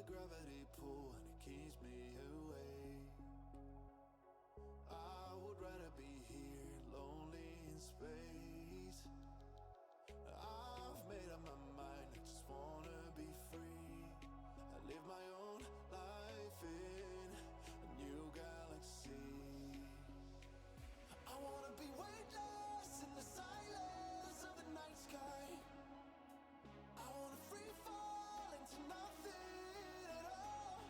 gravity pull and it keeps me away. I would rather be here, lonely in space. I've made up my mind, I just wanna be free. I live my own life in a new galaxy. I wanna be weightless in the silence of the night sky. I wanna free fall into nothing at all.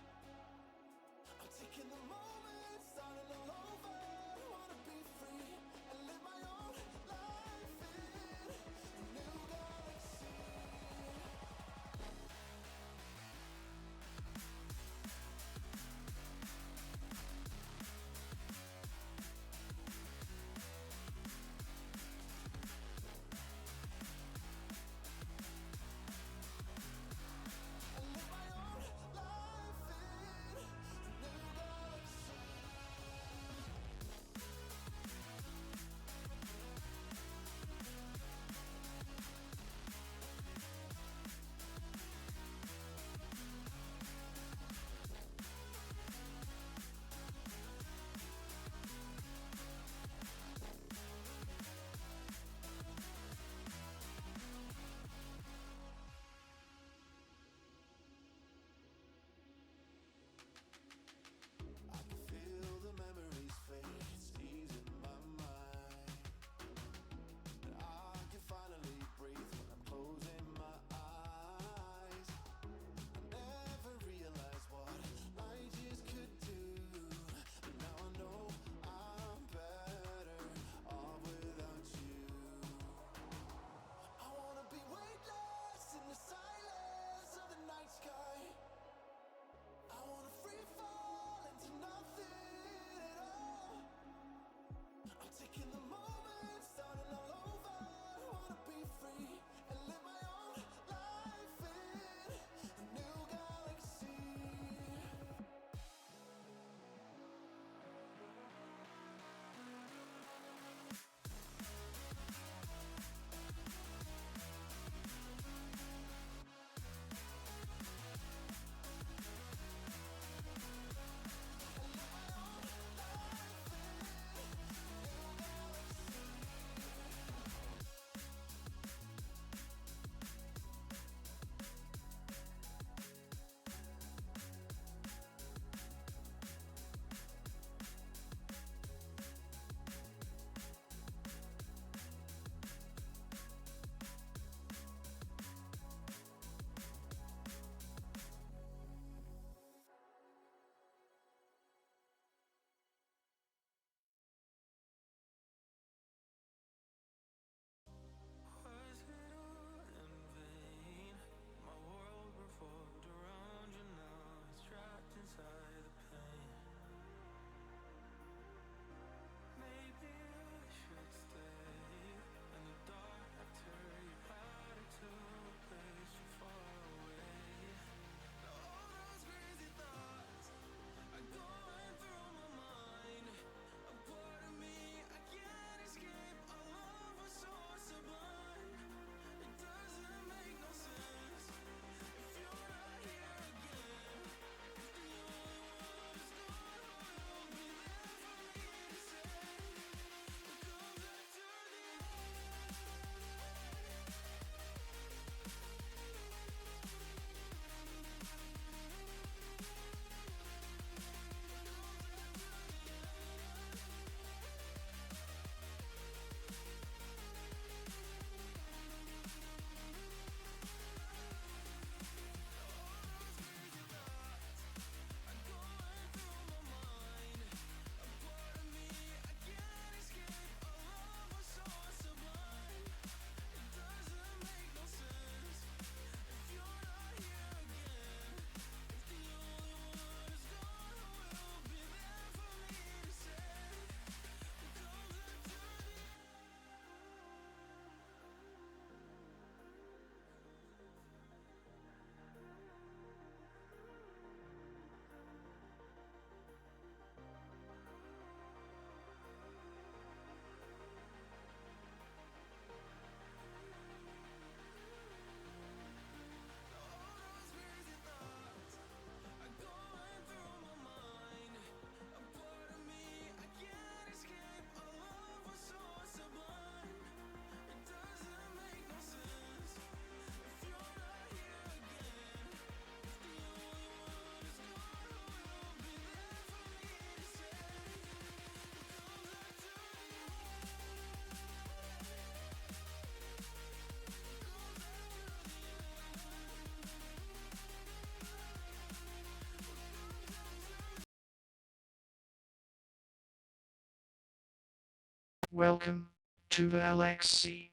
Welcome to LXC.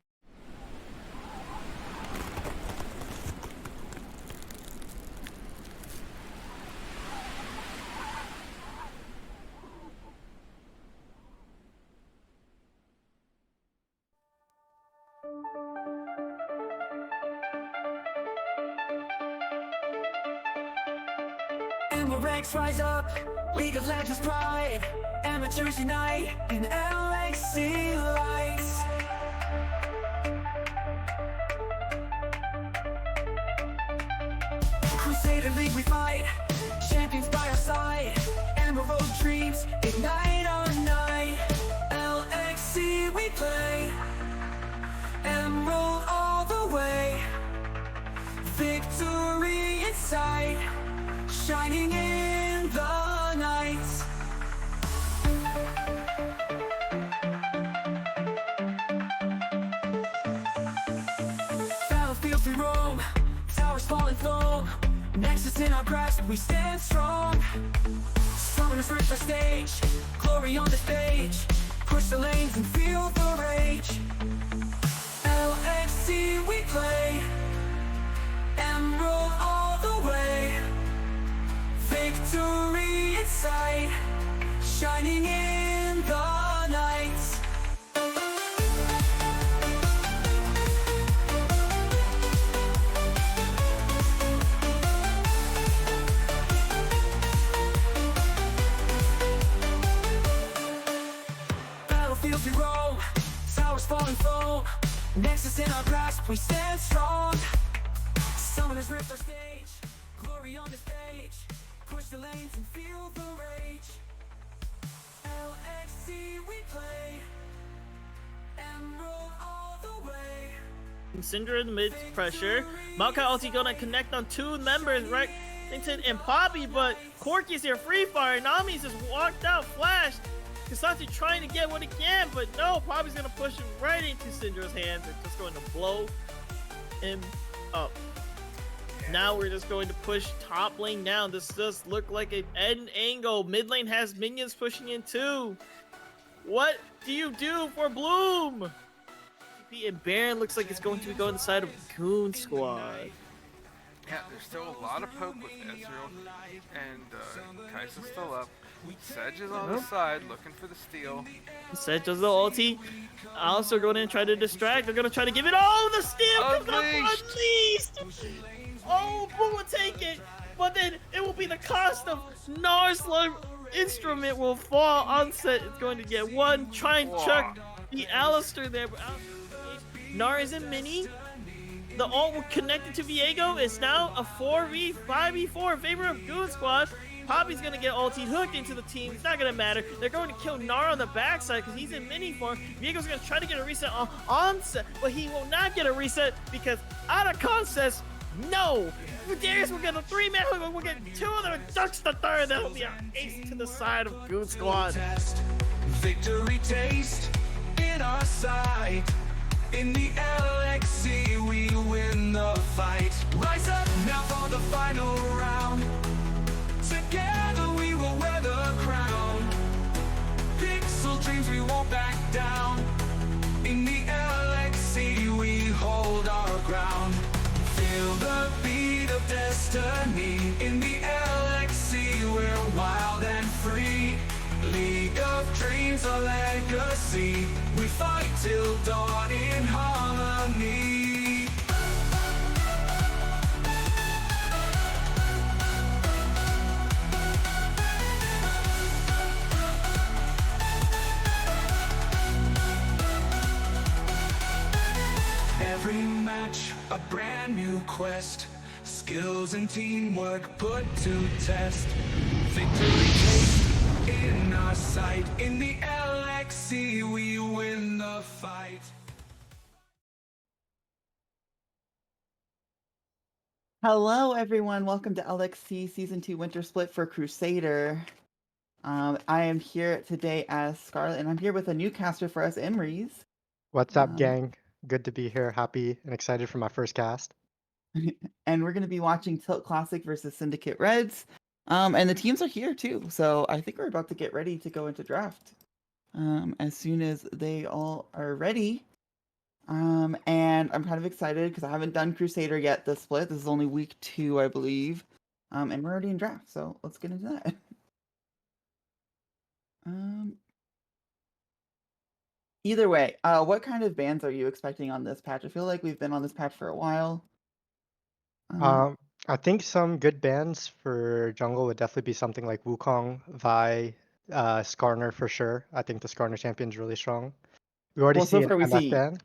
And the ranks rise up, League of Legends pride, amateurs unite in LXC lights. Crusader League we fight, champions by our side, emerald dreams ignite our night. LXC we play, emerald all the way, victory in sight, shining in the night. Battlefields we roam, towers fall and foam, Nexus in our grasp, we stand strong. Summoners reach our stage, glory on the stage, push the lanes and feel the rage. LXC we play, emerald all the way, victory in sight, shining in the night. Battlefields we roam, towers fall and foam, Nexus in our grasp, we stand strong. Summoners rift our stage, glory on the stage, push the lanes and feel the rage. LXC we play, emerald all the way. Syndra in mid pressure. Maokai ulti gonna connect on two members, right? And Poppy, but Corky's here free fire. Nami's just walked out, flashed. Kasatsu trying to get what he can, but no, Poppy's gonna push him right into Syndra's hands and just going to blow him up. Now we're just going to push top lane down. This does look like an end angle. Mid lane has minions pushing in too. What do you do for Bloom? TP and Baron looks like it's going to be going inside of Goon Squad. Yeah, there's still a lot of poke with Ezreal, and Kai'Sa's still up. Sedge is on the side, looking for the steal. Sedge does the ulti. Also going in and try to distract. They're going to try to give it. Oh, the steal comes up unleashed! Oh, Boo will take it, but then it will be the cost of Nar's instrument will fall. Onset is going to get one. Try and chuck the Alistair there. Nar is in mini. The ult will connect it to Viego. It's now a 4v5v4 in favor of Goon Squad. Poppy's gonna get ulti hooked into the team. It's not gonna matter. They're going to kill Nar on the backside because he's in mini form. Viego's gonna try to get a reset on onset, but he will not get a reset because Otacon says no. Darius will get a 3-man hook. We'll get two of them. Ducks the third. That'll be an ace to the side of Goon Squad. Victory taste in our sight. In the LXC we win the fight. Rise up now for the final round. Together we will wear the crown. Pixel dreams we won't back down. In the LXC we hold our ground. Feel the beat of destiny. In the LXC we're wild and free. League of dreams, a legacy. We fight till dawn in harmony. Every match, a brand new quest. Skills and teamwork put to test. Victory taste in our sight. In the LXC we win the fight. Hello everyone, welcome to LXC Season 2 Winter Split for Crusader. I am here today as Scarlet, and I'm here with a new caster for us, Imries. What's up, gang? Good to be here, happy and excited for my first cast. And we're going to be watching Tilt Classic versus Syndicate Reds. And the teams are here too, so I think we're about to get ready to go into draft. as soon as they all are ready. And I'm kind of excited because I haven't done Crusader yet this split. This is only week 2, I believe. And we're already in draft, so let's get into that. Either way, what kind of bans are you expecting on this patch? I feel like we've been on this patch for a while. Um, I think some good bans for jungle would definitely be something like Wukong, Vi, Skarner for sure. I think the Skarner champion's really strong. We already Well, so see an far we MF see, ban.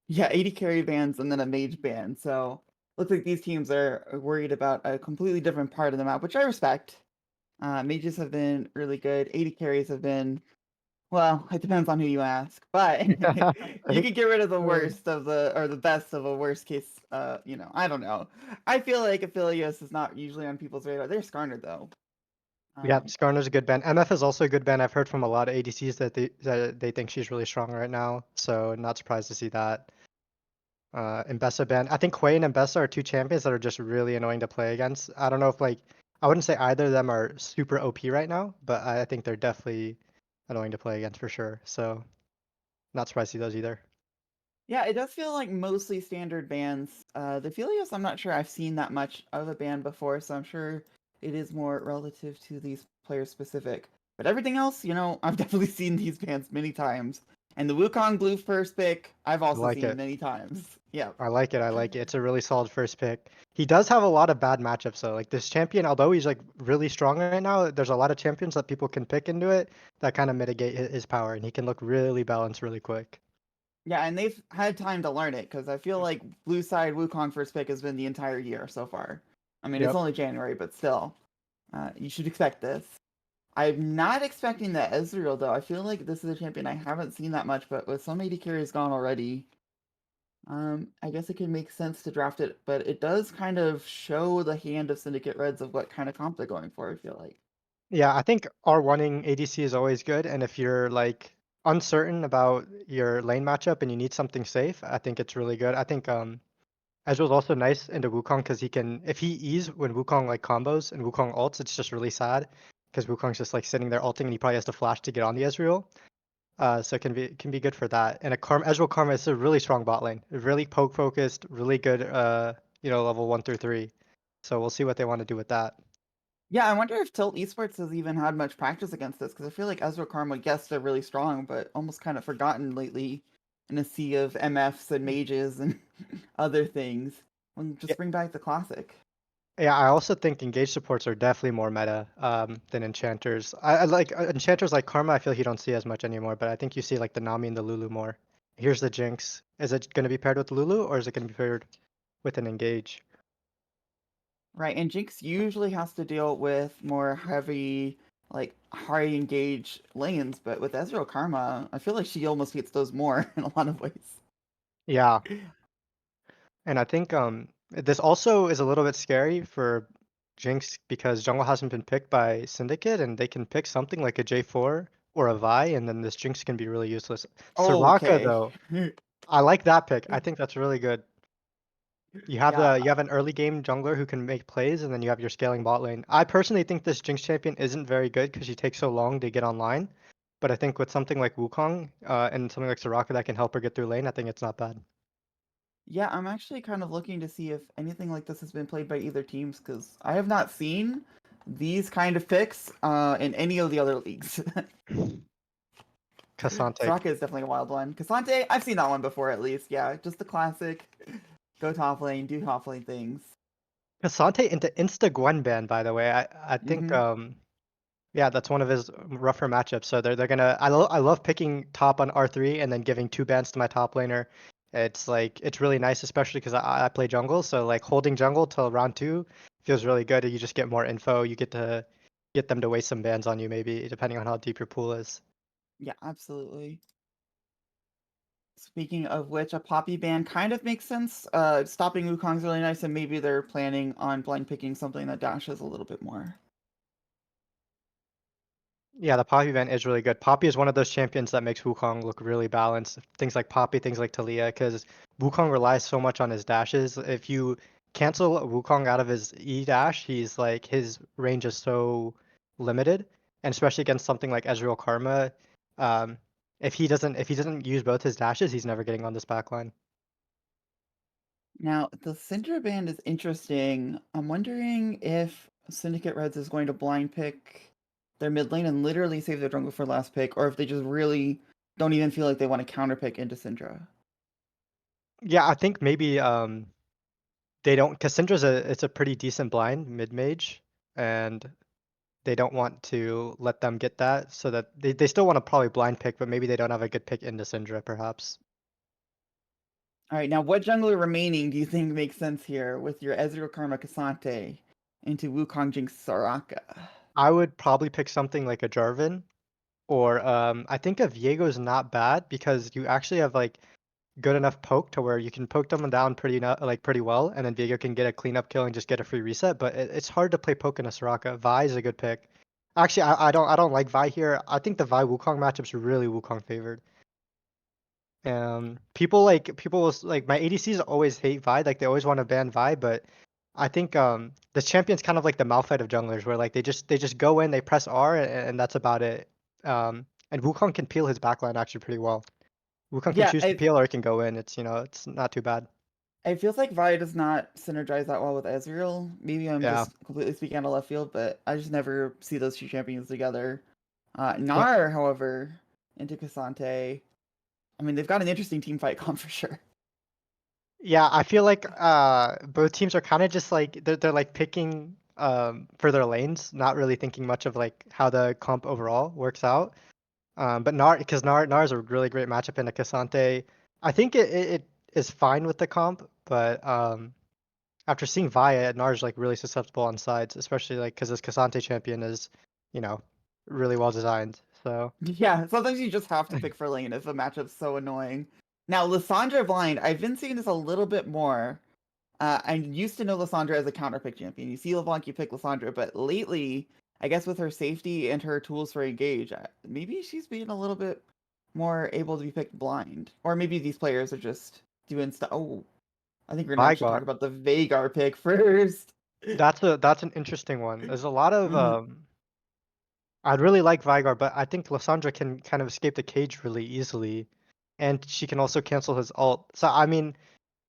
yeah, 80 carry bans and then a mage ban. So looks like these teams are worried about a completely different part of the map, which I respect. Mages have been really good. 80 carries have been, well, it depends on who you ask, but you can get rid of the worst of the or the best of a worst case. I don't know. I feel like Aphelios is not usually on people's radar. They're Skarner though. Yeah, Um, Skarner's a good ban. MF is also a good ban. I've heard from a lot of ADCs that they think she's really strong right now, so not surprised to see that. Mbessa ban. I think Quay and Mbessa are two champions that are just really annoying to play against. I don't know if I wouldn't say either of them are super OP right now, but I think they're definitely annoying to play against for sure. So not surprised to see those either. Yeah, it does feel like mostly standard bans. The Aphelios, I'm not sure I've seen that much of a ban before, so I'm sure it is more relative to these players specific. But everything else, I've definitely seen these bans many times. And the Wukong blue first pick, I've I also like seen it. many times. Yeah. I like it. I like it. It's a really solid first pick. He does have a lot of bad matchups though. Like this champion, although he's like really strong right now, there's a lot of champions that people can pick into it that kind of mitigate his power, and he can look really balanced really quick. Yeah, and they've had time to learn it because I feel like blue side Wukong first pick has been the entire year so far. I mean, it's Yep. only January, but still, you should expect this. I'm not expecting that Ezreal though. I feel like this is a champion I haven't seen that much, but with some AD carries gone already, I guess it can make sense to draft it. But it does kind of show the hand of Syndicate Reds of what kind of comp they're going for. I feel like. Yeah, I think R1ing ADC is always good, and if you're like uncertain about your lane matchup and you need something safe, I think it's really good. I think Ezreal's also nice into Wukong because he can, if he E's when Wukong like combos and Wukong ults, it's just really sad because Wukong's just like sitting there ulting and he probably has to flash to get on the Ezreal. So it can be good for that. And Ezreal Karma is a really strong bot lane, really poke focused, really good. Level 1 through 3. So we'll see what they want to do with that. Yeah, I wonder if Tilt Esports has even had much practice against this because I feel like Ezreal Karma, yes, they're really strong, but almost kind of forgotten lately in a sea of MFs and mages and other things. And Yeah, just bring back the classic. yeah. I also think engage supports are definitely more meta than enchanters. I like enchanters like Karma. I feel you don't see as much anymore, but I think you see like the Nami and the Lulu more. Here's the Jinx. Is it going to be paired with Lulu or is it going to be paired with an engage? Right, and Jinx usually has to deal with more heavy, like high engage lanes, but with Ezreal Karma, I feel like she almost gets those more in a lot of ways. Yeah, and I think this also is a little bit scary for Jinx because jungle hasn't been picked by Syndicate and they can pick something like a J4 or a Vi and then this Jinx can be really useless. Soraka Okay. though, I like that pick. I think that's really good. Yeah, You have an early game jungler who can make plays and then you have your scaling bot lane. I personally think this Jinx champion isn't very good because she takes so long to get online. But I think with something like Wukong and something like Soraka that can help her get through lane, I think it's not bad. yeah, I'm actually kind of looking to see if anything like this has been played by either teams because I have not seen these kind of picks in any of the other leagues. Cassante. Soraka is definitely a wild one. Cassante, I've seen that one before at least. Yeah, just the classic. Go top lane, do top lane things. Cassante into Insta Gwen ban, by the way. I think Hmm. yeah, that's one of his rougher matchups. So they're gonna I love picking top on R3 and then giving 2 bans to my top laner. It's like it's really nice, especially because I play jungle. So like holding jungle till round 2 feels really good. You just get more info. You get to get them to waste some bans on you, maybe depending on how deep your pool is. Yeah, absolutely. Speaking of which, a Poppy ban kind of makes sense. Stopping Wukong's really nice, and maybe they're planning on blind picking something that dashes a little bit more. Yeah, the Poppy event is really good. Poppy is one of those champions that makes Wukong look really balanced. Things like Poppy, things like Talia, because Wukong relies so much on his dashes. If you cancel Wukong out of his E dash, he's like his range is so limited, and especially against something like Ezreal Karma, Um, if he doesn't use both his dashes, he's never getting on this backline. Now, the Syndra band is interesting. I'm wondering if Syndicate Reds is going to blind pick their mid lane and literally save their jungle for last pick, or if they just really don't even feel like they want to counter pick into Syndra. Yeah, I think maybe they don't, because Syndra's it's a pretty decent blind mid mage, and they don't want to let them get that, so that they still want to probably blind pick, but maybe they don't have a good pick into Syndra, perhaps. All right, now what jungler remaining do you think makes sense here with your Ezreal Karma Kasante into Wukong Jinx Soraka? I would probably pick something like a Jarvan, or I think a Viego's not bad because you actually have like good enough poke to where you can poke them down pretty well, and then Viego can get a cleanup kill and just get a free reset. But it's hard to play poke in a Soraka. Vi is a good pick. Actually, I don't like Vi here. I think the Vi Wukong matchup's really Wukong favored. People my ADCs always hate Vi, like they always want to ban Vi, but I think the champion's kind of like the Malphite of junglers, where like they just go in, they press R, and that's about it. And Wukong can peel his backline actually pretty well. Wukong can Yeah, choose to peel or it can go in. It's not too bad. it feels like Vi does not synergize that well with Ezreal. Maybe I'm Yeah. just completely speaking out of left field, but I just never see those two champions together. Yeah. Gnar, however, into Kasante. I mean, they've got an interesting team fight comp for sure. Yeah, I feel like both teams are kind of just like they're like picking for their lanes, not really thinking much of like how the comp overall works out. But Nar is a really great matchup in a Cassante. I think it is fine with the comp, but after seeing Vaya, Nar is like really susceptible on sides, especially like because this Cassante champion is, you know, really well designed. So Yeah, sometimes you just have to pick for lane if a matchup's so annoying. Now, Lissandra blind, I've been seeing this a little bit more. I used to know Lissandra as a counter pick champion. You see LeBlanc, you pick Lissandra, but lately, I guess with her safety and her tools for engage, maybe she's being a little bit more able to be picked blind. Or maybe these players are just doing stuff. Oh, I think we're gonna actually talk Veigar, about the Veigar pick first. that's an interesting one. There's a lot of Mhm. I'd really like Veigar, but I think Lissandra can kind of escape the cage really easily, and she can also cancel his ult. So I mean,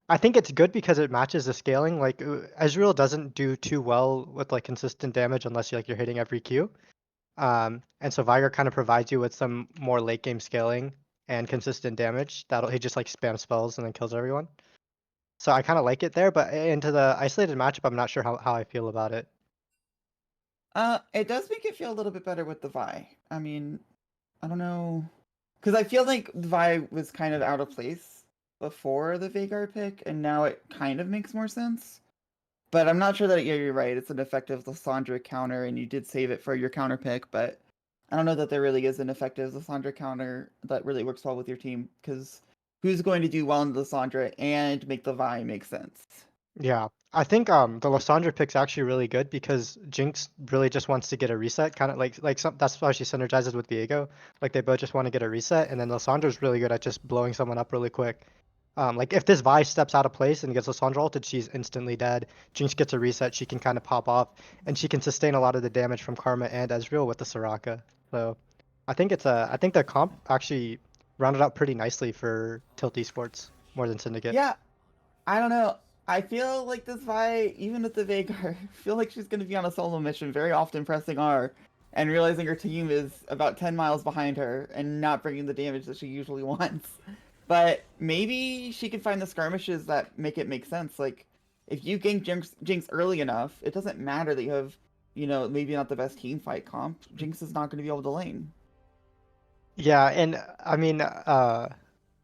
I think it's good because it matches the scaling. Like Ezreal doesn't do too well with like consistent damage unless you're hitting every Q. And so Veigar kind of provides you with some more late game scaling and consistent damage. He just like spam spells and then kills everyone. So I kind of like it there, but into the isolated matchup, I'm not sure how I feel about it. It does make it feel a little bit better with the Vi. I mean, I don't know, because I feel like the Vi was kind of out of place before the Veigar pick, and now it kind of makes more sense. But I'm not sure that yeah, you're right. It's an effective Lissandra counter, and you did save it for your counter pick. But I don't know that there really is an effective Lissandra counter that really works well with your team. Because who's going to do well in Lissandra and make the Vi make sense? Yeah, I think the Lysandra pick's actually really good because Jinx really just wants to get a reset, kind of like some. That's why she synergizes with Viego. Like they both just want to get a reset, and then Lysandra's really good at just blowing someone up really quick. Like if this Vi steps out of place and gets Lysandra ulted, she's instantly dead. Jinx gets a reset, she can kind of pop off, and she can sustain a lot of the damage from Karma and Ezreal with the Soraka. So I think the comp actually rounded out pretty nicely for Tilt Esports more than Syndicate. Yeah, I don't know. I feel like this Vi, even with the Veigar, I feel like she's going to be on a solo mission, very often pressing R and realizing her team is about 10 miles behind her and not bringing the damage that she usually wants. But maybe she can find the skirmishes that make it make sense. Like, if you gank Jinx early enough, it doesn't matter that you have, maybe not the best team fight comp. Jinx is not going to be able to lane. Yeah, and I mean,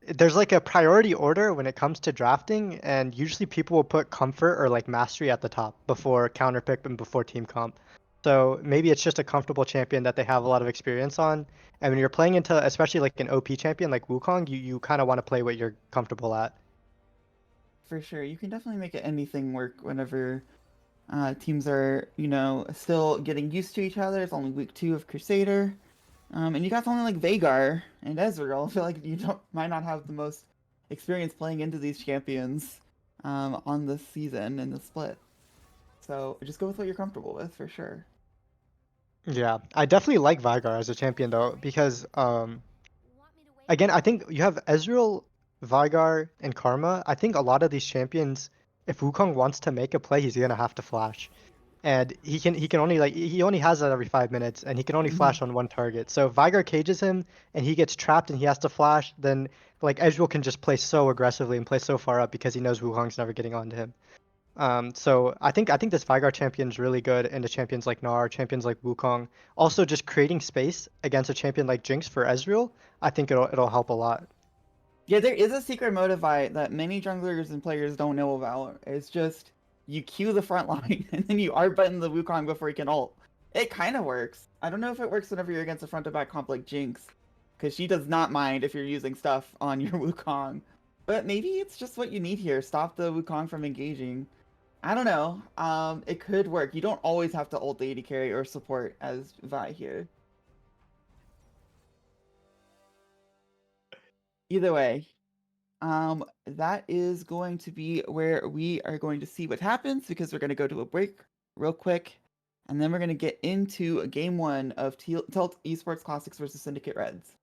there's like a priority order when it comes to drafting, and usually people will put comfort or like mastery at the top before counter pick and before team comp. So maybe it's just a comfortable champion that they have a lot of experience on. And when you're playing into especially like an OP champion like Wukong, you kind of want to play what you're comfortable at. For sure. You can definitely make anything work whenever teams are, still getting used to each other. It's only week 2 of Crusader. And you got something like Veigar and Ezreal. I feel like you might not have the most experience playing into these champions on this season in the split. So just go with what you're comfortable with for sure. Yeah, I definitely like Veigar as a champion though, because again, I think you have Ezreal, Vigar, and Karma. I think a lot of these champions, if Wukong wants to make a play, he's gonna have to flash. And he can only he only has that every 5 minutes, and he can only Mhm. flash on one target. So if Vigar cages him and he gets trapped and he has to flash, then like Ezreal can just play so aggressively and play so far up because he knows Wukong's never getting onto him. So I think this Vigar champion is really good, and the champions like Gnar, champions like Wukong, also just creating space against a champion like Jinx for Ezreal. I think it'll help a lot. Yeah, there is a secret motive that many junglers and players don't know about. It's just you queue the front line and then you R button the Wukong before he can ult. It kind of works. I don't know if it works whenever you're against a front to back comp like Jinx, because she does not mind if you're using stuff on your Wukong. But maybe it's just what you need here. Stop the Wukong from engaging. I don't know. It could work. You don't always have to ult the AD carry or support as Vi here. Either way, that is going to be where we are going to see what happens because we're going to go to a break real quick, and then we're going to get into game one of Tilt Esports Classics versus Syndicate Reds.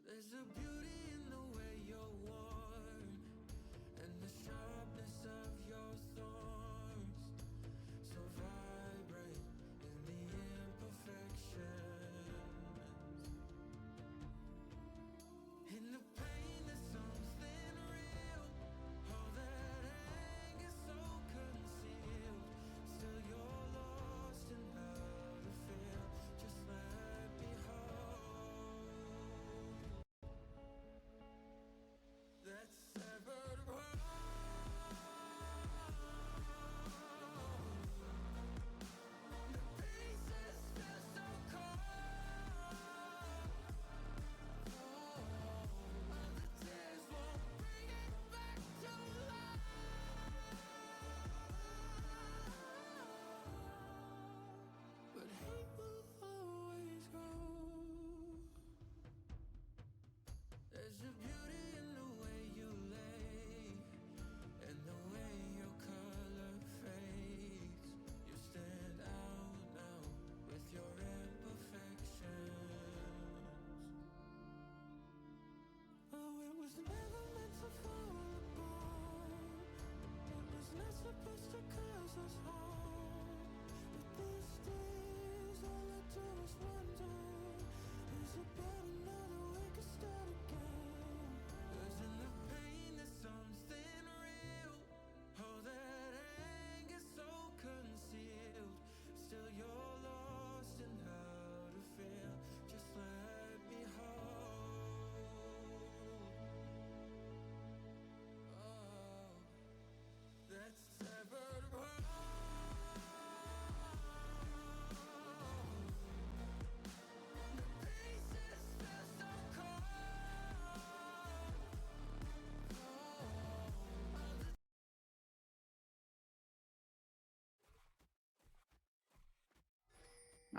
There's a beauty in the way you're warm and the sharpness of your thorns. So vibrate in the imperfections. In the pain, there's something real. All that anger so concealed. Still, you're lost in how to feel. Just let me hold.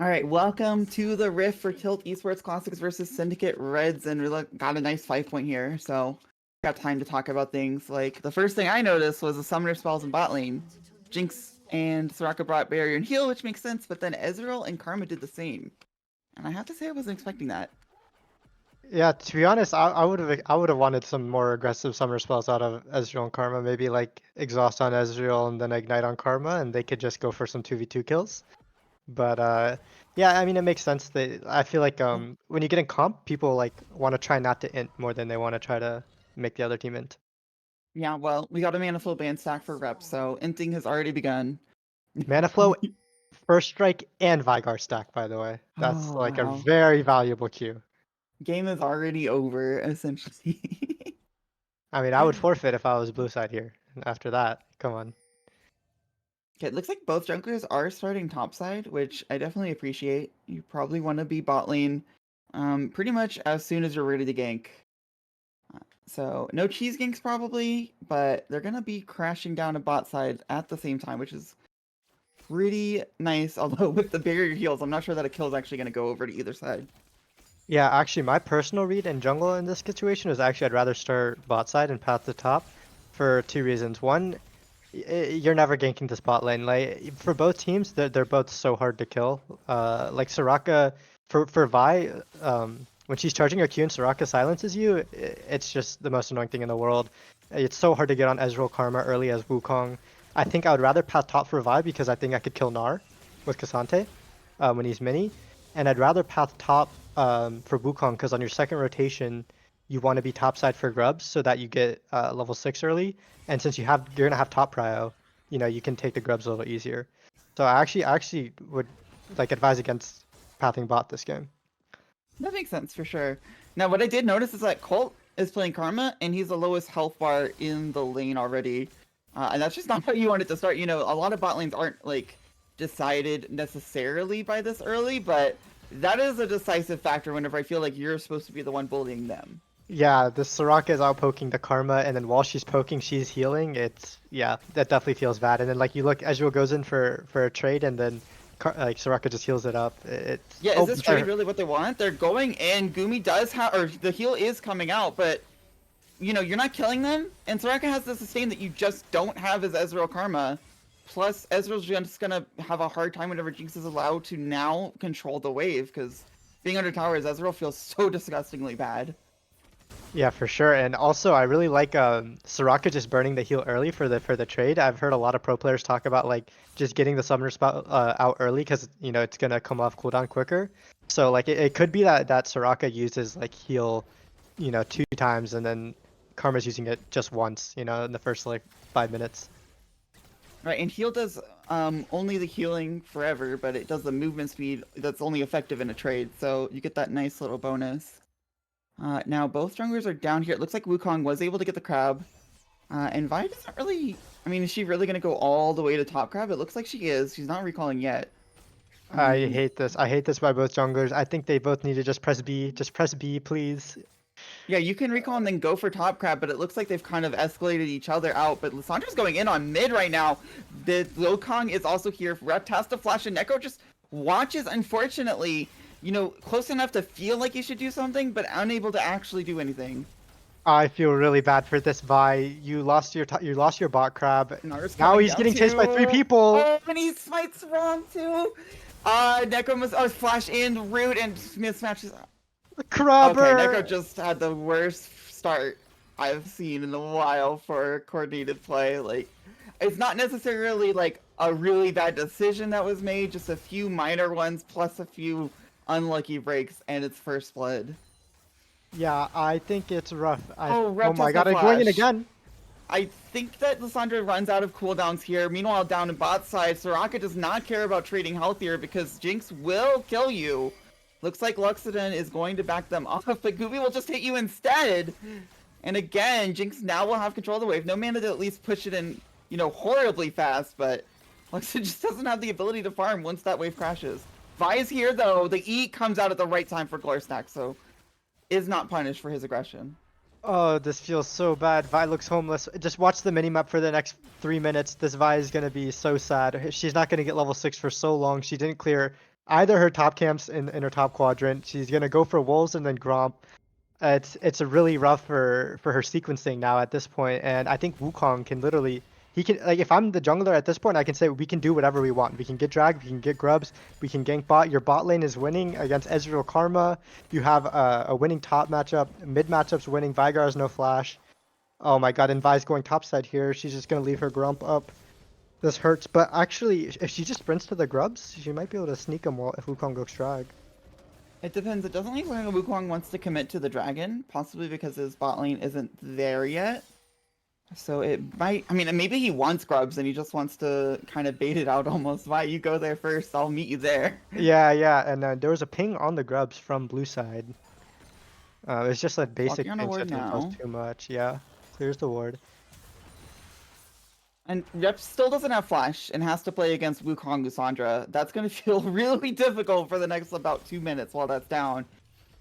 All right, welcome to the Rift for Tilt Esports Classics versus Syndicate Reds, and we got a nice 5-point here, so got time to talk about things. Like, the first thing I noticed was the summoner spells in bot lane. Jinx and Soraka brought barrier and heal, which makes sense, but then Ezreal and Karma did the same. And I have to say I wasn't expecting that. Yeah, to be honest, I would have wanted some more aggressive summer spells out of Ezreal and Karma. Maybe like exhaust on Ezreal and then ignite on Karma, and they could just go for some 2v2 kills. But yeah, I mean it makes sense. I feel like when you get in comp, people like want to try not to int more than they want to try to make the other team int. Yeah, well, we got a mana flow ban stack for rep, so inting has already begun. Mana flow, first strike, and Vigar stack, by the way. That's Oh, like a wow. very valuable queue. Game is already over, essentially. I mean, I would forfeit if I was blue side here. After that, come on. Okay, it looks like both junglers are starting topside, which I definitely appreciate. You probably want to be bot lane pretty much as soon as you're ready to gank. So no cheese ganks probably, but they're going to be crashing down to bot side at the same time, which is pretty nice. Although with the barrier heals, I'm not sure that a kill is actually going to go over to either side. Yeah, actually, my personal read in jungle in this situation is actually I'd rather start bot side and path to top for two reasons. One, you're never ganking this bot lane. Like for both teams, they're both so hard to kill. Like Soraka for Vi, when she's charging her Q and Soraka silences you, it's just the most annoying thing in the world. It's so hard to get on Ezreal Karma early as Wukong. I think I would rather path top for Vi because I think I could kill Gnar with Cassante when he's mini, and I'd rather path top for Wukong because on your second rotation you want to be topside for grubs so that you get level 6 early, and since you're gonna have top prio, you know, you can take the grubs a little easier. So I actually would like advise against pathing bot this game. That makes sense for sure. Now, what I did notice is that Colt is playing Karma, and he's the lowest health bar in the lane already. And that's just not how you want it to start. You know, a lot of bot lanes aren't, like, decided necessarily by this early, but that is a decisive factor whenever I feel like you're supposed to be the one bullying them. Yeah, the Soraka is out poking the Karma, and then while she's poking, she's healing. Yeah, that definitely feels bad. And then like you look, Ezreal goes in for a trade, and then like Soraka just heals it up. Yeah, is this trade really what they want? They're going in. Gumi does have, or the heal is coming out, but you know, you're not killing them, and Soraka has the sustain that you just don't have as Ezreal Karma. Plus, Ezreal's just gonna have a hard time whenever Jinx is allowed to now control the wave, because being under tower as Ezreal feels so disgustingly bad. Yeah, for sure. And also, I really like Soraka just burning the heal early for the trade. I've heard a lot of pro players talk about like just getting the summoner spot out early because you know it's gonna come off cooldown quicker. So like it could be that Soraka uses like heal, you know, 2 times, and then Karma's using it just once, you know, in the first like 5 minutes. Right, and heal does only the healing forever, but it does the movement speed that's only effective in a trade, so you get that nice little bonus. Now both junglers are down here. It looks like Wukong was able to get the crab. And Vi doesn't really... I mean, is she really going to go all the way to top crab? It looks like she is. She's not recalling yet. I hate this. I hate this by both junglers. I think they both need to just press B. Just press B, please. Yeah, you can recall and then go for top crab, but it looks like they've kind of escalated each other out. But Lissandra's going in on mid right now. The Wukong is also here. Rep has to flash, and Neko just watches, unfortunately, you know, close enough to feel like you should do something, but unable to actually do anything. I feel really bad for this Vi. You lost your bot crab. Now he's getting chased by 3 people. Oh, and he smites wrong too. Neko must flash in root and mismatches. Crabber. Okay, Neko just had the worst start I've seen in a while for coordinated play. Like, it's not necessarily like a really bad decision that was made, just a few minor ones plus a few unlucky breaks, and it's first blood. Yeah, I think it's rough. Oh my god, I'm going in again. I think that Lissandra runs out of cooldowns here. Meanwhile, down in bot side, Soraka does not care about trading health here because Jinx will kill you. Looks like Luxodon is going to back them off, but Gooby will just hit you instead. And again, Jinx now will have control of the wave. No mana to at least push it in, you know, horribly fast, but Luxodon just doesn't have the ability to farm once that wave crashes. Vi is here though. The E comes out at the right time for Glorstack, so is not punished for his aggression. Oh, this feels so bad. Vi looks homeless. Just watch the minimap for the next 3 minutes. This Vi is gonna be so sad. She's not gonna get level 6 for so long. She didn't clear either her top camps in her top quadrant. She's gonna go for wolves and then Gromp. It's a really rough for her sequencing now at this point, and I think Wukong can literally he can like if I'm the jungler at this point, I can say we can do whatever we want. We can get drag, we can get grubs, we can gank bot. Your bot lane is winning against Ezreal Karma. You have a winning top matchup, mid matchup's winning. Veigar has no flash. Oh my god, and Vi's going topside here. She's just gonna leave her Grump up. This hurts, but actually, if she just sprints to the grubs, she might be able to sneak them if Wukong goes drag. It depends. It doesn't look like Wukong wants to commit to the dragon, possibly because his bot lane isn't there yet. So it might. I mean, maybe he wants grubs and he just wants to kind of bait it out almost. Why you go there first? I'll meet you there. Yeah, and there was a ping on the grubs from blue side. It's just a basic Walking on a ping, so ward it doesn't now. cost too much. Yeah, clears the ward. And Rep still doesn't have flash and has to play against Wukong Cassandra. That's going to feel really difficult for the next about 2 minutes while that's down.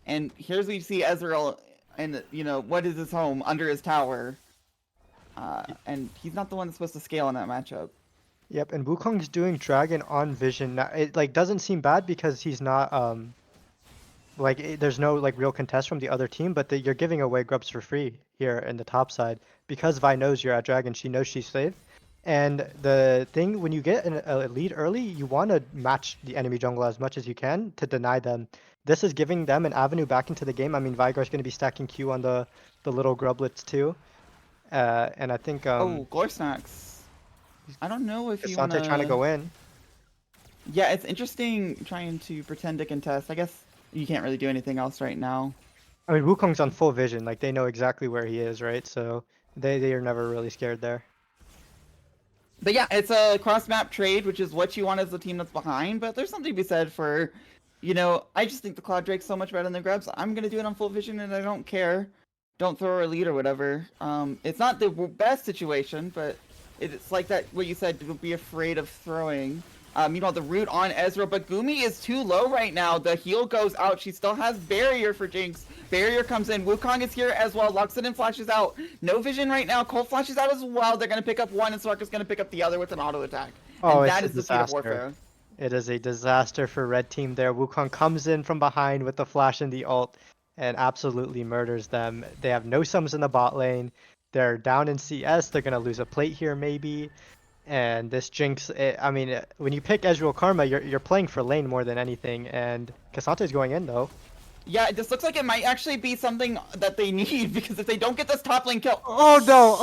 And here's we see Ezreal, and what is his home under his tower. And he's not the one that's supposed to scale in that matchup. Yep, and Wukong's doing dragon on vision. Now, it doesn't seem bad because he's not there's no real contest from the other team, but you're giving away grubs for free here in the top side because Vi knows you're at dragon. She knows she's safe. And the thing, when you get a lead early, you want to match the enemy jungle as much as you can to deny them. This is giving them an avenue back into the game. I mean, Veigar's going to be stacking Q on the little grublets too. And I think... oh, Glorsnacks. I don't know if you want to... trying to go in. Yeah, it's interesting trying to pretend to contest. I guess you can't really do anything else right now. I mean, Wukong's on full vision. Like, they know exactly where he is, right? So they are never really scared there. But yeah, it's a cross-map trade, which is what you want as the team that's behind. But there's something to be said for, I just think the Cloud Drake's so much better than the grubs. I'm going to do it on full vision, and I don't care. Don't throw her a lead or whatever. It's not the best situation, but it's like that, what you said, to be afraid of throwing. The root on Ezreal, but Gumi is too low right now. The heal goes out. She still has barrier for Jinx. Barrier comes in. Wukong is here as well. Luxodon flashes out. No vision right now. Cold flashes out as well. They're going to pick up one, and Soraka's going to pick up the other with an auto attack. Oh, and it's that a is the speed of disaster. warfare. It is a disaster for red team there. Wukong comes in from behind with the flash and the ult and absolutely murders them. They have no sums in the bot lane. They're down in CS. They're going to lose a plate here maybe. And this Jinx, when you pick Ezreal Karma, you're playing for lane more than anything. And Cassante's going in though. Yeah, this looks like it might actually be something that they need, because if they don't get this top lane kill... Oh no.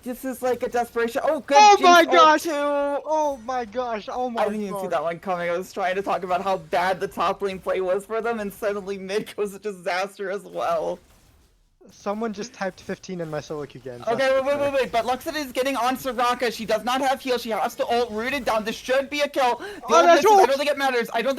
This is like a desperation. Oh, good. Oh Jinx my ult gosh! too. Oh my gosh! I didn't even see that one coming. I was trying to talk about how bad the top lane play was for them, and suddenly mid goes a disaster as well. Someone just typed 15 in my solo queue again. Okay, wait. But Luxodon is getting on Soraka. She does not have heal. She has to ult rooted down. This should be a kill. I don't think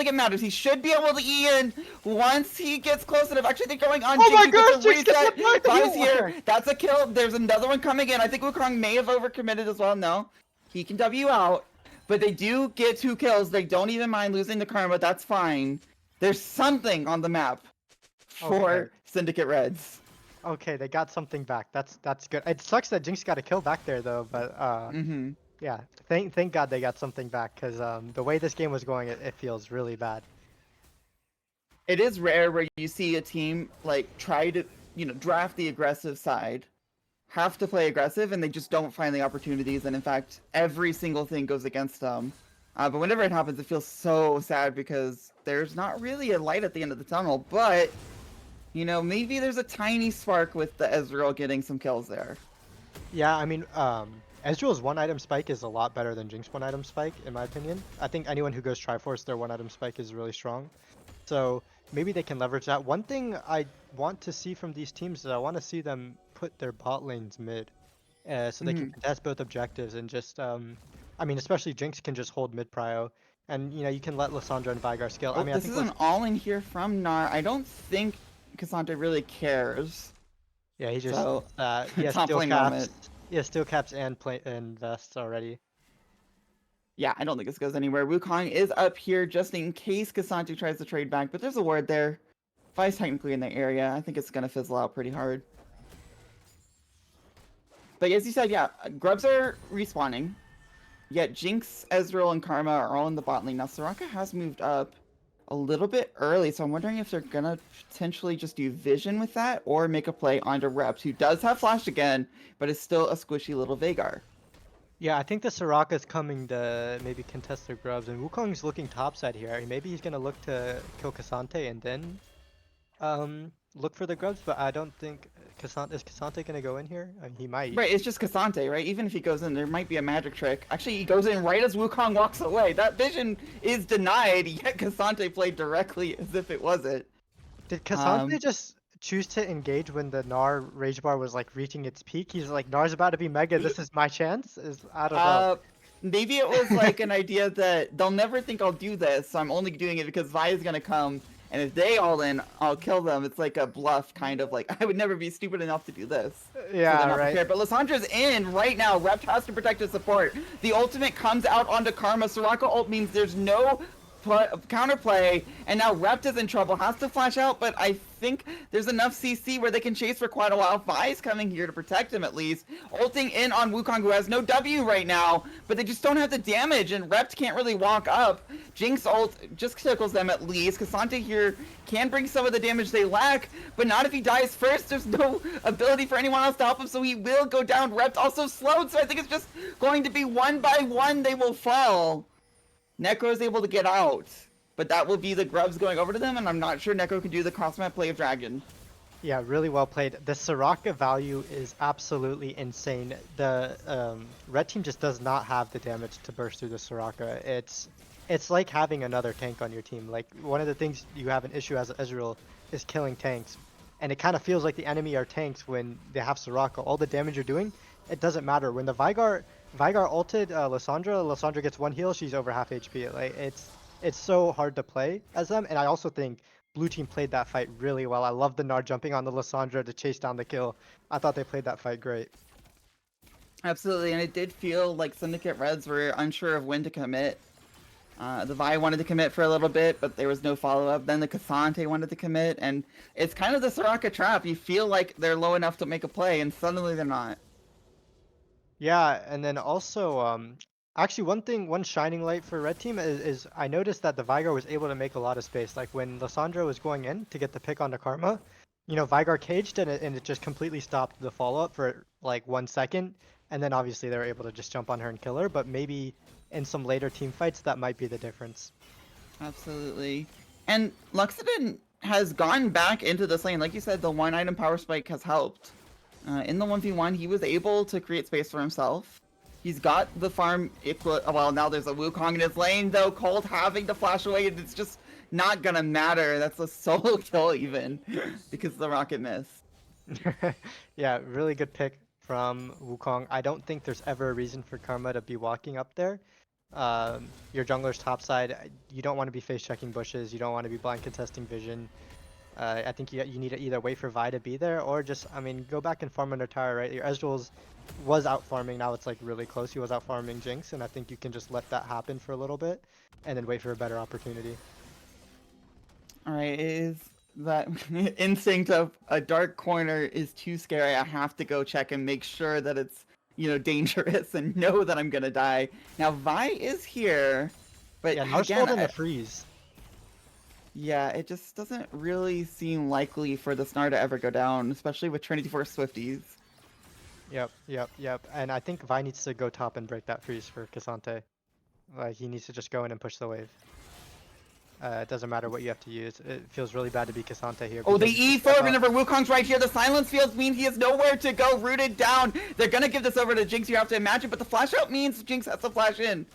it matters. He should be able to E in once he gets close enough. Actually, they're going on. Oh my Jinx. He gosh, gets a Jinx gets reset. the Five's heal. here. That's a kill. There's another one coming in. I think Wukong may have overcommitted as well. No, he can W out. But they do get 2 kills. They don't even mind losing the Karma. That's fine. There's something on the map for Syndicate Reds. Okay, they got something back. That's good. It sucks that Jinx got a kill back there though, but yeah, thank God they got something back, because the way this game was going, it feels really bad. It is rare where you see a team try to draft the aggressive side, have to play aggressive, and they just don't find the opportunities, and in fact every single thing goes against them. But whenever it happens, it feels so sad because there's not really a light at the end of the tunnel, but maybe there's a tiny spark with the Ezreal getting some kills there. Yeah, I mean, Ezreal's 1-item spike is a lot better than Jinx 1-item spike, in my opinion. I think anyone who goes Triforce, their 1-item spike is really strong. So maybe they can leverage that. One thing I want to see from these teams is I want to see them put their bot lanes mid, so they can contest both objectives and just, especially Jinx can just hold mid prio. And, you can let Lissandra and Veigar scale. Oh, this is an all-in here from Gnar. I don't think Cassandra really cares. Yeah, he just So, he has top steel lane caps. moment. He has steel caps and vests already. Yeah, I don't think this goes anywhere. Wukong is up here just in case Cassandra tries to trade back, but there's a ward there. Vi's technically in the area. I think it's gonna fizzle out pretty hard. But as you said, yeah, grubs are respawning. Yet Jinx, Ezreal, and Karma are all in the bot lane. Now, Soraka has moved up a little bit early, so I'm wondering if they're gonna potentially just do vision with that or make a play onto Rept, who does have flash again, but is still a squishy little Veigar. Yeah, I think the Soraka's coming to maybe contest their grubs, and Wukong's looking topside here. Maybe he's gonna look to kill Cassante and then look for the grubs, but I don't think is Cassante gonna go in here? I mean, he might. Right, it's just Cassante, right? Even if he goes in, there might be a magic trick. Actually, he goes in right as Wukong walks away. That vision is denied, yet Cassante played directly as if it wasn't. Did Cassante just choose to engage when the Gnar rage bar was like reaching its peak? He's like, Gnar's about to be mega, this is my chance? I don't know. Maybe it was like an idea that they'll never think I'll do this, so I'm only doing it because Vi is gonna come, and if they all in, I'll kill them. It's like a bluff, kind of like, I would never be stupid enough to do this. Yeah, so right. Prepared. But Lissandra's in right now. Rept has to protect his support. The ultimate comes out onto Karma. Soraka ult means there's no counterplay, and now Rept is in trouble. Has to flash out, but I think there's enough CC where they can chase for quite a while. Vi's coming here to protect him at least. Ulting in on Wukong, who has no W right now, but they just don't have the damage, and Rept can't really walk up. Jinx ult just tickles them at least. Cassante here can bring some of the damage they lack, but not if he dies first. There's no ability for anyone else to help him, so he will go down. Rept also slowed, so I think it's just going to be one by one they will fall. Necro is able to get out, but that will be the grubs going over to them, and I'm not sure Necro can do the cross-map play of Dragon. Yeah, really well played. The Soraka value is absolutely insane. The red team just does not have the damage to burst through the Soraka. It's like having another tank on your team. Like, one of the things you have an issue as Ezreal is killing tanks, and it kind of feels like the enemy are tanks when they have Soraka. All the damage you're doing, it doesn't matter. When the Veigar ulted Lissandra gets one heal, she's over half HP. Like, it's so hard to play as them, and I also think blue team played that fight really well. I love the Gnar jumping on the Lissandra to chase down the kill. I thought they played that fight great. Absolutely, and it did feel like Syndicate Reds were unsure of when to commit. The Vi wanted to commit for a little bit, but there was no follow-up. Then the Cassante wanted to commit, and it's kind of the Soraka trap. You feel like they're low enough to make a play, and suddenly they're not. Yeah, and then also, actually one shining light for red team is I noticed that the Veigar was able to make a lot of space. Like when Lissandra was going in to get the pick onto Karma, you know, Veigar caged and it just completely stopped the follow-up for like 1 second, and then obviously they were able to just jump on her and kill her, but maybe in some later team fights that might be the difference. Absolutely. And Luxodon has gone back into this lane. Like you said, the one item power spike has helped. In the 1v1, he was able to create space for himself. He's got the farm equal. Well, now there's a Wukong in his lane, though. Cold having to flash away, it's just not gonna matter. That's a solo kill even, because of the rocket miss. Yeah, really good pick from Wukong. I don't think there's ever a reason for Karma to be walking up there. Your jungler's topside, you don't want to be face checking bushes. You don't want to be blind contesting vision. I think you need to either wait for Vi to be there or just, I mean, go back and farm under tower, right? Your Ezreal was out farming, now it's like really close. He was out farming Jinx, and I think you can just let that happen for a little bit and then wait for a better opportunity. Alright, is that instinct of a dark corner is too scary. I have to go check and make sure that it's, you know, dangerous and know that I'm gonna die. Now, Vi is here, but yeah, again, in the freeze. Yeah, it just doesn't really seem likely for the Snar to ever go down, especially with Trinity Force Swifties. Yep. And I think Vi needs to go top and break that freeze for Cassante. Like, he needs to just go in and push the wave. It doesn't matter what you have to use. It feels really bad to be Cassante here. Oh, the E4, remember Wukong's right here. The silence fields mean he has nowhere to go, rooted down. They're gonna give this over to Jinx, you have to imagine, but the flash out means Jinx has to flash in.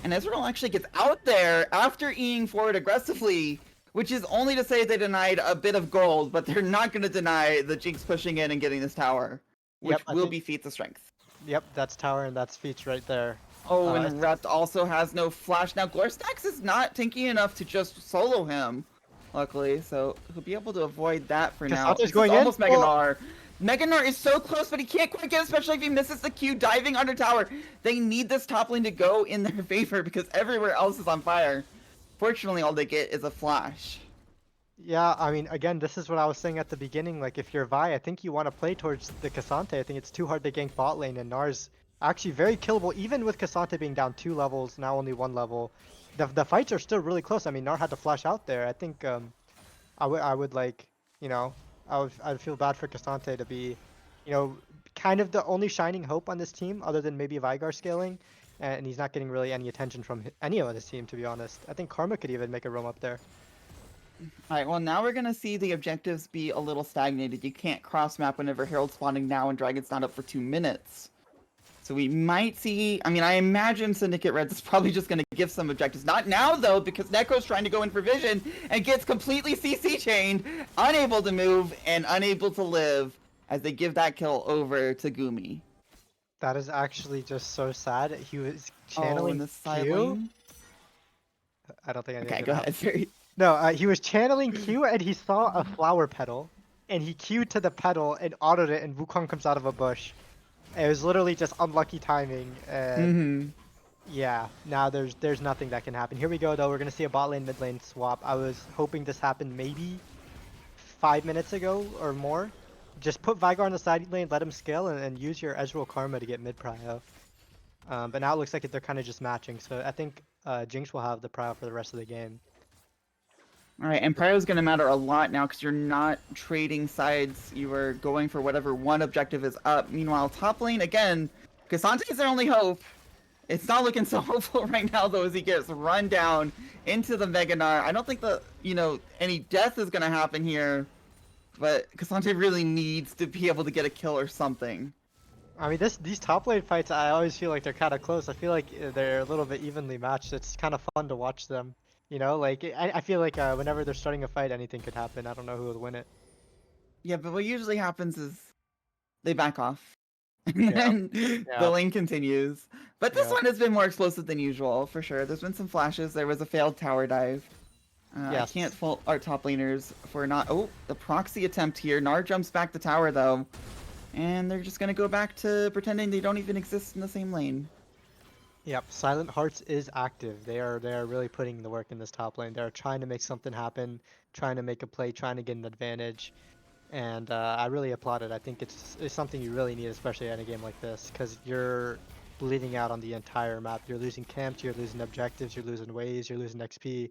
And Ezreal actually gets out there after Eing forward aggressively, which is only to say they denied a bit of gold, but they're not going to deny the Jinx pushing in and getting this tower, which will be feats of strength. Yep, that's tower and that's feats right there. Oh, and Rept also has no flash. Now, Glorstax is not tanky enough to just solo him, luckily, so he'll be able to avoid that for now. Cassante's going almost in. Mega Gnar. Mega Gnar is so close, but he can't quite get it, especially if he misses the Q diving under tower. They need this top lane to go in their favor because everywhere else is on fire. Fortunately, all they get is a flash. Yeah, I mean, again, this is what I was saying at the beginning. Like, if you're Vi, I think you want to play towards the Cassante. I think it's too hard to gank bot lane, and Gnar's Actually, very killable, even with Cassante being down 2 levels, now only 1 level. The fights are still really close. I mean, Nar had to flash out there. I think I would like, you know, I'd feel bad for Cassante to be, you know, kind of the only shining hope on this team, other than maybe Vigar scaling, and he's not getting really any attention from any of this team, to be honest. I think Karma could even make a roam up there. All right, well, now we're going to see the objectives be a little stagnated. You can't cross map whenever Herald's spawning now and Dragon's not up for 2 minutes. So we might see, I mean, I imagine Syndicate Reds is probably just going to give some objectives. Not now, though, because Neko's trying to go in for vision and gets completely CC chained, unable to move and unable to live as they give that kill over to Gumi. That is actually just so sad. He was Oh, channeling in the side Q. lane? I don't think Okay, anything go happen. ahead. Sorry. No, he was channeling Q and he saw a flower petal, and he Q'd to the petal and autoed it, and Wukong comes out of a bush. It was literally just unlucky timing, and yeah, now there's nothing that can happen. Here we go though. We're gonna see a bot lane mid lane swap. I was hoping this happened maybe 5 minutes ago or more. Just put Vigar on the side lane, let him scale, and use your Ezreal Karma to get mid prio. But now it looks like they're kind of just matching. So I think Jinx will have the prio for the rest of the game. All right, and prio is going to matter a lot now because you're not trading sides. You are going for whatever one objective is up. Meanwhile, top lane, again, Cassante is their only hope. It's not looking so hopeful right now, though, as he gets run down into the Mega Gnar. I don't think any death is going to happen here, but Cassante really needs to be able to get a kill or something. I mean, these top lane fights, I always feel like they're kind of close. I feel like they're a little bit evenly matched. It's kind of fun to watch them. You know, like, I feel like whenever they're starting a fight, anything could happen. I don't know who will win it. Yeah, but what usually happens is they back off. And then the lane continues. But this one has been more explosive than usual, for sure. There's been some flashes. There was a failed tower dive. I can't fault our top laners for not... Oh, the proxy attempt here. Gnar jumps back the tower, though. And they're just going to go back to pretending they don't even exist in the same lane. Yep, Silent Hearts is active. They are really putting the work in this top lane. They're trying to make something happen, trying to make a play, trying to get an advantage. And I really applaud it. I think it's something you really need, especially in a game like this, because you're bleeding out on the entire map. You're losing camps, you're losing objectives, you're losing waves, you're losing XP.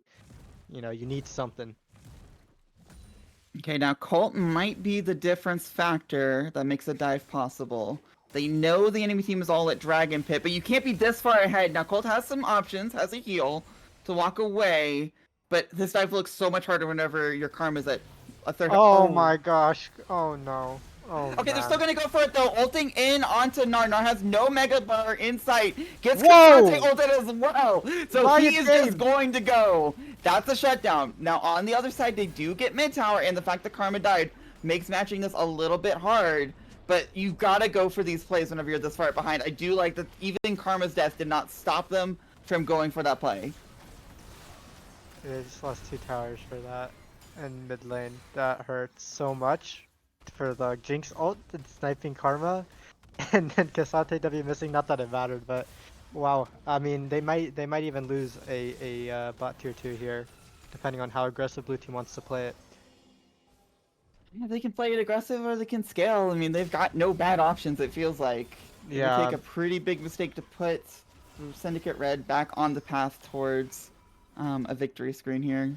You know, you need something. Okay, now Colt might be the difference factor that makes a dive possible. They know the enemy team is all at Dragon Pit, but you can't be this far ahead. Now Colt has some options, has a heal to walk away, but this dive looks so much harder whenever your Karma's at a third. Oh my gosh. Oh no. Oh, okay, man. they're still gonna go for it though. Ulting in onto Gnar. Gnar has no Mega Bar in sight. Gets Cassante ulted as well. So he is just going to go. That's a shutdown. Now on the other side, they do get mid tower, and the fact that Karma died makes matching this a little bit hard. But you gotta go for these plays whenever you're this far behind. I do like that even Karma's death did not stop them from going for that play. They just lost 2 towers for that. And mid lane, that hurts so much. For the Jinx ult and sniping Karma, and then Cassante W missing. Not that it mattered, but wow. I mean, they might even lose a bot tier 2 here, depending on how aggressive blue team wants to play it. Yeah, they can play it aggressive or they can scale. I mean, they've got no bad options. It feels like. Yeah. It would take a pretty big mistake to put Syndicate Red back on the path towards a victory screen here.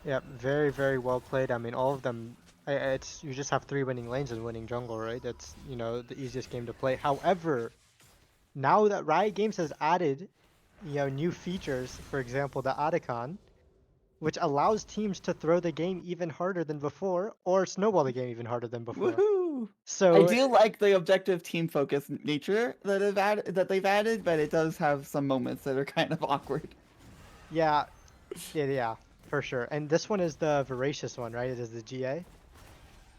Yeah, very well played. I mean, all of them. You just have 3 winning lanes and winning jungle, right? That's, you know, the easiest game to play. However, now that Riot Games has added, you know, new features, for example, the Adicon, which allows teams to throw the game even harder than before, or snowball the game even harder than before. Woohoo! So I do like the objective team focus nature that they've added, but it does have some moments that are kind of awkward. Yeah, for sure. And this one is the Voracious one, right? It is the GA.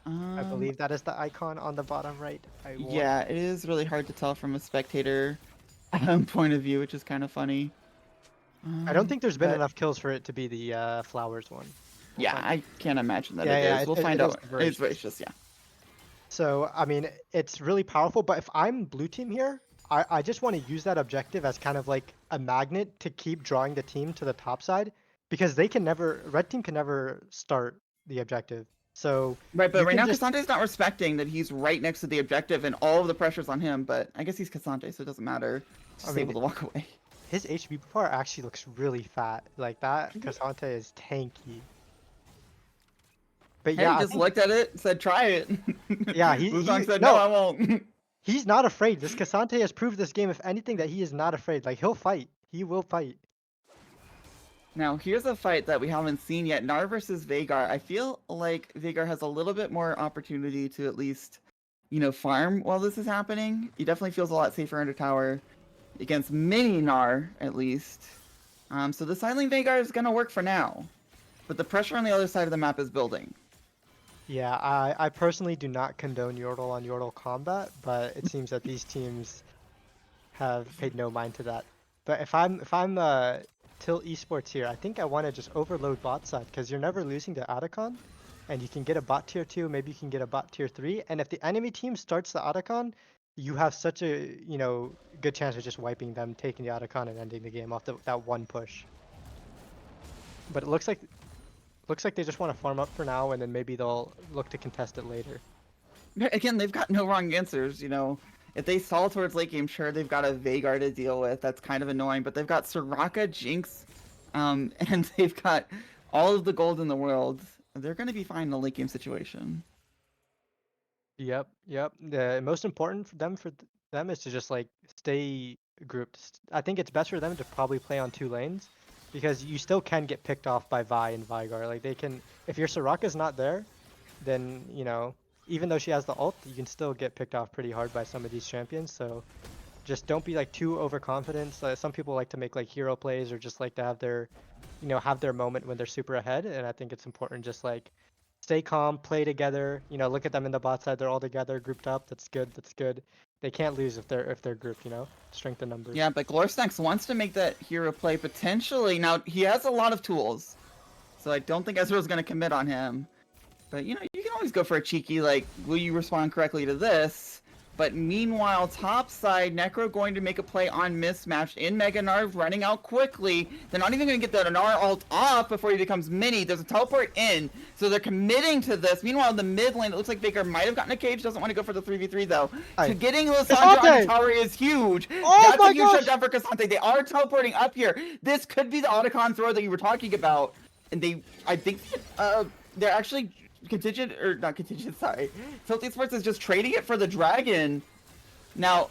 I believe that is the icon on the bottom right. Yeah, it is really hard to tell from a spectator point of view, which is kind of funny. I don't think there's been enough kills for it to be the flowers one. Yeah, I can't imagine that it is. We'll find out. It's Voracious, yeah. So, I mean, it's really powerful, but if I'm blue team here, I just want to use that objective as kind of like a magnet to keep drawing the team to the top side, because red team can never start the objective. So Right, but you right can now just, Casante's not respecting that he's right next to the objective and all of the pressure's on him, but I guess he's Casante, so it doesn't matter. He's I just mean, able to walk away. his HP bar actually looks really fat. Like that Casante is tanky. But Hey, yeah, he I just think looked at it, said try it. yeah, Wukong he said, no, no, I won't. he's not afraid. This Casante has proved this game, if anything, that he is not afraid. Like he'll fight. He will fight. Now, here's a fight that we haven't seen yet. Nar versus Veigar. I feel like Veigar has a little bit more opportunity to at least, farm while this is happening. He definitely feels a lot safer under tower against mini Nar, at least. So the side lane Veigar is going to work for now. But the pressure on the other side of the map is building. Yeah, I personally do not condone Yordle on Yordle combat, but it seems that these teams have paid no mind to that. But if I'm Tilt Esports here, I think I want to just overload bot side because you're never losing to Otacon, and you can get a bot tier 2, maybe you can get a bot tier 3, and if the enemy team starts the Otacon, you have such a good chance of just wiping them, taking the Otacon, and ending the game off that one push. But it looks like they just want to farm up for now, and then maybe they'll look to contest it later. Again, they've got no wrong answers, If they stall towards late game, sure, they've got a Veigar to deal with. That's kind of annoying, but they've got Soraka, Jinx, and they've got all of the gold in the world. They're going to be fine in the late game situation. Yep. The most important for them is to just stay grouped. I think it's best for them to probably play on 2 lanes, because you still can get picked off by Vi and Veigar. Like they can, if your Soraka's not there, then even though she has the ult, you can still get picked off pretty hard by some of these champions. So just don't be too overconfident. Some people like to make hero plays, or just like to have their moment when they're super ahead. And I think it's important just stay calm, play together. Look at them in the bot side; they're all together, grouped up. That's good. That's good. They can't lose if they're grouped. Strength in numbers. Yeah, but Glorsnax wants to make that hero play potentially. Now he has a lot of tools, so I don't think Ezreal's going to commit on him. But you can always go for a cheeky will you respond correctly to this? But meanwhile, top side, Necro going to make a play on mismatched in Mega Narv, running out quickly. They're not even going to get the Nar ult off before he becomes mini. There's a teleport in, so they're committing to this. Meanwhile, in the mid lane, it looks like Veigar might have gotten a cage. Doesn't want to go for the 3v3 though. So getting Lissandra on the tower is huge. Oh That's my a huge gosh! shutdown for Casante. They are teleporting up here. This could be the Otacon throw that you were talking about. And I think they're actually contingent, or not contingent, sorry. Tilt Esports is just trading it for the dragon. Now,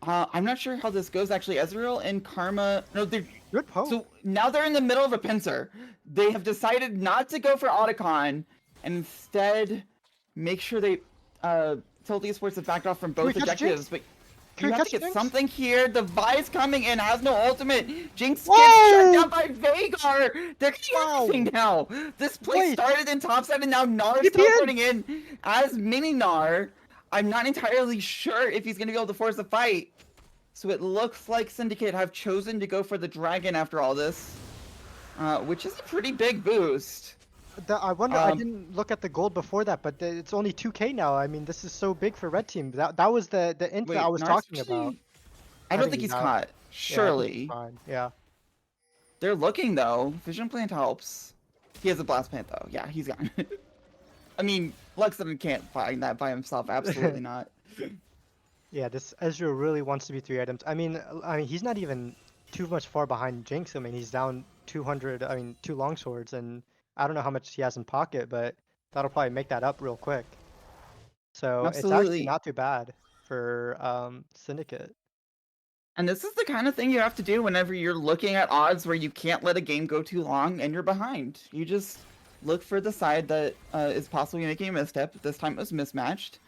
I'm not sure how this goes actually. Ezreal and Karma, no, they're Good poke. so now they're in the middle of a pincer. They have decided not to go for Otacon and instead make sure they Tilt Esports have backed off from both objectives. But you have to get something here. The Vi's coming in, has no ultimate. Jinx gets shut down by Veigar. They're getting everything now. This play started in top side, and now Nar's teleporting in as mini Nar. I'm not entirely sure if he's going to be able to force a fight. So it looks like Syndicate have chosen to go for the dragon after all this, which is a pretty big boost. I wonder. I didn't look at the gold before that, but it's only 2K now. I mean, this is so big for Red Team. That was the int that I was talking about. I don't think he's caught. Surely. Yeah, fine. Yeah. They're looking though. Vision plant helps. He has a blast plant though. Yeah, he's gone. I mean, Luxon can't find that by himself. Absolutely not. Yeah, this Ezreal really wants to be 3 items. I mean, he's not even too much far behind Jinx. I mean, he's down 200. I mean, 2 longswords, and I don't know how much he has in pocket, but that'll probably make that up real quick. So it's actually not too bad for Syndicate. And this is the kind of thing you have to do whenever you're looking at odds where you can't let a game go too long and you're behind. You just look for the side that is possibly making a misstep. This time it was mismatched.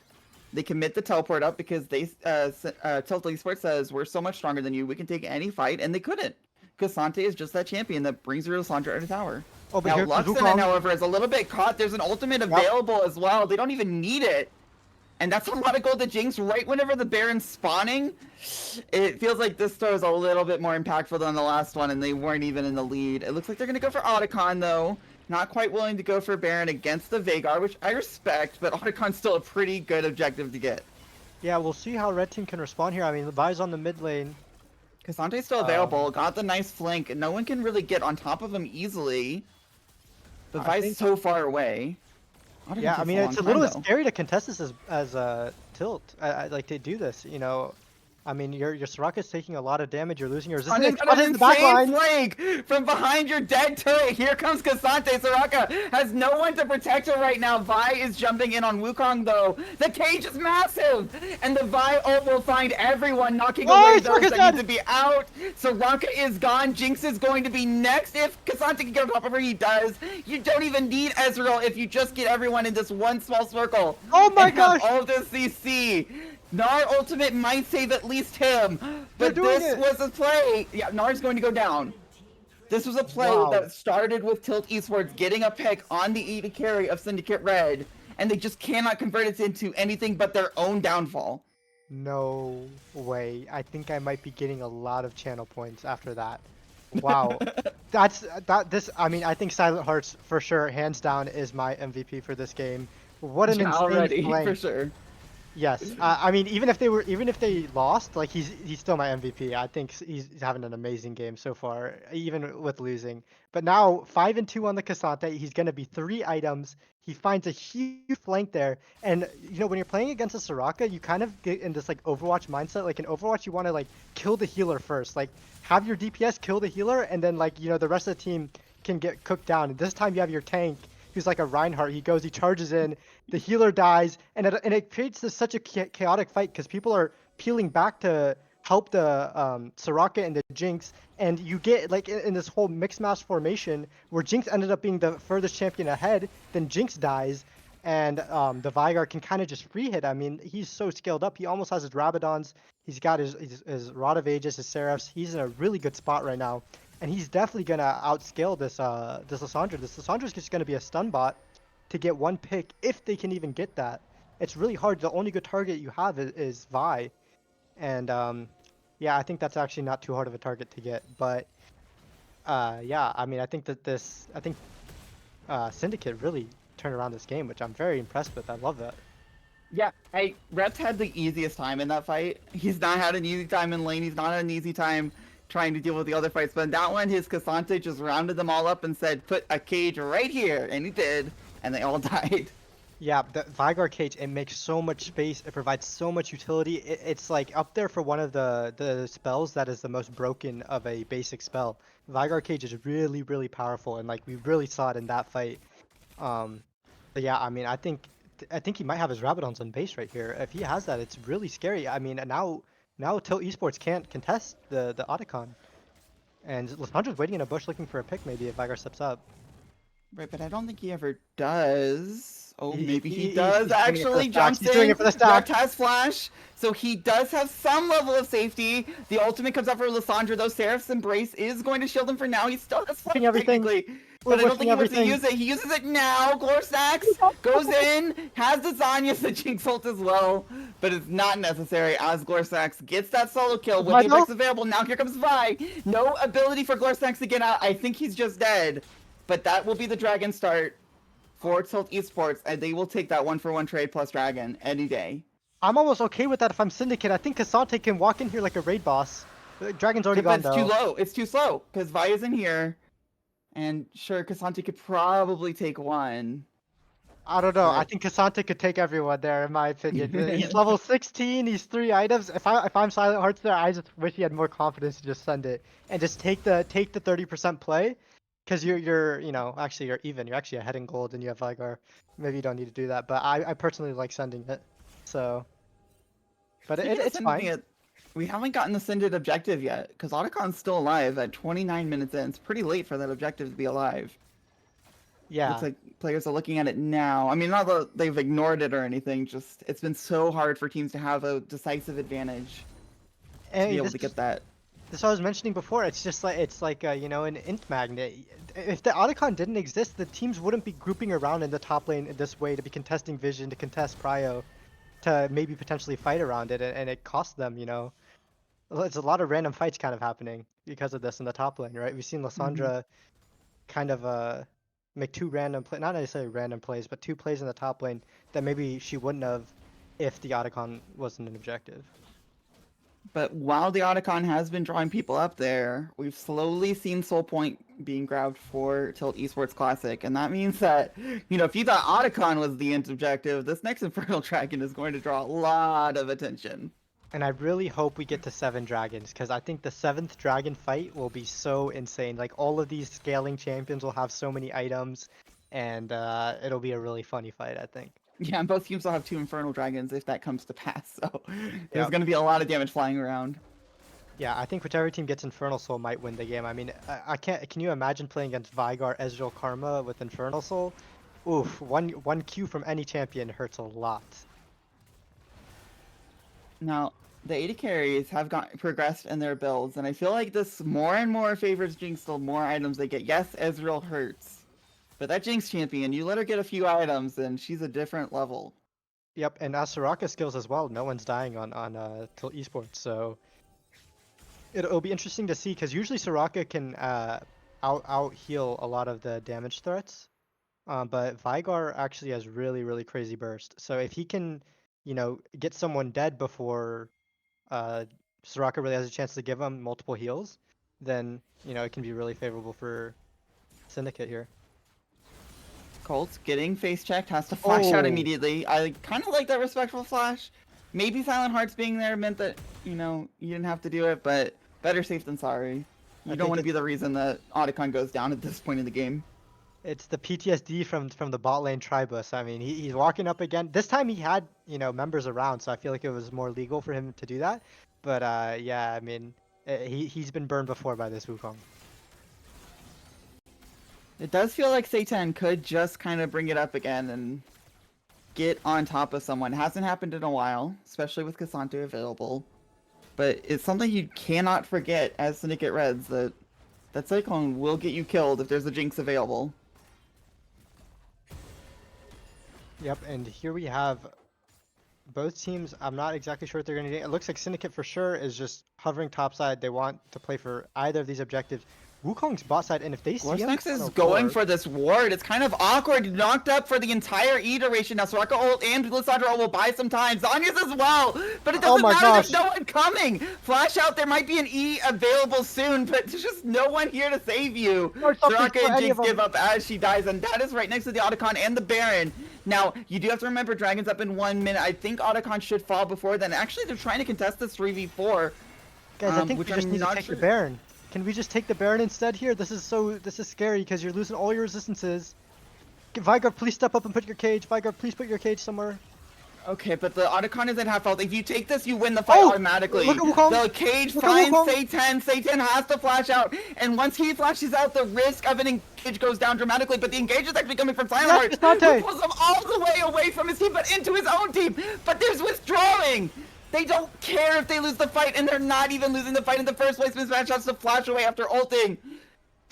They commit the teleport up because they Tilt Esports says, we're so much stronger than you, we can take any fight, and they couldn't. Casante is just that champion that brings your Lissandra out of tower. Oh, but now Luxon, however, is a little bit caught. There's an ultimate available as well. They don't even need it. And that's a lot of gold to Jinx right whenever the Baron's spawning. It feels like this throw is a little bit more impactful than the last one, and they weren't even in the lead. It looks like they're going to go for Otacon, though. Not quite willing to go for Baron against the Veigar, which I respect, but Otacon's still a pretty good objective to get. Yeah, we'll see how Red Team can respond here. I mean, the Vi's on the mid lane. Casante's still available, got the nice flank, and no one can really get on top of him easily. The Vi's so far away. Otacon Yeah, I takes mean, a it's a long time, little though. scary to contest this as a tilt. I like to do this, you know. I mean, your Soraka's taking a lot of damage. You're losing your resistance. Running It's on an in the back insane line. flank from behind your dead turret. Here comes Kasante. Soraka has no one to protect her right now. Vi is jumping in on Wukong, though. The cage is massive, and the Vi ult will find everyone, knocking Oh, away those Soraka's that dead! need to be out. Soraka is gone. Jinx is going to be next. If Kasante can get on top of her, he does. You don't even need Ezreal if you just get everyone in this one small circle. Oh my and have gosh! all this CC. Gnar ultimate might save at least him, They're but doing this it! was a play. Yeah, Gnar's going to go down. This was a play Wow. that started with Tilt Esports getting a pick on the AD carry of Syndicate Red, and they just cannot convert it into anything but their own downfall. No way. I think I might be getting a lot of channel points after that. Wow. I mean, I think Silent Hearts for sure, hands down, is my MVP for this game. What an Yeah, insane already, flank. for sure. Yes, I mean, even if they lost, like he's still my MVP. I think he's having an amazing game so far, even with losing. But now 5-2 on the Cassante, he's gonna be 3 items. He finds a huge flank there, and you know when you're playing against a Soraka, you kind of get in this like Overwatch mindset. Like in Overwatch, you want to like kill the healer first, like have your DPS kill the healer, and then like you know the rest of the team can get cooked down. And this time you have your tank, who's like a Reinhardt. He goes, he charges in, the healer dies, and it creates such a chaotic fight because people are peeling back to help the Soraka and the Jinx, and you get like in this whole mixed match formation where Jinx ended up being the furthest champion ahead, then Jinx dies, and the Veigar can kind of just free hit. I mean, he's so scaled up. He almost has his Rabadons. He's got his Rod of Ages, his Seraphs. He's in a really good spot right now. And he's definitely gonna outscale this this Lissandra. This Lissandra's just gonna be a stun bot to get one pick if they can even get that. It's really hard. The only good target you have is Vi, and yeah, I think that's actually not too hard of a target to get. But yeah, I mean, I think Syndicate really turned around this game, which I'm very impressed with. I love that. Yeah, hey, Reps had the easiest time in that fight. He's not had an easy time in lane. He's not had an easy time trying to deal with the other fights. But in that one, his Cassante just rounded them all up and said, put a cage right here. And he did. And they all died. Yeah, the Veigar cage, it makes so much space. It provides so much utility. It's like up there for one of the spells that is the most broken of a basic spell. Veigar cage is really, really powerful. And like we really saw it in that fight. But yeah, I mean, I think he might have his Rabadons on base right here. If he has that, it's really scary. I mean, now Tilt Esports can't contest the Otacon. And Lissandra's waiting in a bush looking for a pick maybe if Veigar steps up. Right, but I don't think he ever does. Oh, maybe he He's does. doing it for the Actually, stack. jumps He's doing in. it for the stack. Rect has flash, so he does have some level of safety. The ultimate comes out for Lissandra, though. Seraph's Embrace is going to shield him for now. He still has flash, Everything. technically. We're But I don't think he wants to everything. use it. He uses it now. Glorsax goes in, has the Zanya's the Jinx ult as well, but it's not necessary as Glorsax gets that solo kill with the Vital? effects available. Now here comes Vi. No ability for Glorsax to get out. I think he's just dead. But that will be the Dragon start for Tilt Esports, and they will take that 1-for-1 trade plus Dragon any day. I'm almost okay with that if I'm Syndicate. I think Cassante can walk in here like a raid boss. Dragon's already But gone it's though. too low. It's too slow, because Vi is in here. And sure, Cassante could probably take one. I don't know. I Right. think Cassante could take everyone there, in my opinion. He's level 16. He's 3 items. If I'm Silent Hearts there, I just wish he had more confidence to just send it and just take the 30% play, because you're you know actually you're even. You're actually ahead in gold and you have Veigar. Maybe you don't need to do that, but I personally like sending it. So, but Speaking of it's sending fine. it, we haven't gotten the Sended objective yet, because Otacon's still alive at 29 minutes in. It's pretty late for that objective to be alive. Yeah. Looks like players are looking at it now. I mean, not that they've ignored it or anything, just it's been so hard for teams to have a decisive advantage to And be able this to get that. This I was mentioning before. It's just like you know an int magnet. If the Otacon didn't exist, the teams wouldn't be grouping around in the top lane in this way to be contesting Vision, to contest Prio, to maybe potentially fight around it, and it costs them. You know, it's a lot of random fights kind of happening because of this in the top lane, right? We've seen Lissandra kind of make 2 random not necessarily random plays, but 2 plays in the top lane that maybe she wouldn't have if the Otacon wasn't an objective. But while the Otacon has been drawing people up there, we've slowly seen Soul Point being grabbed for Tilt Esports Classic. And that means that, if you thought Otacon was the end objective, this next Infernal Dragon is going to draw a lot of attention. And I really hope we get to 7 dragons, because I think the 7th dragon fight will be so insane. Like, all of these scaling champions will have so many items, and it'll be a really funny fight, I think. Yeah, and both teams will have 2 Infernal Dragons if that comes to pass, so there's going to be a lot of damage flying around. Yeah, I think whichever team gets Infernal Soul might win the game. I mean, I can't. Can you imagine playing against Vigar, Ezreal, Karma with Infernal Soul? Oof, one Q from any champion hurts a lot. Now, the AD carries have progressed in their builds, and I feel like this more and more favors Jinx the more items they get. Yes, Ezreal hurts. But that Jinx champion, you let her get a few items, and she's a different level. Yep, and as Soraka skills as well, no one's dying on Tilt Esports, so it'll be interesting to see, because usually Soraka can out heal a lot of the damage threats, but Vigar actually has really crazy burst. So if he can, get someone dead before Soraka really has a chance to give him multiple heals, then it can be really favorable for Syndicate here. Colt's getting face checked, has to flash out immediately. I kind of like that respectful flash. Maybe Silent Hearts being there meant that, you didn't have to do it, but better safe than sorry. You don't want to be the reason that Otacon goes down at this point in the game. It's the PTSD from the bot lane Tribus. I mean, he's walking up again. This time he had, members around, so I feel like it was more legal for him to do that. But yeah, I mean, he's been burned before by this Wukong. It does feel like Satan could just kind of bring it up again and get on top of someone. It hasn't happened in a while, especially with Cassante available. But it's something you cannot forget as Syndicate Reds, that Cyclone will get you killed if there's a Jinx available. Yep, and here we have both teams. I'm not exactly sure what they're going to do. It looks like Syndicate for sure is just hovering topside. They want to play for either of these objectives. Wukong's bot side, and if they see him, Glorsnax is going for this ward. It's kind of awkward. Knocked up for the entire E duration. Now Soraka ult and Lissandra will buy some time. Zanya's as well, but it doesn't matter. There's no one coming. Flash out. There might be an E available soon, but there's just no one here to save you. Soraka and Jinx give up as she dies, and that is right next to the Otacon and the Baron. Now, you do have to remember Dragon's up in 1 minute. I think Otacon should fall before then. Actually, they're trying to contest this 3v4. Guys, I think we just need to take the Baron. Can we just take the Baron instead here? This is scary because you're losing all your resistances. Vigar, please step up and put your cage. Vigar, please put your cage somewhere. Okay, but the Otacon is at half health. If you take this, you win the fight automatically. Look at Wukong. The cage finds Satan. Satan has to flash out. And once he flashes out, the risk of an engage goes down dramatically. But the engage is actually coming from Silent Heart, who pulls him all the way away from his team, but into his own team. But there's withdrawing. They don't care if they lose the fight, and they're not even losing the fight in the first place. Mismatch has to flash away after ulting.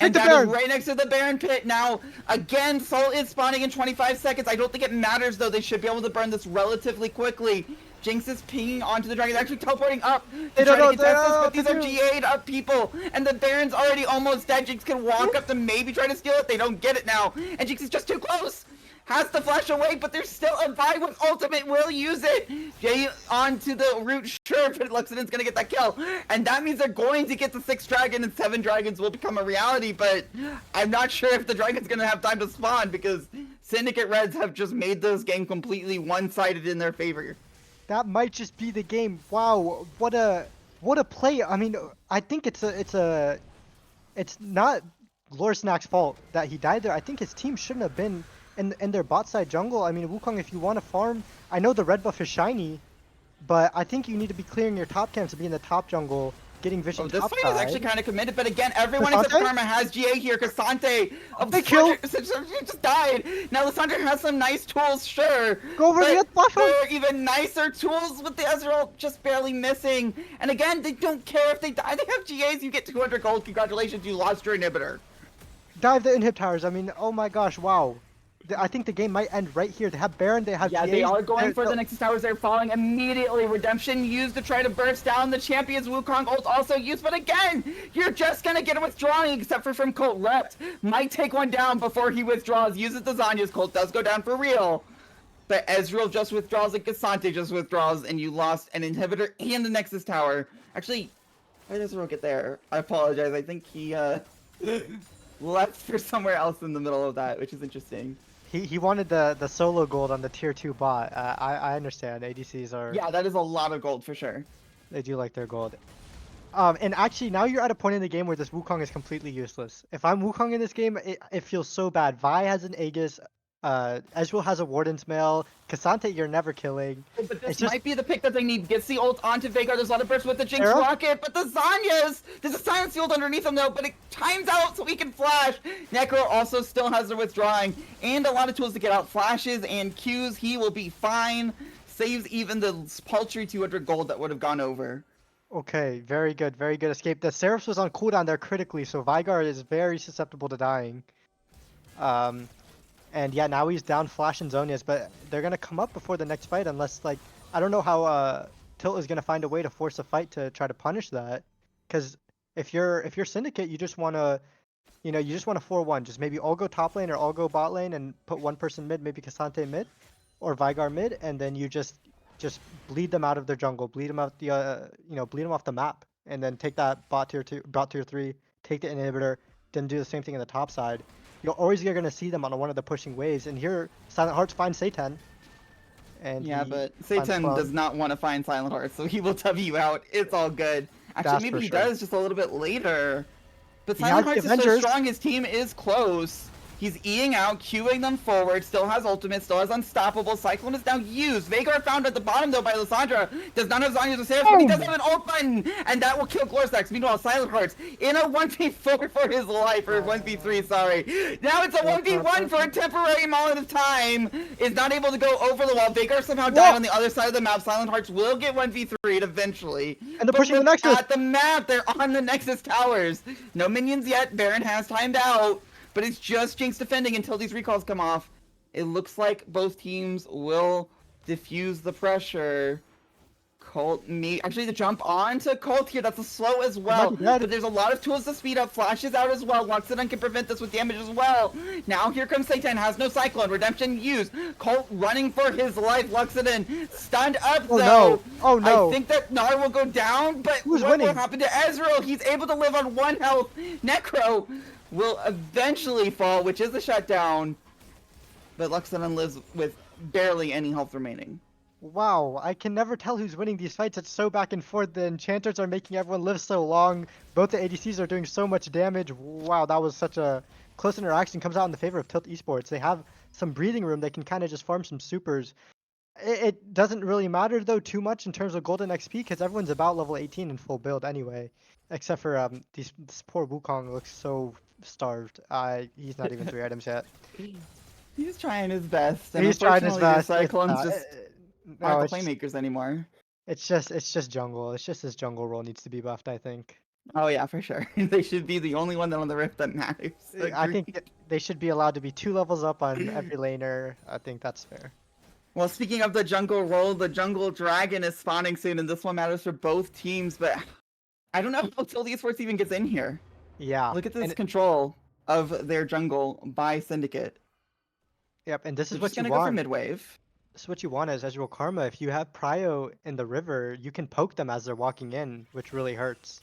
And that is right next to the Baron pit. Now, again, Soul is spawning in 25 seconds. I don't think it matters, though. They should be able to burn this relatively quickly. Jinx is pinging onto the dragon, actually teleporting up to try to contest this, but these are GA'd up people. And the Baron's already almost dead. Jinx can walk up to maybe try to steal it. They don't get it now. And Jinx is just too close. Has to flash away, but there's still a Vi with ultimate, will use it. Jay onto the root, sure, but Luxion's gonna get that kill. And that means they're going to get the 6th dragon, and 7 dragons will become a reality, but I'm not sure if the dragon's gonna have time to spawn, because Syndicate Reds have just made this game completely one-sided in their favor. That might just be the game. Wow, what a play. I mean, I think it's not Glorsnack's fault that he died there. I think his team shouldn't have been in their bot side jungle. I mean, Wukong, if you want to farm, I know the red buff is shiny, but I think you need to be clearing your top camps to be in the top jungle, getting vision top side. This fight is actually kind of committed, but again, everyone except Karma has GA here. Cassante, they killed. Just died. Now Lissandra has some nice tools, sure. Go over the buff. There are even nicer tools with the Ezreal just barely missing. And again, they don't care if they die. They have GAs. You get 200 gold. Congratulations, you lost your inhibitor. Dive the inhib towers. I mean, oh my gosh, wow. I think the game might end right here. They have Baron, they have GAs. They are going for the Nexus Towers. They're falling immediately. Redemption used to try to burst down the champions. Wukong ult also used, but again, you're just gonna get a withdrawing, except for from Colt. Rept might take one down before he withdraws. Uses the Zanya's. Colt does go down for real. but Ezreal just withdraws and Cassante just withdraws, and you lost an inhibitor and the Nexus Tower. Actually, why did Ezreal get there? I apologize. I think he left for somewhere else in the middle of that, which is interesting. He wanted the solo gold on the tier 2 bot. I understand. ADCs are... Yeah, that is a lot of gold for sure. They do like their gold. And actually, now you're at a point in the game where this Wukong is completely useless. If I'm Wukong in this game, it feels so bad. Vi has an Aegis. Ezreal has a Warden's Mail. Cassante, you're never killing. But this might be the pick that they need. Gets the ult onto Veigar. There's a lot of burst with the Jinx rocket, but the Zanya's! There's a silence field underneath him though, but it times out so he can flash. Necro also still has the withdrawing, and a lot of tools to get out flashes and Qs. He will be fine. Saves even the paltry 200 gold that would have gone over. Okay, very good escape. The Seraphs was on cooldown there critically, so Veigar is very susceptible to dying. And yeah, now he's down Flash and Zonias, but they're gonna come up before the next fight unless, like, I don't know how Tilt is gonna find a way to force a fight to try to punish that. Because if you're Syndicate, you just wanna, you know, you just want a 4-1. Just maybe all go top lane or all go bot lane and put one person mid, maybe Cassante mid, or Veigar mid, and then you just bleed them out of their jungle, bleed them out the bleed them off the map, and then take that bot tier 3, take the inhibitor, then do the same thing on the top side. You're gonna see them on one of the pushing waves, and here Silent Hearts finds Satan. And yeah, but Satan does not want to find Silent Hearts, so he will W out. It's all good. Actually, maybe he does just a little bit later. But Silent Hearts is so strong, his team is close. He's Eing out, queuing them forward, still has ultimate, still has unstoppable. Cyclone is now used. Veigar found at the bottom though by Lissandra. Does not have Zanya's or Seraphim, but he does have an ult button! And that will kill Glorstax. Meanwhile, Silent Hearts in a 1v4 for his life, or 1v3, sorry. Now it's a 1v1 for a temporary moment of time. Is not able to go over the wall. Veigar somehow died on the other side of the map. Silent Hearts will get 1v3'd eventually. And they're pushing the Nexus! At the map, they're on the Nexus towers. No minions yet, Baron has timed out. But it's just Jinx defending until these recalls come off. It looks like both teams will diffuse the pressure. Colt, actually the jump on to Colt here, that's a slow as well. But there's a lot of tools to speed up. Flashes out as well. Luxodon can prevent this with damage as well. Now here comes Satan, has no Cyclone. Redemption used. Colt running for his life. Luxodon stunned up though. No. Oh no. I think that Gnar will go down, but what will happen to Ezreal? He's able to live on 1 health. Necro will eventually fall, which is a shutdown, but Luxodon lives with barely any health remaining. Wow, I can never tell who's winning these fights. It's so back and forth. The enchanters are making everyone live so long. Both the ADCs are doing so much damage. Wow, that was such a close interaction. Comes out in the favor of Tilt Esports. They have some breathing room. They can kind of just farm some supers. It doesn't really matter though too much in terms of golden XP because everyone's about level 18 in full build anyway. Except for this poor Wukong looks so starved. He's not even 3 items yet. He's trying his best. And he's trying his best. Cyclones just aren't the playmakers anymore. It's just jungle. It's just his jungle role needs to be buffed, I think. Oh yeah, for sure. They should be the only one that on the Rift that matters. I think they should be allowed to be 2 levels up on every laner. I think that's fair. Well, speaking of the jungle role, the jungle dragon is spawning soon, and this one matters for both teams, but I don't know how Tilt Esports even gets in here. Yeah. Look at this control of their jungle by Syndicate. Yep, and this is They're what just you gonna want. go for mid-wave. This is what you want as Ezreal Karma. If you have Prio in the river, you can poke them as they're walking in, which really hurts.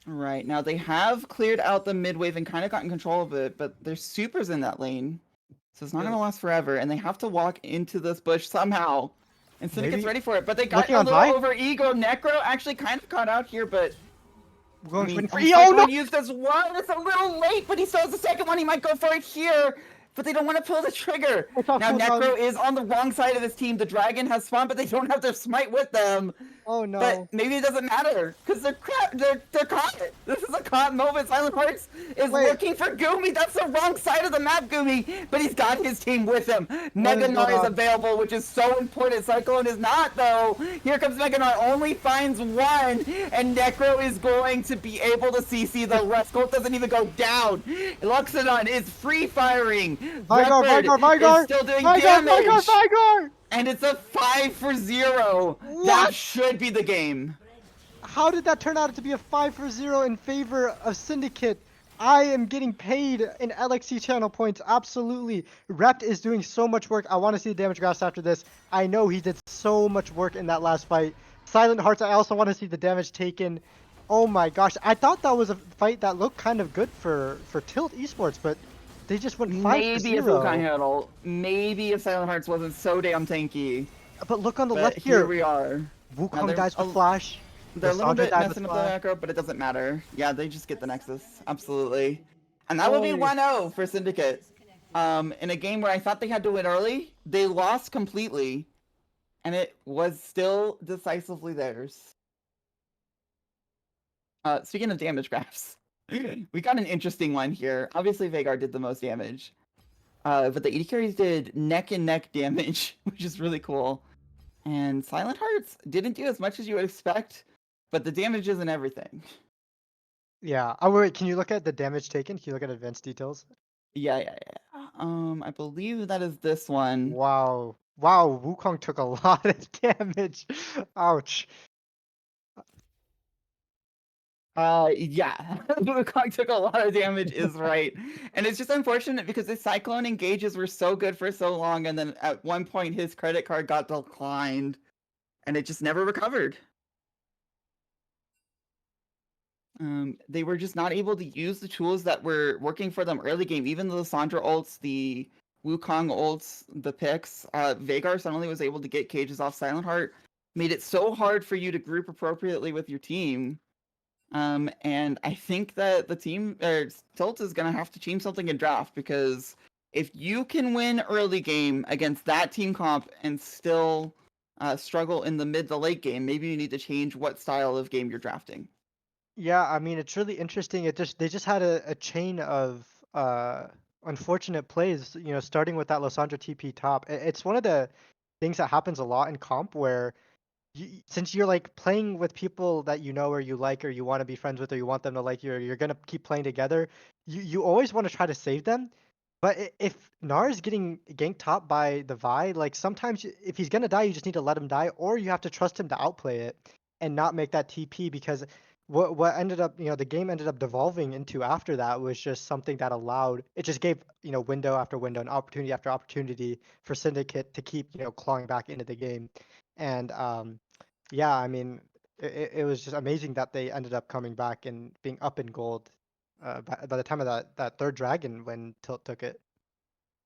Right, now they have cleared out the mid-wave and kind of gotten control of it, but there's supers in that lane. So it's not going to last forever, and they have to walk into this bush somehow. And Syndicate's ready for it, but they got a little over ego. Necro actually kind of caught out here, but... We're going for no! Used as well. It's a little late, but he still has the second one. He might go for it here, but they don't want to pull the trigger. Now Necro is on the wrong side of his team. The dragon has spawned, but they don't have their smite with them. Oh no! But maybe it doesn't matter because they're caught. This is a caught moment. Silent Hearts is looking for Gumi. That's the wrong side of the map, Gumi. But he's got his team with him. Mega Gnar is available, which is so important. Cyclone is not though. Here comes Mega Gnar. Only finds one, and Necro is going to be able to CC the rest. Colt doesn't even go down. Luxodon is free firing. Veigar is still doing damage. Veigar! And it's a 5-0. That should be the game. How did that turn out to be a 5-0 in favor of Syndicate? I am getting paid in LXC channel points. Absolutely. Rept is doing so much work. I want to see the damage graphs after this. I know he did so much work in that last fight. Silent Hearts, I also want to see the damage taken. Oh my gosh. I thought that was a fight that looked kind of good for Tilt Esports, but they just went 5 to Maybe if Wukong 0. handle, maybe if Silent Hearts wasn't so damn tanky. But look on the But left here here. we are. Wukong dies with Flash. They're a little Lissandra bit died with messing up the Flash. macro, but it doesn't matter. Yeah, they just get the Nexus. Absolutely. And that would be 1-0 for Syndicate. In a game where I thought they had to win early, they lost completely. And it was still decisively theirs. Speaking of damage graphs, we got an interesting one here. Obviously, Veigar did the most damage. But the AD carries did neck and neck damage, which is really cool. And Silent Hearts didn't do as much as you would expect, but the damage isn't everything. Yeah. Oh, wait. Can you look at the damage taken? Can you look at advanced details? Yeah. I believe that is this one. Wow. Wow, Wukong took a lot of damage. Ouch. Yeah, Wukong took a lot of damage, is right. And it's just unfortunate because the Cyclone engages were so good for so long, and then at one point his credit card got declined, and it just never recovered. They were just not able to use the tools that were working for them early game. Even the Lissandra ults, the Wukong ults, the picks, Veigar suddenly was able to get cages off Silent Heart, made it so hard for you to group appropriately with your team. And I think that the team, Tilt is going to have to change something in draft, because if you can win early game against that team comp and still struggle in the mid to late game, maybe you need to change what style of game you're drafting. Yeah, I mean it's really interesting. They just had a chain of unfortunate plays, starting with that Lissandra TP top. It's one of the things that happens a lot in comp where since you're like playing with people that you know or you like or you want to be friends with or you want them to like you or you're gonna keep playing together, you always want to try to save them. But if Nar is getting ganked top by the Vi, like sometimes if he's gonna die, you just need to let him die, or you have to trust him to outplay it and not make that TP, because what ended up, the game ended up devolving into after that was just something that allowed it just gave, window after window and opportunity after opportunity for Syndicate to keep, clawing back into the game. And yeah, I mean, it was just amazing that they ended up coming back and being up in gold by the time of that third dragon when Tilt took it.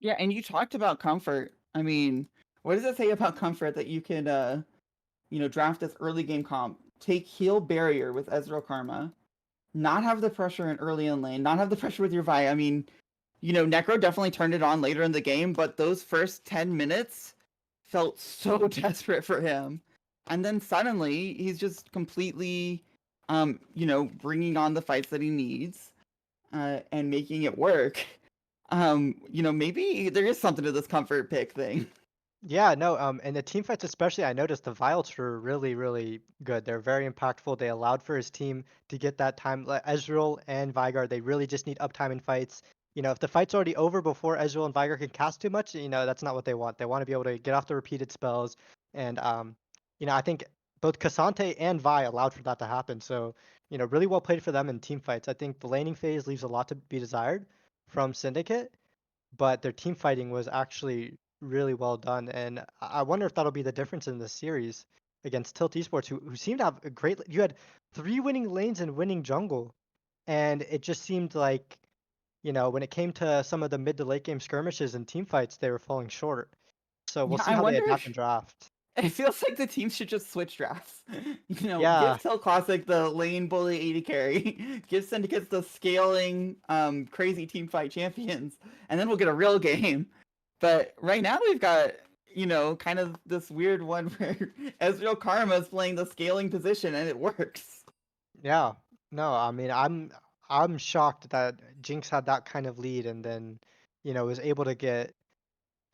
Yeah, and you talked about comfort. I mean, what does it say about comfort that you can, draft this early game comp, take heal barrier with Ezreal Karma, not have the pressure in early in lane, not have the pressure with your Vi. I mean, Necro definitely turned it on later in the game, but those first 10 minutes felt so desperate for him. And then suddenly he's just completely, bringing on the fights that he needs, and making it work. Maybe there is something to this comfort pick thing. Yeah, no, and the team fights especially, I noticed the Violets were really, really good. They're very impactful. They allowed for his team to get that time. Like Ezreal and Veigar, they really just need uptime in fights. If the fight's already over before Ezreal and Veigar can cast too much, that's not what they want. They want to be able to get off the repeated spells. And I think both Cassante and Vi allowed for that to happen. So, really well played for them in team fights. I think the laning phase leaves a lot to be desired from Syndicate, but their team fighting was actually really well done. And I wonder if that'll be the difference in this series against Tilt Esports, who seemed to have a great. You had 3 winning lanes and winning jungle, and it just seemed like, when it came to some of the mid to late game skirmishes and team fights, they were falling short. So we'll Yeah, see I how they wonder adapt if and draft. it feels like the teams should just switch drafts. Yeah, Give Tell Classic the lane bully AD carry, give Syndicates the scaling, crazy team fight champions, and then we'll get a real game. But right now we've got, kind of this weird one where Ezreal Karma is playing the scaling position and it works. yeah. No, I mean I'm shocked that Jinx had that kind of lead and then, was able to get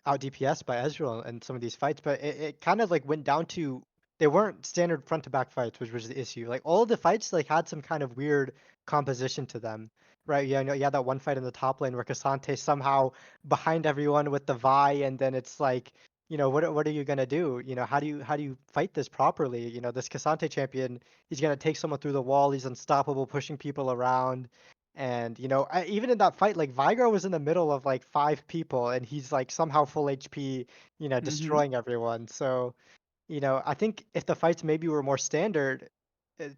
out DPS by Ezreal in some of these fights, but it kind of like went down to they weren't standard front to back fights, which was the issue. Like all of the fights like had some kind of weird composition to them. Right? Yeah, you had that one fight in the top lane where Cassante somehow behind everyone with the Vi, and then it's like, what are you gonna do? How do you fight this properly? This Cassante champion, he's gonna take someone through the wall, he's unstoppable, pushing people around. And even in that fight, like Vigar was in the middle of like 5 people, and he's like somehow full HP, Hmm. destroying everyone. So I think if the fights maybe were more standard,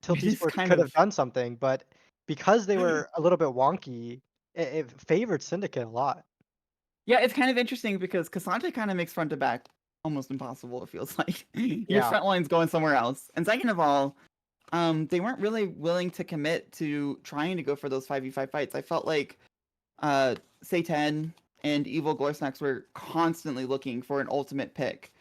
Tilt It is Esports kind could have of. done something, but because they were a little bit wonky, it favored Syndicate a lot. Yeah, it's kind of interesting because Cassandra kind of makes front to back almost impossible, it feels like. Your Yeah. front line's going somewhere else. And second of all, they weren't really willing to commit to trying to go for those 5v5 fights. I felt like Satan and Evil Glorsnax were constantly looking for an ultimate pick.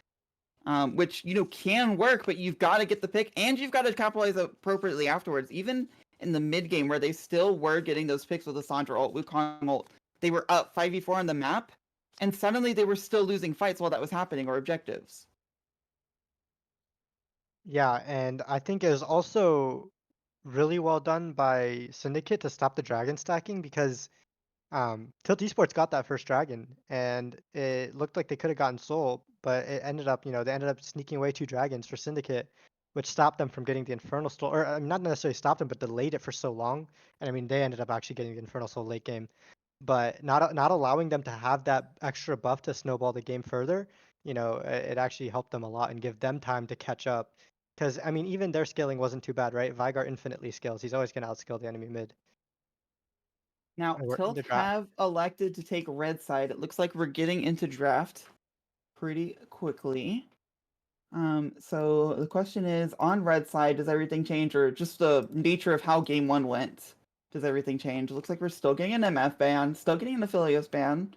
Which, can work, but you've got to get the pick and you've got to capitalize appropriately afterwards. Even in the mid game where they still were getting those picks with the Sandra ult, Wukong ult, they were up 5v4 on the map, and suddenly they were still losing fights while that was happening, or objectives. Yeah, and I think it was also really well done by Syndicate to stop the dragon stacking because Tilt Esports got that first dragon, and it looked like they could have gotten Soul, but it ended up, they ended up sneaking away 2 dragons for Syndicate, which stopped them from getting the Infernal Soul, or not necessarily stopped them, but delayed it for so long. And I mean, they ended up actually getting the Infernal Soul late game, but not allowing them to have that extra buff to snowball the game further. It actually helped them a lot and give them time to catch up. Because I mean, even their scaling wasn't too bad, right? Vigar infinitely scales; he's always going to outscale the enemy mid. Now, And we're in Tilt the draft. have elected to take red side. It looks like we're getting into draft pretty quickly. So the question is, on red side, does everything change, or just the nature of how game one went? Does everything change? It looks like we're still getting an MF ban, still getting an Aphelios ban.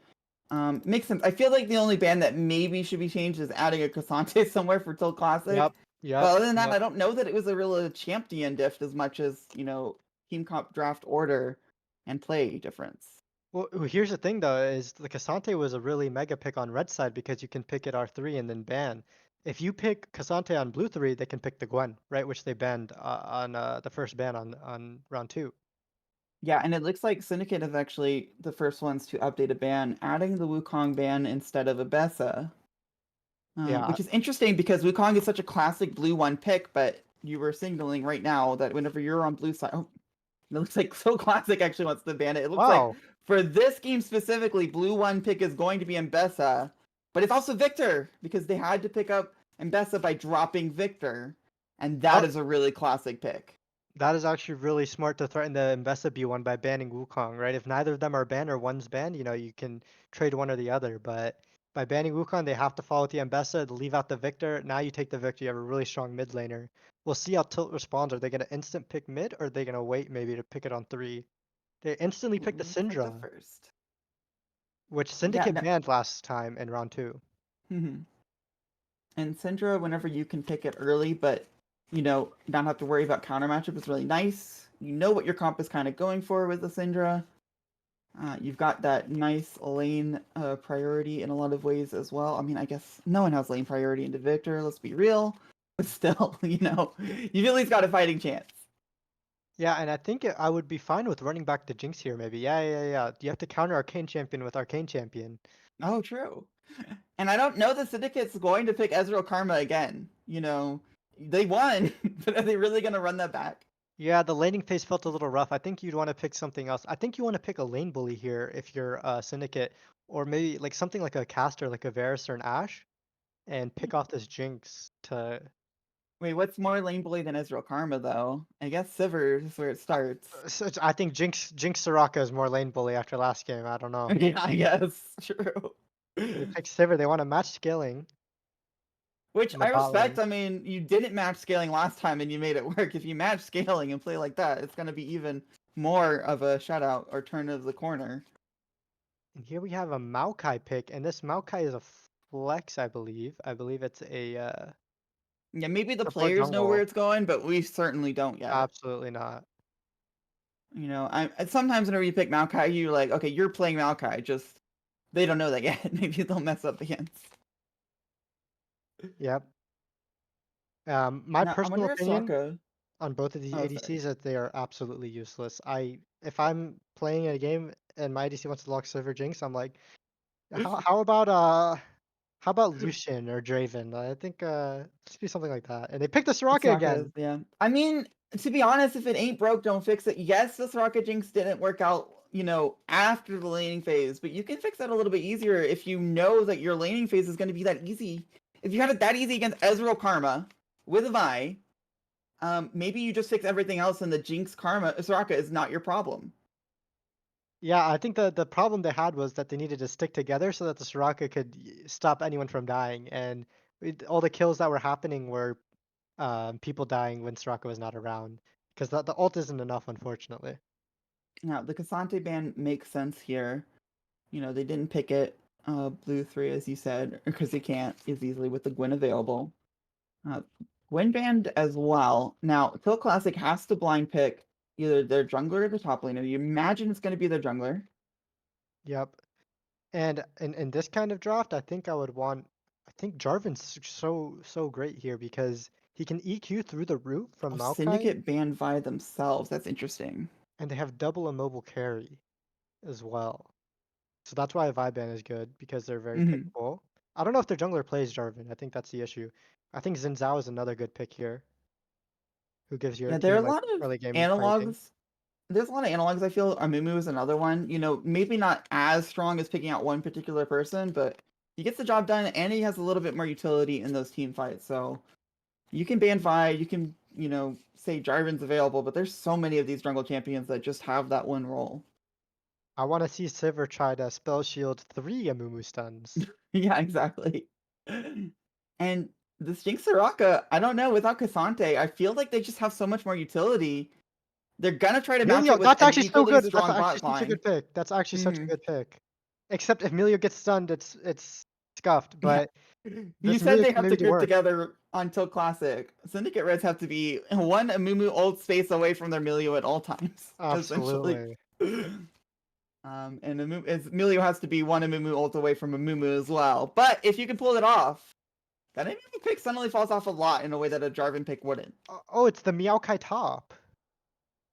Makes sense. I feel like the only ban that maybe should be changed is adding a Cassante somewhere for Tilt Classic. Yep. Yep. But other than that, Yep. I don't know that it was a real champion diff as much as, team comp draft order and play difference. Well, here's the thing though, is the Cassante was a really mega pick on red side because you can pick it R3 and then ban. If you pick Cassante on blue 3, they can pick the Gwen, right? Which they banned on the first ban on round 2. Yeah, and it looks like Syndicate is actually the first ones to update a ban, adding the Wukong ban instead of Abessa. Yeah. Which is interesting because Wukong is such a classic blue one pick, but you were signaling right now that whenever you're on blue side, oh, it looks like So Classic actually wants to ban it. It looks like Wow. for this game specifically, blue one pick is going to be Mbessa, but it's also Victor because they had to pick up Mbessa by dropping Victor, and that That is a really classic pick. that is actually really smart to threaten the Investa B1 by banning Wukong, right? If neither of them are banned or one's banned, you can trade one or the other. But by banning Wukong, they have to follow the Mbessa, leave out the Victor. Now you take the Victor, you have a really strong mid laner. We'll see how Tilt responds. Are they going to instant pick mid, or are they going to wait maybe to pick it on 3? They instantly picked the Looks like the Syndra, first. which Yeah, Syndicate no. banned last time in round 2. Mhm. And Syndra, whenever you can pick it early, but not have to worry about counter matchup is really nice. You know what your comp is kind of going for with the Syndra. You've got that nice lane priority in a lot of ways as well. I mean, I guess no one has lane priority into Victor, let's be real. But still, you've at least got a fighting chance. Yeah, and I think I would be fine with running back to Jinx here, maybe. Yeah, yeah, yeah. You have to counter Arcane Champion with Arcane Champion. Oh, true. And I don't know the Syndicate's going to pick Ezreal Karma again. They won, but are they really going to run that back? Yeah, the laning phase felt a little rough. I think you'd want to pick something else. I think you want to pick a lane bully here if you're Syndicate, or maybe like something like a caster, like a Varus or an Ashe, and pick off this Jinx to. Wait, what's more lane bully than Ezreal Karma, though? I guess Sivir is where it starts. I think Jinx Soraka is more lane bully after last game. I don't know. Yeah, I guess. True. They pick Sivir. They want to match scaling Which in the I bot respect. lane. I mean, you didn't match scaling last time and you made it work. If you match scaling and play like that, it's going to be even more of a shutout or turn of the corner. And here we have a Maokai pick, and this Maokai is a flex, I believe. I believe it's a Yeah, maybe the support players know where jungle. it's going, but we certainly don't yet. Absolutely not. Sometimes whenever you pick Maokai, you're like, okay, you're playing Maokai. Just they don't know that yet. Maybe they'll mess up the hints. Yep. My Now, I personal wonder if opinion Sokka. on both of these Oh, sorry. ADCs is that they are absolutely useless. If I'm playing a game and my ADC wants to lock Silver Jinx, I'm like, how about Lucian or Draven? I think let's do something like that. And they picked the Soraka Sokka, again. yeah. I mean, To be honest, if it ain't broke, don't fix it. Yes, this Rocket Jinx didn't work out, after the laning phase, but you can fix that a little bit easier if you know that your laning phase is going to be that easy. If you had it that easy against Ezreal Karma with a Vi, maybe you just fix everything else and the Jinx Karma Soraka is not your problem. Yeah, I think the problem they had was that they needed to stick together so that the Soraka could stop anyone from dying, and all the kills that were happening were people dying when Soraka was not around, because the ult isn't enough, unfortunately. Now, the Cassante ban makes sense here. They didn't pick it blue 3, as you said, because they can't as easily with the Gwen available. Gwen banned as well. Now, Till Classic has to blind pick either their jungler or the top laner. You imagine it's going to be their jungler. Yep. And in this kind of draft, I think I think Jarvan's so great here because he can EQ through the root from Maokai, Syndicate banned Vi themselves. That's interesting. and they have double immobile carry as well. So that's why a Vi ban is good, because they're very Mhm. pickable. I don't know if their jungler plays Jarvan. I think that's the issue. I think Xin Zhao is another good pick here, who gives your Yeah, there are a team like lot of early game fighting. analogs. There's a lot of analogs. I feel Amumu is another one. Maybe not as strong as picking out one particular person, but he gets the job done and he has a little bit more utility in those team fights. So you can ban Vi, you can, say Jarvan's available, but there's so many of these jungle champions that just have that one role. I want to see Sivir try to spell shield 3 Amumu stuns. Yeah, exactly. And this Jinx Soraka, I don't know, without Cassante, I feel like they just have so much more utility. They're gonna try to match Emilio, it with that's an actually so equally good. That's strong actually bot such a line. good pick. That's actually such a Mhm. good pick. Except if Emilio gets stunned, it's scuffed. Yeah. But You this said Emilio they can have to maybe group work. together until Classic. Syndicate Reds have to be one Amumu ult space away from their Milio at all times, essentially. Absolutely. And Milio has to be one Amumu ult away from Amumu as well. But if you can pull it off, that Amumu pick suddenly falls off a lot in a way that a Jarvan pick wouldn't. Oh, it's the Meowkai top.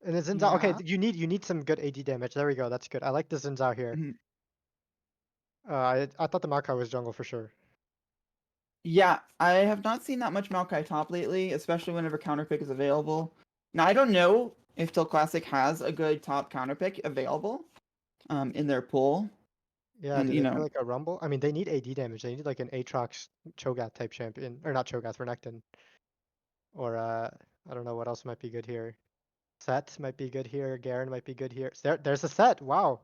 And the Xin Zhao. Okay, Yeah. you need some good AD damage. There we go. That's good. I like the Xin Zhao here. Mhm. I thought the Maokai was jungle for sure. Yeah, I have not seen that much Maokai top lately, especially whenever counter pick is available. Now I don't know if Till Classic has a good top counter pick available in their pool. Yeah, And do they play like a Rumble? I mean, they need AD damage. They need like an Aatrox Cho'Gath type champion. Or not Cho'Gath, Renekton. Or I don't know what else might be good here. Set might be good here. Garen might be good here. There's a set. Wow.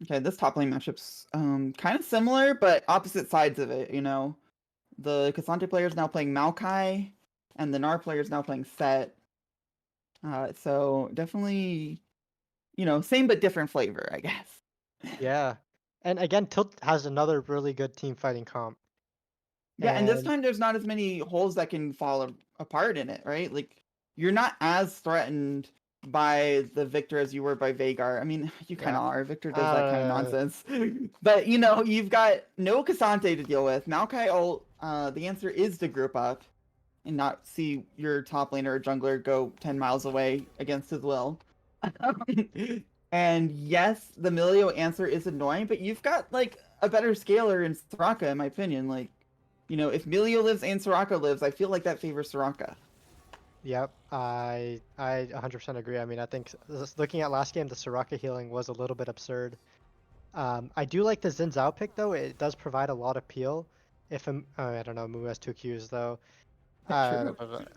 okay, this top lane matchup's kind of similar, but opposite sides of it, The Cassante player is now playing Maokai, and the Gnar player is now playing Set. So definitely, same but different flavor, I guess. Yeah. And again, Tilt has another really good team fighting comp. Yeah, and this And time there's not as many holes that can fall apart in it, right? Like, you're not as threatened by the Victor as you were by Veigar. I mean, you kind yeah. of are. Victor does that kind of Uh, nonsense. But, you've got no Cassante to deal with. Maokai ult, the answer is to group up and not see your top laner or jungler go 10 miles away against his will. And yes, the Milio answer is annoying, but you've got, like, a better scaler in Soraka, in my opinion. Like, if Milio lives and Soraka lives, I feel like that favors Soraka. Yep, I 100% agree. I mean, I think looking at last game, the Soraka healing was a little bit absurd. I do like the Xin Zhao pick though. It does provide a lot of peel. If I don't know, Moo has 2 Qs though. True.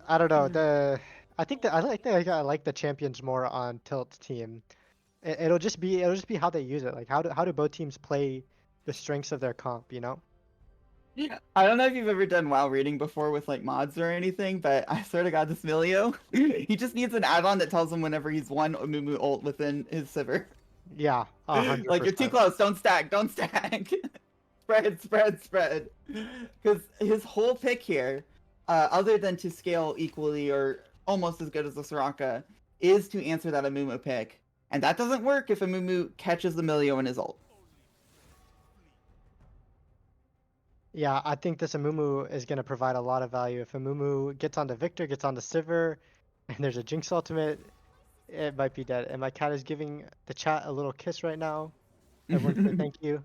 I don't know. I like the champions more on Tilt's team. It'll just be how they use it. Like how do both teams play the strengths of their comp, you know? Yeah. I don't know if you've ever done WoW reading before with like mods or anything, but I swear to God, this Milio, he just needs an add-on that tells him whenever he's one Amumu ult within his Sivir. Yeah, Like, you're too 100%. close, don't stack, don't stack. Spread, spread, spread. Because his whole pick here, other than to scale equally or almost as good as the Soraka, is to answer that Amumu pick. And that doesn't work if Amumu catches the Milio in his ult. Yeah, I think this Amumu is going to provide a lot of value. If Amumu gets onto Victor, gets onto Sivir, and there's a Jinx ultimate, it might be dead. And my cat is giving the chat a little kiss right now. Everyone say thank you.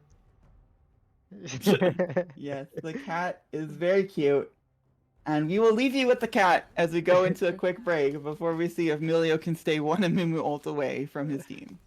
Yes, the cat is very cute. And we will leave you with the cat as we go into a quick break before we see if Milio can stay one Amumu ult away from his team.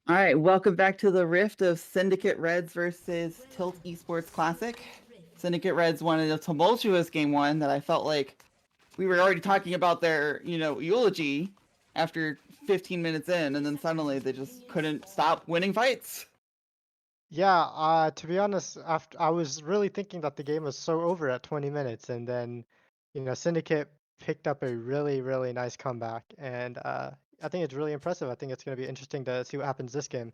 All right, welcome back to the Rift of Syndicate Reds versus Tilt Esports Classic. Syndicate Reds won in a tumultuous game one that I felt like we were already talking about their, eulogy after 15 minutes in, and then suddenly they just couldn't stop winning fights. Yeah, to be honest, after I was really thinking that the game was so over at 20 minutes, and then, Syndicate picked up a really, really nice comeback, and I think it's really impressive. I think it's going to be interesting to see what happens this game,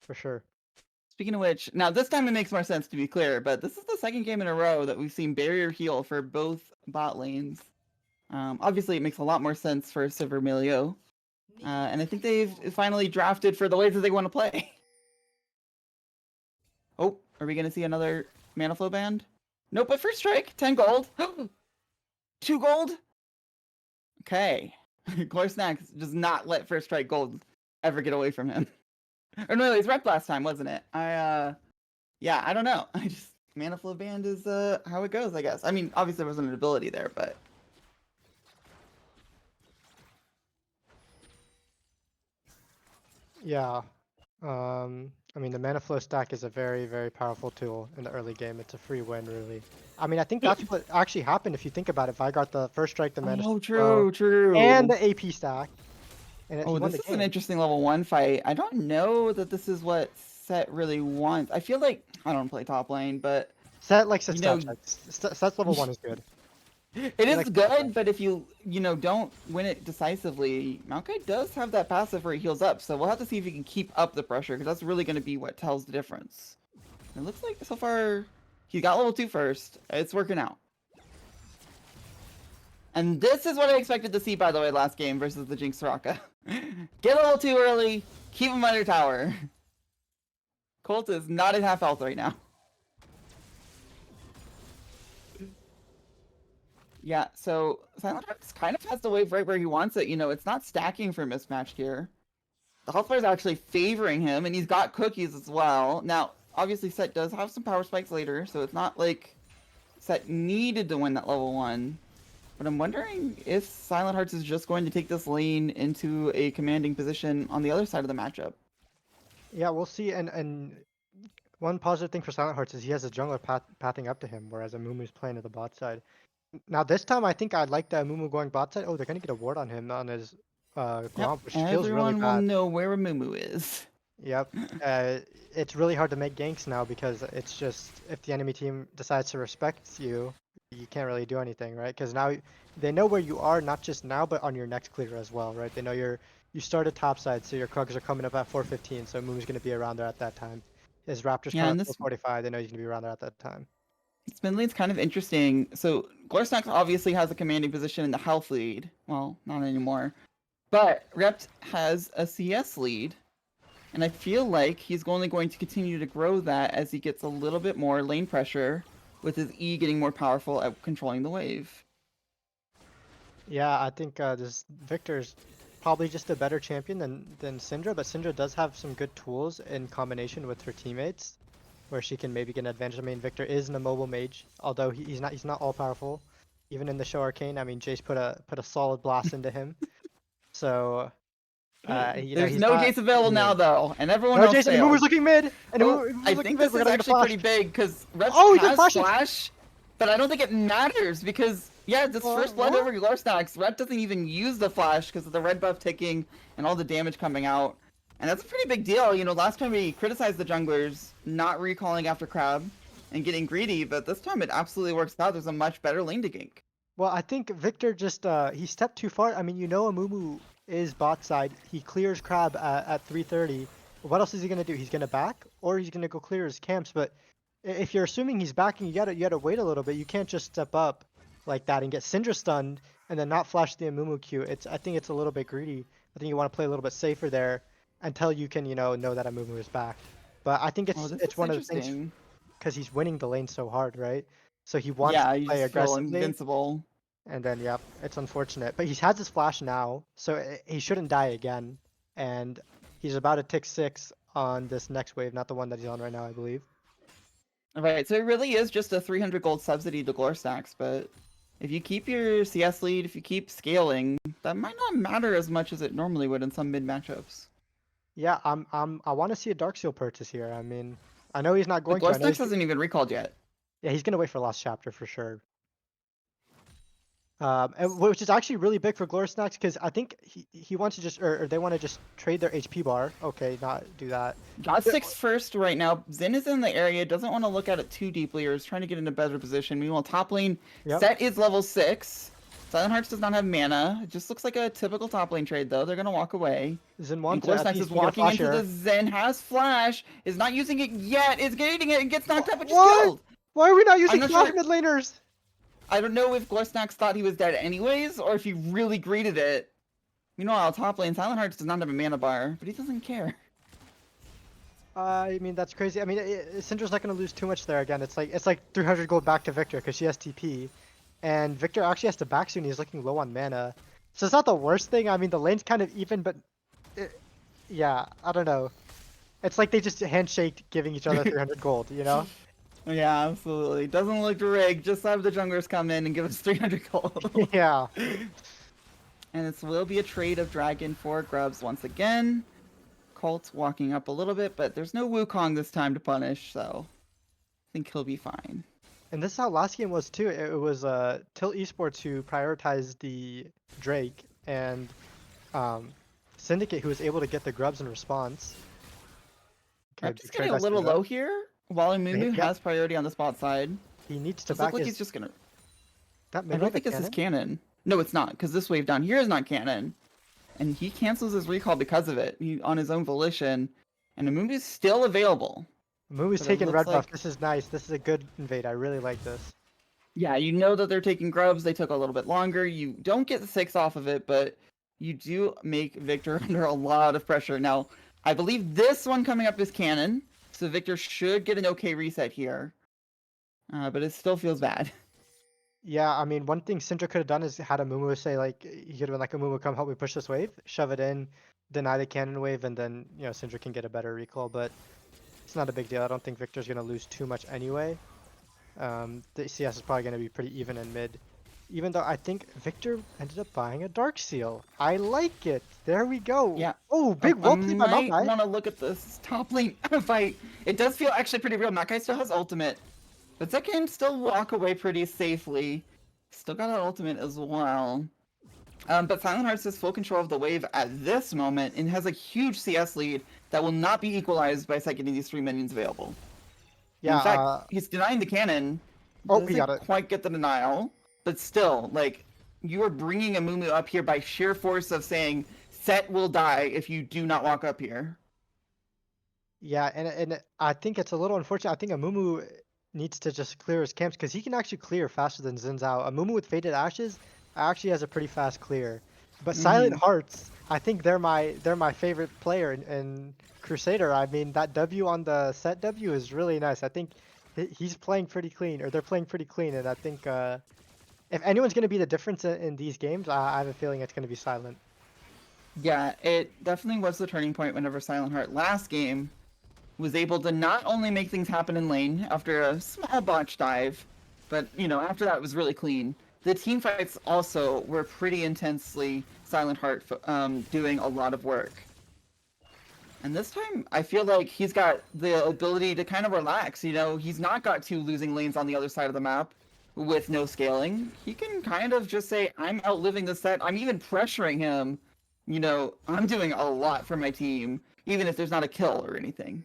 for sure. Speaking of which, now this time it makes more sense to be clear, but this is the second game in a row that we've seen barrier heal for both bot lanes. Obviously, it makes a lot more sense for Silvermilio, and I think they've finally drafted for the ways that they want to play. Oh, are we going to see another mana flow band? Nope, but first strike, 10 gold. 2 gold? Okay. Snacks does not let first strike gold ever get away from him. Or no, he's rep last time, wasn't it? Yeah, I don't know. Mana flow band is how it goes, I guess. I mean, obviously there wasn't an ability there, but Yeah. I mean, the mana flow stack is a very, very powerful tool in the early game. It's a free win, really. I mean, I think that's what actually happened if you think about it. I got the first strike, the mana flow, true. and the AP stack. And he Oh, won this the is an game. interesting level 1 fight. I don't know that this is what Set really wants. I feel like I don't play top lane, but Set likes to you know- Set's level 1 is good. it is likes good, top lane. but if you don't win it decisively, Maokai does have that passive where he heals up, so we'll have to see if he can keep up the pressure, because that's really going to be what tells the difference. It looks like so far he got level 2 first. It's working out. And this is what I expected to see, by the way, last game versus the Jinx Soraka. Get level 2 early, keep him under tower. Colt is not at half health right now. Yeah, so Silent Hearts kind of has the wave right where he wants it. It's not stacking for mismatch here. The health bar is actually favoring him, and he's got cookies as well. Now, obviously, Set does have some power spikes later, so it's not like Set needed to win that level 1. But I'm wondering if Silent Hearts is just going to take this lane into a commanding position on the other side of the matchup. Yeah, we'll see. And one positive thing for Silent Hearts is he has a jungler pathing up to him, whereas Amumu's playing at the bot side. Now this time, I think I'd like the Amumu going bot side. Oh, they're gonna get a ward on him on his Gromp, which feels really Everyone will bad. know where Amumu is. Yep. It's really hard to make ganks now because it's just if the enemy team decides to respect you, you can't really do anything, right? Because now they know where you are, not just now, but on your next clear as well, right? They know you started top side, so your Krugs are coming up at 415, so Moon's gonna be around there at that time. His Raptor's Yeah, coming and at this 445, they know he's gonna be around there at that time. Spin lane's kind of interesting. So Glorsnax obviously has a commanding position in the health lead. Well, not anymore. But Rept has a CS lead. And I feel like he's only going to continue to grow that as he gets a little bit more lane pressure, with his E getting more powerful at controlling the wave. Yeah, I think this Victor's probably just a better champion than Syndra, but Syndra does have some good tools in combination with her teammates, where she can maybe get an advantage. I mean, Victor is an immobile mage, although he's not all powerful. Even in the show Arcane, I mean, Jace put a solid blast into him. So, There's no Jace available now, though, and everyone no else Jace, and failed. Amumu looking mid, and I think this is actually pretty big because Reps he has flashes. flash, but I don't think it matters because this first blood over Glorsnax, Rep doesn't even use the flash because of the red buff ticking and all the damage coming out, and that's a pretty big deal. Last time we criticized the junglers not recalling after Crab and getting greedy, but this time it absolutely works out. There's a much better lane to gank. Well, I think Victor just he stepped too far. I mean, Amumu is bot side. He clears Crab at 330. What else is he gonna do? He's gonna back, or he's gonna go clear his camps. But if you're assuming he's backing, you gotta wait a little bit. You can't just step up like that and get Syndra stunned and then not flash the Amumu Q. I think it's a little bit greedy. I think you want to play a little bit safer there until you can know that Amumu is back. But I think it's one of the things because he's winning the lane so hard, right? So he wants to play aggressively. Invincible. And then, yeah, it's unfortunate. But he has his flash now, so he shouldn't die again. And he's about to tick 6 on this next wave, not the one that he's on right now, I believe. Right, so it really is just a 300 gold subsidy to Glorsnax, but if you keep your CS lead, if you keep scaling, that might not matter as much as it normally would in some mid matchups. Yeah, I want to see a Dark Seal purchase here. I mean, I know he's not But going to. I know Glorsnax hasn't even recalled yet. yeah, he's gonna wait for last chapter for sure. Which is actually really big for Glorsnax because I think he wants to just or they want to just trade their HP bar. Okay, not do that. Got 6 first right now. Zen is in the area, doesn't want to look at it too deeply, or is trying to get in a better position. Meanwhile, top lane, Yep. Set is level 6. Silent Hearts does not have mana. It just looks like a typical top lane trade, though. They're going to walk away. Zen And wants it. I Glorsnax think is he's gonna walking flash into here. the Zen, has flash, is not using it yet, is getting it, and gets knocked up and just What? killed. Why are we not using not flash sure. mid laners? I don't know if Glorsnax thought he was dead anyways, or if he really greeted it. Meanwhile, top lane, Silent Hearts does not have a mana bar, but he doesn't care. I mean, that's crazy. I mean, Syndra's not going to lose too much there again. It's like 300 gold back to Victor because she has TP. And Victor actually has to back soon. He's looking low on mana. So it's not the worst thing. I mean, the lane's kind of even, but yeah, I don't know. It's like they just handshaked giving each other 300 gold, you know? Yeah, absolutely. Doesn't look rigged. Just have the junglers come in and give us 300 gold. Yeah. And this will be a trade of Dragon for Grubs once again. Colt walking up a little bit, but there's no Wukong this time to punish, so I think he'll be fine. And this is how last game was too. It was Tilt Esports who prioritized the Drake and Syndicate who was able to get the grubs in response. I'm Okay, just trade getting a by little Syndra. low here. While Mumu Yeah. has priority on the spot side. He needs to Does look back like his. he's just gonna. That I maybe don't the think this is cannon? canon. No, it's not, because this wave down here is not canon. And he cancels his recall because of it, on his own volition. And Mumu is still available. Mumu's But it taking looks red buff. like- This is nice. This is a good invade. I really like this. Yeah, you know that they're taking grubs. They took a little bit longer. You don't get the 6 off of it, but you do make Victor under a lot of pressure. Now, I believe this one coming up is canon, so Victor should get an okay reset here. But it still feels bad. Yeah, I mean, one thing Syndra could have done is had a Mumu say like he could have been like, a Mumu, come help me push this wave, shove it in, deny the cannon wave, and then Syndra can get a better recall. But it's not a big deal. I don't think Victor's gonna lose too much anyway. The CS is probably gonna be pretty even in mid. Even though I think Victor ended up buying a Dark Seal. I like it. There we go. Yeah. Oh, big wall play by might Makai. want to look at this top lane fight. It does feel actually pretty real. Makai still has ultimate, but Zed can still walk away pretty safely. Still got an ultimate as well. But Silent Hearts has full control of the wave at this moment and has a huge CS lead that will not be equalized by getting these 3 minions available. Yeah. In fact, he's denying the cannon. Oh, he got Doesn't it. quite get the denial, but still, like, you are bringing a Mumu up here by sheer force of saying, Set will die if you do not walk up here. Yeah, and I think it's a little unfortunate. I think a Mumu needs to just clear his camps because he can actually clear faster than Xin Zhao. A Mumu with Faded Ashes actually has a pretty fast clear. But Silent Hearts, I think they're my favorite player in Crusader. I mean, that W on the set W is really nice. I think he's playing pretty clean, or they're playing pretty clean, and I think if anyone's going to be the difference in these games, I have a feeling it's going to be Silent. Yeah, it definitely was the turning point whenever Silent Heart last game was able to not only make things happen in lane after a small botch dive, but, after that it was really clean. The team fights also were pretty intensely Silent Heart doing a lot of work. And this time, I feel like he's got the ability to kind of relax, He's not got 2 losing lanes on the other side of the map with no scaling. He can kind of just say, I'm outliving the set. I'm even pressuring him. I'm doing a lot for my team, even if there's not a kill or anything.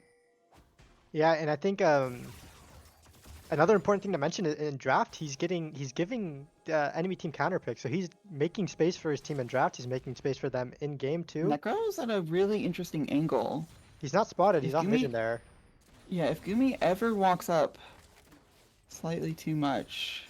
Yeah, and I think another important thing to mention in draft, he's giving enemy team counter picks, so he's making space for his team in draft. He's making space for them in game too. Necro's at a really interesting angle. He's not spotted. He's If off vision there. Yeah, if Gumi ever walks up slightly too much.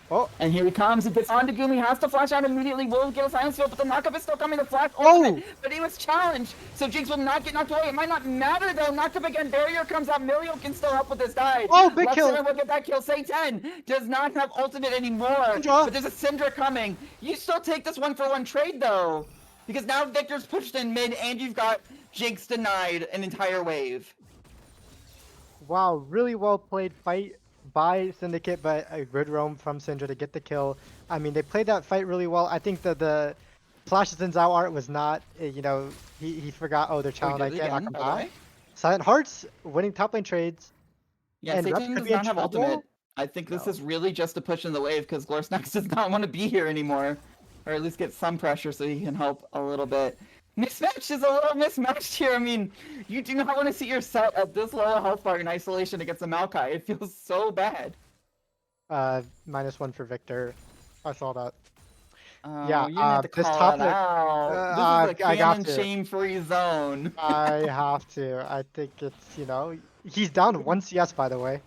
Oh, And here he comes. He gets onto Gumi, has to flash out immediately. Will get a silence field, but the knockup is still coming. The flash ultimate, but he was challenged. So Jinx will not get knocked away. It might not matter though. Knocked up again. Barrier comes out. Milio can still help with this dive. Oh, big kill. Look at that kill. Say 10 does not have ultimate anymore. Syndra. But there's a Syndra coming. You still take this 1-for-1 trade though. Because now Victor's pushed in mid and you've got Jinx denied an entire wave. wow, really well played fight by Syndicate, but a good roam from Syndra to get the kill. I mean, they played that fight really well. I think that the Flash Xin Zhao art was not, you know, he forgot, oh, they're challenge, I did it can't knock again, him by the down. way. Silent Hearts winning top lane trades. Yeah, And Rep Satan could does be in not have trouble? ultimate. I think this No. is really just a push in the wave because Glorsnax does not want to be here anymore. Or at least get some pressure so he can help a little bit. Mismatch is a little mismatched here. I mean, you do not want to see your set at this low health bar in isolation against a Maokai. It feels so bad. -1 for Victor. I saw that. Oh, Yeah, you didn't have to this call top that lane. out. This is a I got canon to. shame-free zone. I have to. I think it's, you know, he's down 1 CS, by the way.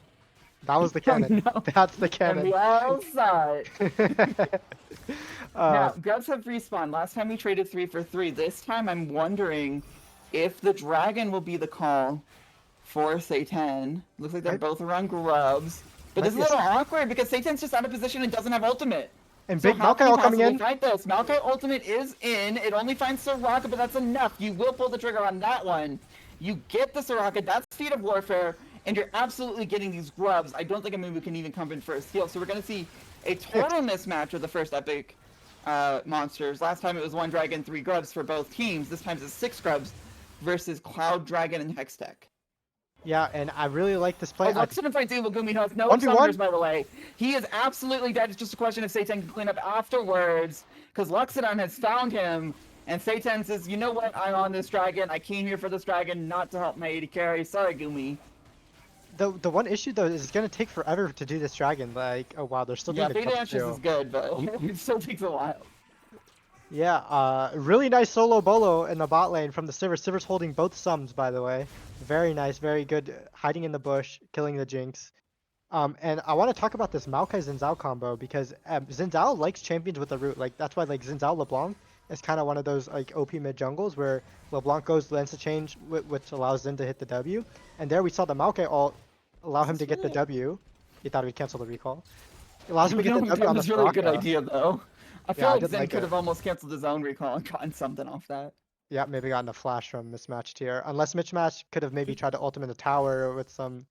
That was the cannon. No. That's the And we cannon. all saw it. Now, uh, Grubs have respawned. Last time we traded 3 for 3. This time I'm wondering if the dragon will be the call for Satan. Looks like they're Might- both around Grubs. But might this is be a a little awkward because Satan's just out of position and doesn't have ultimate. and So Big how Maokai can you all coming possibly in. fight this? Maokai ultimate is in. It only finds Soraka, but that's enough. You will pull the trigger on that one. You get the Soraka. That's Speed of Warfare. And you're absolutely getting these Grubs. I don't think a Mumu can even come in for a steal. So we're going to see a total mismatch of the first epic monsters. Last time it was 1 Dragon, 3 Grubs for both teams. This time it's 6 Grubs versus Cloud Dragon and Hextech. Yeah, and I really like this play. Oh, Luxon fights Evil Gumi has no 1v1? summoners, by the way. He is absolutely dead. It's just a question if Satan can clean up afterwards, because Luxodon has found him, and Satan says, you know what, I'm on this dragon. I came here for this dragon, not to help my AD carry. Sorry, Gumi. The one issue though is it's gonna take forever to do this dragon. Like, oh wow, they're still Yeah, doing the Fate jump Ashes too. is good, but it still takes a while. Yeah, really nice solo bolo in the bot lane from the Sivir. Sivir's holding both sums, by the way. Very nice, very good, hiding in the bush, killing the Jinx. And I want to talk about this Maokai Xin Zhao combo because Xin Zhao likes champions with the root. Like that's why like Xin Zhao LeBlanc is kind of one of those like OP mid jungles where LeBlanc goes lands a change, which allows Xin to hit the W. And there we saw the Maokai ult allow him to get the W. He thought he'd cancel the recall. It allows him to get the W on the That's really a good Soraka. idea, though. I feel Yeah, I like did Zen like could it. have almost canceled his own recall and gotten something off that. Yeah, maybe gotten a flash from mismatched here. Unless mismatch could have maybe tried to ultimate the tower with some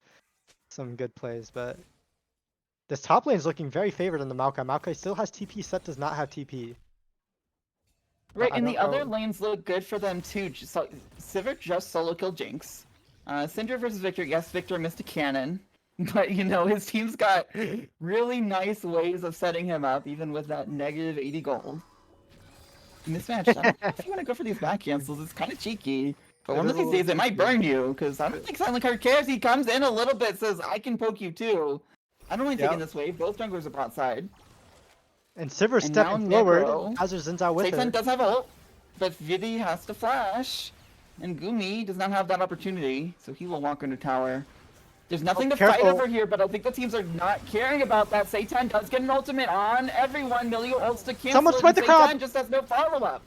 good plays, but this top lane is looking very favored in the Maokai. Maokai still has TP, Set does not have TP. Right, I and the don't other know. lanes look good for them too. So, Sivir just solo killed Jinx. Syndra versus Victor. Yes, Victor missed a cannon, but you know his team's got really nice ways of setting him up, even with that negative 80 gold. Mismatch. I don't know if you want to go for these back cancels. It's kind of cheeky. But It one is of a these little days it might cheeky. burn you, because I don't think Silent Card cares. He comes in a little bit, says, I can poke you too. I don't mind Yep. taking this wave. Both junglers are bot side. And Sivir And now stepping forward. Necro. Has her Xin Zhao with Satan her. does have ult, but Vidi has to flash. And Gumi does not have that opportunity, so he will walk into tower. There's nothing to fight careful. over here, but I think the teams are not caring about that. Satan does get an ultimate on everyone. Milio ults to cancel Someone it, spread and the crowd. Satan just has no follow-up.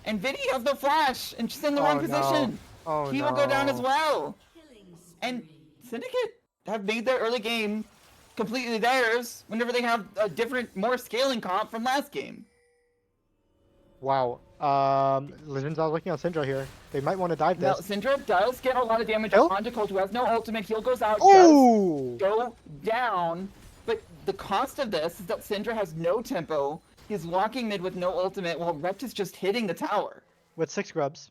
And Vidi has no flash, and she's in the wrong Oh, no. position. Oh, He will go down as no. well. And Syndicate have made their early game completely theirs whenever they have a different, more scaling comp from last game. Wow. Xin Zhao looking on Syndra here. They might want to dive Now, this. Syndra does get a lot of damage Kill? onto Colt, who has no ultimate. Heal goes out, Oh! does go down. But the cost of this is that Syndra has no tempo. He's walking mid with no ultimate, while Rept is just hitting the tower. With 6 grubs.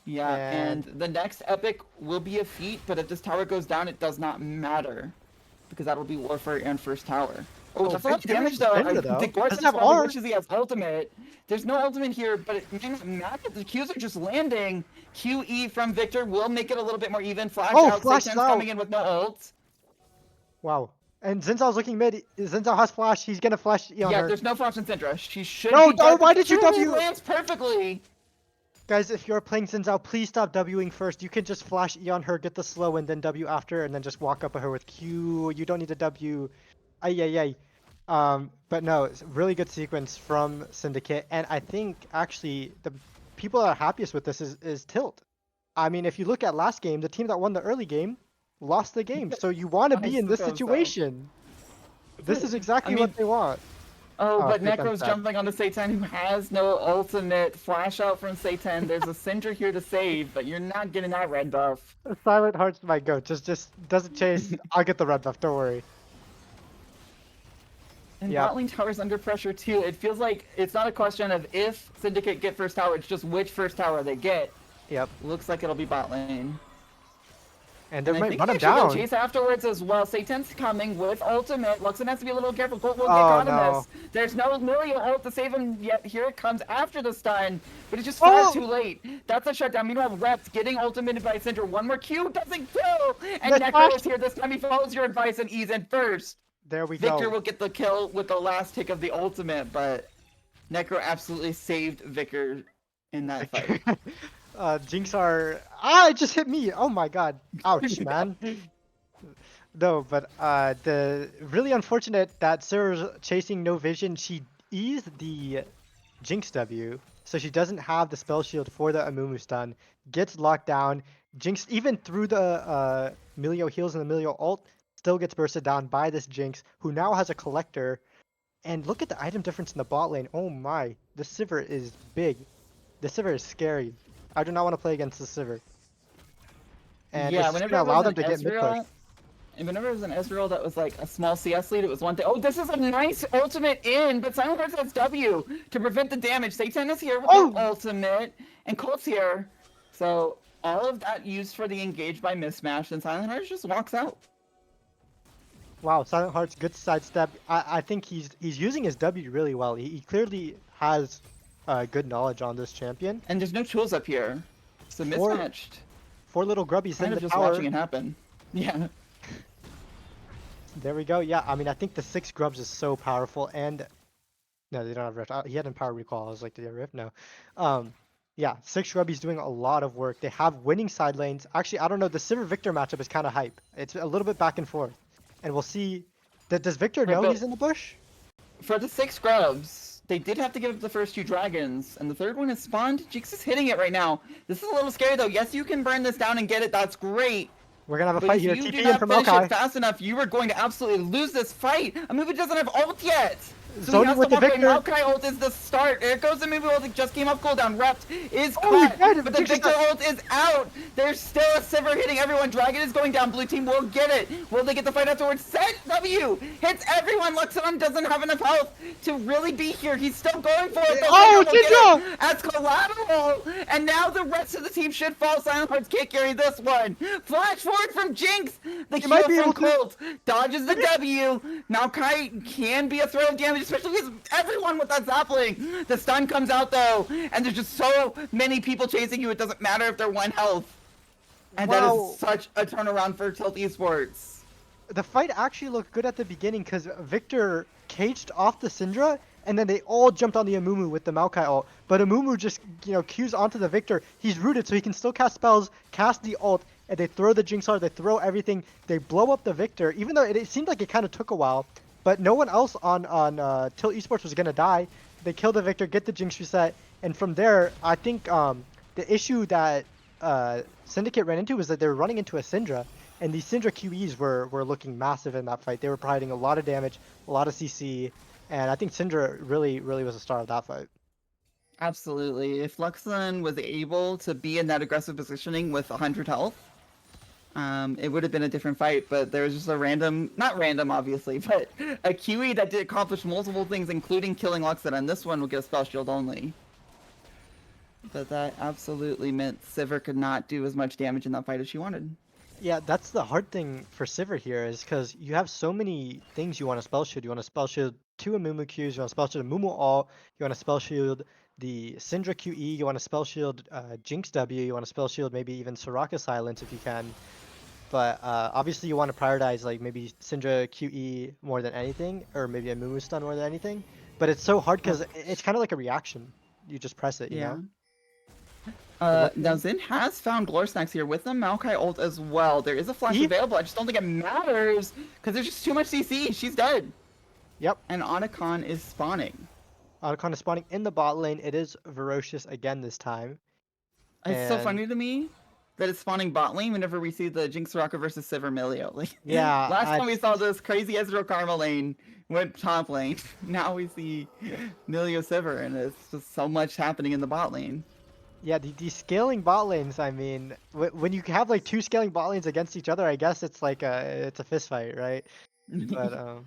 Yeah, and the next epic will be a feat, but if this tower goes down, it does not matter. Because that'll be Warfare and first tower. Oh, that's a lot of big damage damage though. to Syndra, though. The Gorse Doesn't have probably R. wishes he has ultimate. There's no ultimate here, but it may not matter. The Qs are just landing. QE from Victor will make it a little bit more even. Flash out. Flash Satan's out. coming in with no ult. Wow. And Xin Zhao's looking mid. Xin Zhao has flash. He's gonna flash E on Yeah, her. there's no flash in Syndra. She should No, be dead. why did you Truly W? lands perfectly. Guys, if you're playing Xin Zhao, please stop Wing first. You can just flash E on her, get the slow, and then W after, and then just walk up at her with Q. You don't need to W. Ay. But no, it's a really good sequence from Syndicate, and I think actually the people that are happiest with this is Tilt. I mean, if you look at last game, the team that won the early game lost the game. So you want to I be in this suppose so. situation. This is exactly what they want. Oh, but Satan's Necro's dead. jumping onto Satan, who has no ultimate. Flash out from Satan. There's a Syndra here to save, but you're not getting that red buff. Silent Hearts might go. Just doesn't chase. I'll get the red buff. Don't worry. And Yeah. bot lane tower's under pressure too. It feels like it's not a question of if Syndicate get first tower, it's just which first tower they get. Yep. Looks like it'll be bot lane. And they And I might think run they him actually go down. chase afterwards as well. Satan's coming with ultimate. Luxon has to be a little careful. Colt will get Oh, caught in no. this. There's no Millia ult to save him yet. Here it comes after the stun, but it's just far too late. That's a shutdown. Meanwhile, Reps getting ultimated by Syndra. One more Q doesn't kill. And Nice Necro flash. is here. This time he follows your advice and ease in first. There we Victor go. will get the kill with the last tick of the ultimate, but Necro absolutely saved Vicar in that fight. Jinx are. Ah, it just hit me. Oh my god. Ouch, man. No, but the really unfortunate that Sarah's chasing no vision. She eased the Jinx W, so she doesn't have the spell shield for the Amumu stun. Gets locked down. Jinx, even through the Milio heals and the Milio ult, still gets bursted down by this Jinx, who now has a collector. And look at the item difference in the bot lane. Oh my, the Sivir is big. The Sivir is scary. I do not want to play against the Sivir. And Yeah, it's whenever gonna it allow was them to an get mid push. Ezreal, and whenever it was an Ezreal that was like a small CS lead, it was one thing. Oh, this is a nice ultimate in, but Silent Hearts has W to prevent the damage. Satan is here with the ultimate, and Colt's here. So all of that used for the engage by mismatch, and Silent Hearts just walks out. Wow, Silent Heart's good sidestep. I think he's using his W really well. He clearly has good knowledge on this champion. And there's no tools up here, so Four- mismatched. 4 little grubbies in Kind the of just tower. watching it happen. Yeah. There we go. Yeah, I mean, I think the 6 grubs is so powerful, and no, they don't have rift. He had Empower Recall. I was like, did he have rift? No. Yeah, 6 grubbies doing a lot of work. They have winning side lanes. Actually, I don't know. The Sivir Victor matchup is kind of hype. It's a little bit back and forth, and we'll see. Does Victor know but- he's in the bush? For the 6 grubs, they did have to give up the first 2 dragons, and the third one is spawned. Jinx is hitting it right now. This is a little scary though. Yes, you can burn this down and get it. That's great. We're gonna have a But fight if here. you TP do in not from finish Maokai. it fast enough, you are going to absolutely lose this fight. Amumu doesn't have ult yet. So Zoning he has with to the walk away. Victor. Maokai ult is the start. There goes the Amumu ult. It just came off cooldown. Rept is Oh, caught, God, but the Jinx is Victor not- ult is out. There's still a Sivir hitting everyone. Dragon is going down. Blue team will get it. Will they get the fight afterwards? Set W hits everyone. Luxon doesn't have enough health to really be here. He's still going for it. Oh, They'll get Jinx! it as collateral. And now the rest of the team should fall. Silent Hearts can't carry this one. Flash forward from Jinx. The heal might be from able to- Colt dodges the W. Maokai can be a threat of damage, especially with everyone with that sapling. The stun comes out though, and there's just so many people chasing you. It doesn't matter if they're 1 health. And that Wow. is such a turnaround for Tilt Esports. The fight actually looked good at the beginning because Victor caged off the Syndra, and then they all jumped on the Amumu with the Maokai ult. But Amumu just, queues onto the Victor. He's rooted, so he can still cast spells, cast the ult, and they throw the Jinx Art, they throw everything. They blow up the Victor, even though it seemed like it kind of took a while. But no one else on Tilt Esports was going to die. They kill the Victor, get the Jinx reset, and from there, I think the issue that Syndicate ran into was that they were running into a Syndra, and these Syndra QEs were looking massive in that fight. They were providing a lot of damage, a lot of CC, and I think Syndra really was a star of that fight. Absolutely. If Luxon was able to be in that aggressive positioning with 100 health, it would have been a different fight, but there was just a random, not random obviously, but a QE that did accomplish multiple things, including killing Luxon, and this one will get a spell shield only. But that absolutely meant Sivir could not do as much damage in that fight as she wanted. Yeah, that's the hard thing for Sivir here is because you have so many things you want to spell shield. You want to spell shield 2 Amumu Qs, you want to spell shield Amumu All, you want to spell shield the Syndra QE, you want to spell shield Jinx W, you want to spell shield maybe even Soraka Silence if you can. But obviously you want to prioritize like maybe Syndra QE more than anything, or maybe Amumu Stun more than anything. But it's so hard because it's kind of like a reaction. You just press it, you know? Now Zin has found Glor Snacks here with the Maokai ult as well. There is a flash available. I just don't think it matters because there's just too much CC. She's dead. Yep. And Otacon is spawning. Otacon is spawning in the bot lane. It is Ferocious again this time. It's so And- funny to me that it's spawning bot lane whenever we see the Jinx Soraka versus Sivir Milio. Like, Yeah, last time we saw this crazy Ezreal Karma lane went top lane. Now we see Milio Sivir, and it's just so much happening in the bot lane. Yeah, these scaling bot lanes, I mean, when you have like 2 scaling bot lanes against each other, I guess it's like it's a fist fight, right? But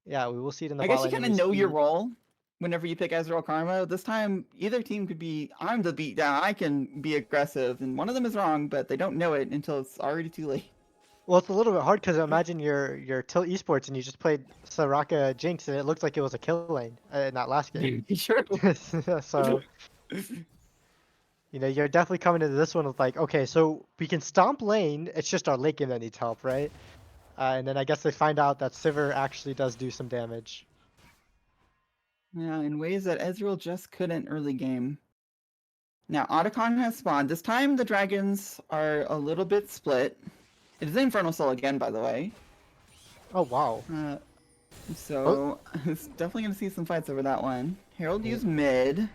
Yeah, we will see it in the I bot guess you lane. kind and of we know your see- role whenever you pick Ezreal Karma. This time, either team could be, I'm the beatdown, I can be aggressive, and one of them is wrong, but they don't know it until it's already too late. Well, it's a little bit hard because imagine you're Tilt Esports and you just played Soraka Jinx and it looks like it was a kill lane in that last game. Sure. So, you're definitely coming into this one with like, okay, so we can stomp lane. It's just our late game that needs help, right? And then I guess they find out that Sivir actually does do some damage. Yeah, in ways that Ezreal just couldn't early game. Now, Otacon has spawned. This time, the dragons are a little bit split. It is Infernal Soul again, by the way. Oh, wow. So, it's definitely going to see some fights over that one. Herald used mid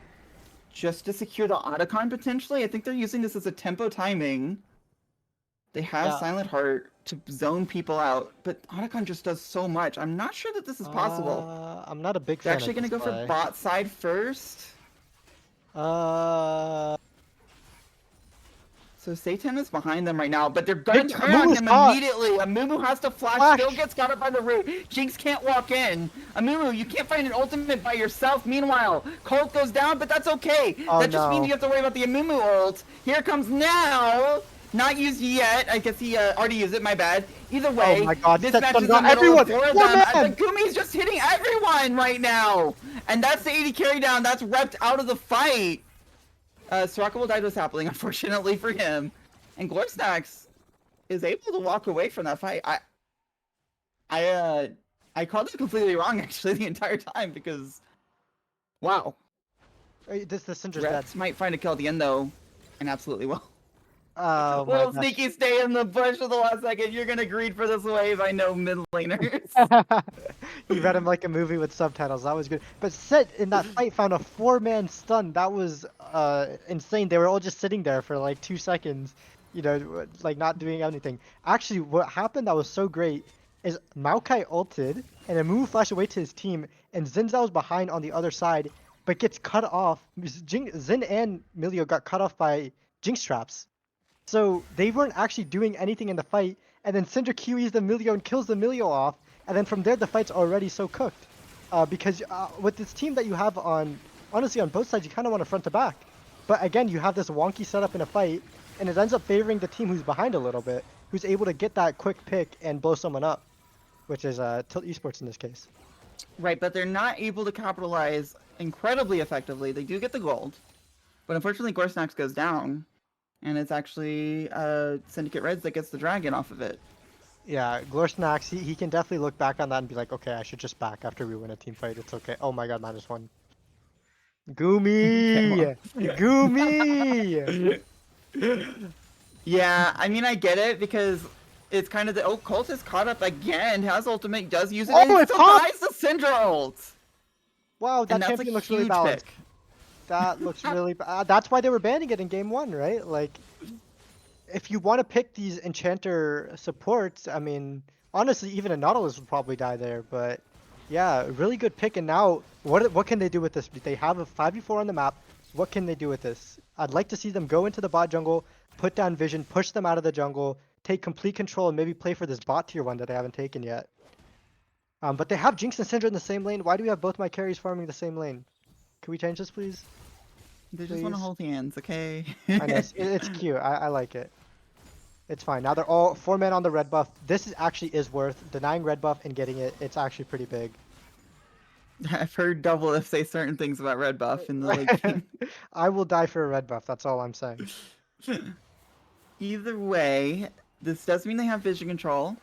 just to secure the Otacon, potentially. I think they're using this as a tempo timing. They have Silent Heart to zone people out, but Otacon just does so much. I'm not sure that this is possible. I'm not a big They're fan actually of going to this go play. for bot side first. So Satan is behind them right now, but they're gonna turn on him immediately. Amumu has to flash, still gets caught up by the root. Jinx can't walk in. Amumu, you can't find an ultimate by yourself. Meanwhile, Colt goes down, but that's okay. That just means you have to worry about the Amumu ult. Here comes now. Not used yet. I guess he already used it, my bad. Either way, oh my God, this match is in the middle of four of them. The Gumi's just hitting everyone right now. And that's the 80 carry down. That's repped out of the fight. Soraka will die to this happening, unfortunately for him. And Glorsnax is able to walk away from that fight. I called it completely wrong, actually, the entire time, because... Wow. This Syndra's Reps might find a kill at the end, though. And absolutely will. Oh my Little gosh. sneaky stay in the bush for the last second. You're gonna greed for this wave. I know, mid laners. You read him like a movie with subtitles. That was good. But Set in that fight found a 4-man stun. That was insane. They were all just sitting there for like 2 seconds, like not doing anything. Actually, what happened that was so great is Maokai ulted and a move flashed away to his team, and Xin Zhao's behind on the other side, but gets cut off. Xin and Milio got cut off by Jinx traps. So they weren't actually doing anything in the fight, and then Syndra QEs the Milio and kills the Milio off, and then from there the fight's already so cooked. Because with this team that you have honestly on both sides, you kind of want to front to back. But again, you have this wonky setup in a fight, and it ends up favoring the team who's behind a little bit, who's able to get that quick pick and blow someone up, which is Tilt Esports in this case. Right, but they're not able to capitalize incredibly effectively. They do get the gold, but unfortunately Glorsnax goes down. And it's actually Syndicate Reds that gets the dragon off of it. Yeah, Glorsnax, he can definitely look back on that and be like, okay, I should just back after we win a team fight. It's okay. Oh my God, -1. Gumi! Gumi! Yeah, I mean, I get it because it's kind of the... Oh, Colt is caught up again. Has ultimate, does use it. Oh, and it's still buys the Syndra ult! Wow, that champion looks really balanced. Pick. That looks really that's why they were banning it in game 1, right? Like, if you want to pick these enchanter supports, I mean, honestly, even a Nautilus would probably die there. But yeah, really good pick. And now, what can they do with this? They have a 5v4 on the map. What can they do with this? I'd like to see them go into the bot jungle, put down vision, push them out of the jungle, take complete control, and maybe play for this bot tier 1 that they haven't taken yet. But they have Jinx and Syndra in the same lane. Why do we have both my carries farming the same lane? Can we change this, please? They just want to hold hands, okay? I know, it's cute. I like it. It's fine. Now they're all 4 men on the red buff. This actually is worth denying red buff and getting it. It's actually pretty big. I've heard Double If say certain things about red buff in the late game. I will die for a red buff. That's all I'm saying. Either way, this does mean they have vision control.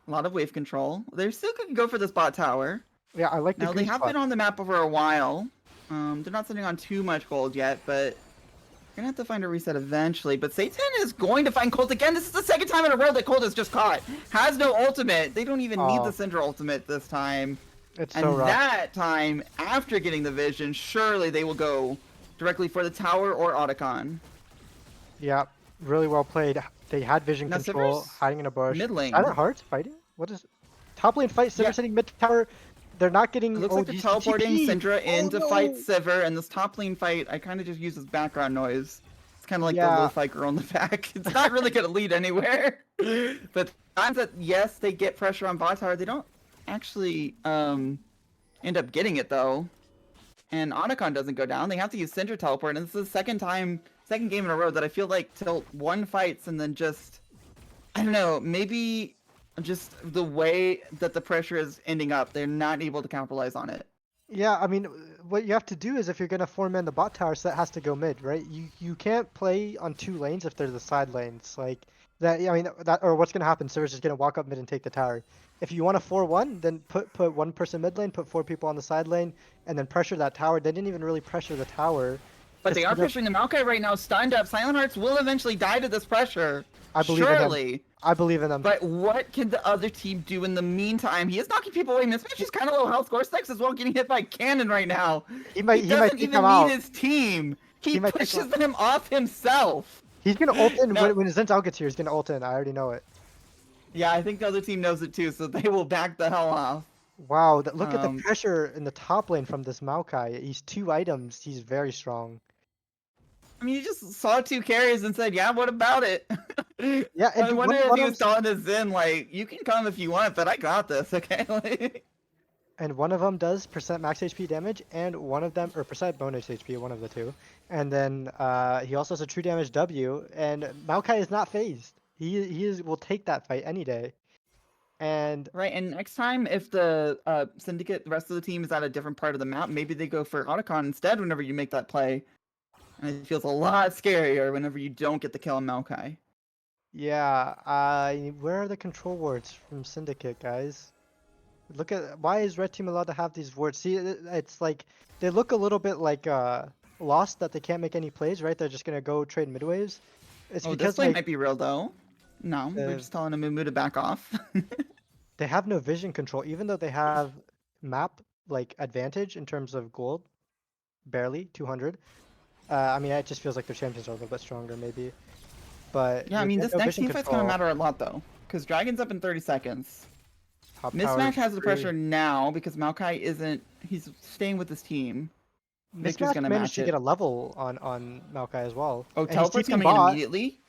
A lot of wave control. They're still going to go for this bot tower. Yeah, I like the Now, they have spot. been on the map over a while. They're not sitting on too much gold yet, but you're gonna have to find a reset eventually. But Satan is going to find Colt again. This is the second time in a row that Colt is just caught. Has no ultimate. They don't even need the Syndra ultimate this time. It's and so rough. that time, after getting the vision, surely they will go directly for the tower or Otacon. Yeah, really well played. They had vision Now, control, Sivir's hiding in a bush. mid lane. Silent Hearts fighting? What is top lane fight? Sivir sitting mid tower. They're not getting. It looks like they're these teleporting TP. Syndra in to no. fight Sivir, and this top lane fight, I kind of just use as background noise. It's kind of like the little fight girl in the back. It's not really going to lead anywhere. But times that, yes, they get pressure on bot tower, they don't actually end up getting it though. And Otacon doesn't go down. They have to use Syndra teleport, and this is the second game in a row that I feel like Tilt one fights and then just, I don't know, maybe just the way that the pressure is ending up, they're not able to capitalize on it. Yeah, I mean, what you have to do is if you're gonna four-man the bot tower, so that has to go mid, right? You can't play on 2 lanes if they're the side lanes, like that. I mean, that or what's gonna happen? Server's just gonna walk up mid and take the tower. If you want a 4-1, then put one person mid lane, put 4 people on the side lane, and then pressure that tower. They didn't even really pressure the tower. But they are pressuring the Maokai right now, stunned up. Silent Hearts will eventually die to this pressure. I believe Surely. in them. I believe in them. But what can the other team do in the meantime? He is knocking people away. Mismatch is kind of low health. Scoresex as well, getting hit by cannon right now. He might doesn't take even him out. need his team. He might take pushes him off himself. He's gonna ult in No. when Xin Zhao gets here. He's gonna ult in. I already know it. Yeah, I think the other team knows it too, so they will back the hell off. Wow, look at the pressure in the top lane from this Maokai. He's 2 items. He's very strong. I mean, you just saw 2 carries and said, yeah, what about it? Yeah, and I wonder one if he of was telling his Zen, like, you can come if you want, but I got this, okay? And one of them does percent max HP damage, and one of them, or percent bonus HP, one of the two. And then he also has a true damage W, and Maokai is not phased. Will take that fight any day. And Right, and next time, if the Syndicate, the rest of the team is at a different part of the map, maybe they go for Otacon instead whenever you make that play. And it feels a lot scarier whenever you don't get the kill on Maokai. yeah, where are the control wards from Syndicate, guys? Look at, why is red team allowed to have these wards? See, it's like they look a little bit like lost that they can't make any plays, right? They're just gonna go trade mid waves. It's Oh, because this play like, might be real though. No, we're just telling Amumu to back off. they have no vision control, even though they have map like advantage in terms of gold, barely 200. I mean, it just feels like their champions are a little bit stronger, maybe. But Yeah, I mean, they this have no next vision team fight's gonna control. matter a lot though, because Dragon's up in 30 seconds. Top tower Mismatch is has the free. pressure now because Maokai isn't. He's staying with his team. Victor's Mismatch gonna managed match to it. get a level on Maokai as well. Oh, And he's teleport's TPing coming in bot. immediately,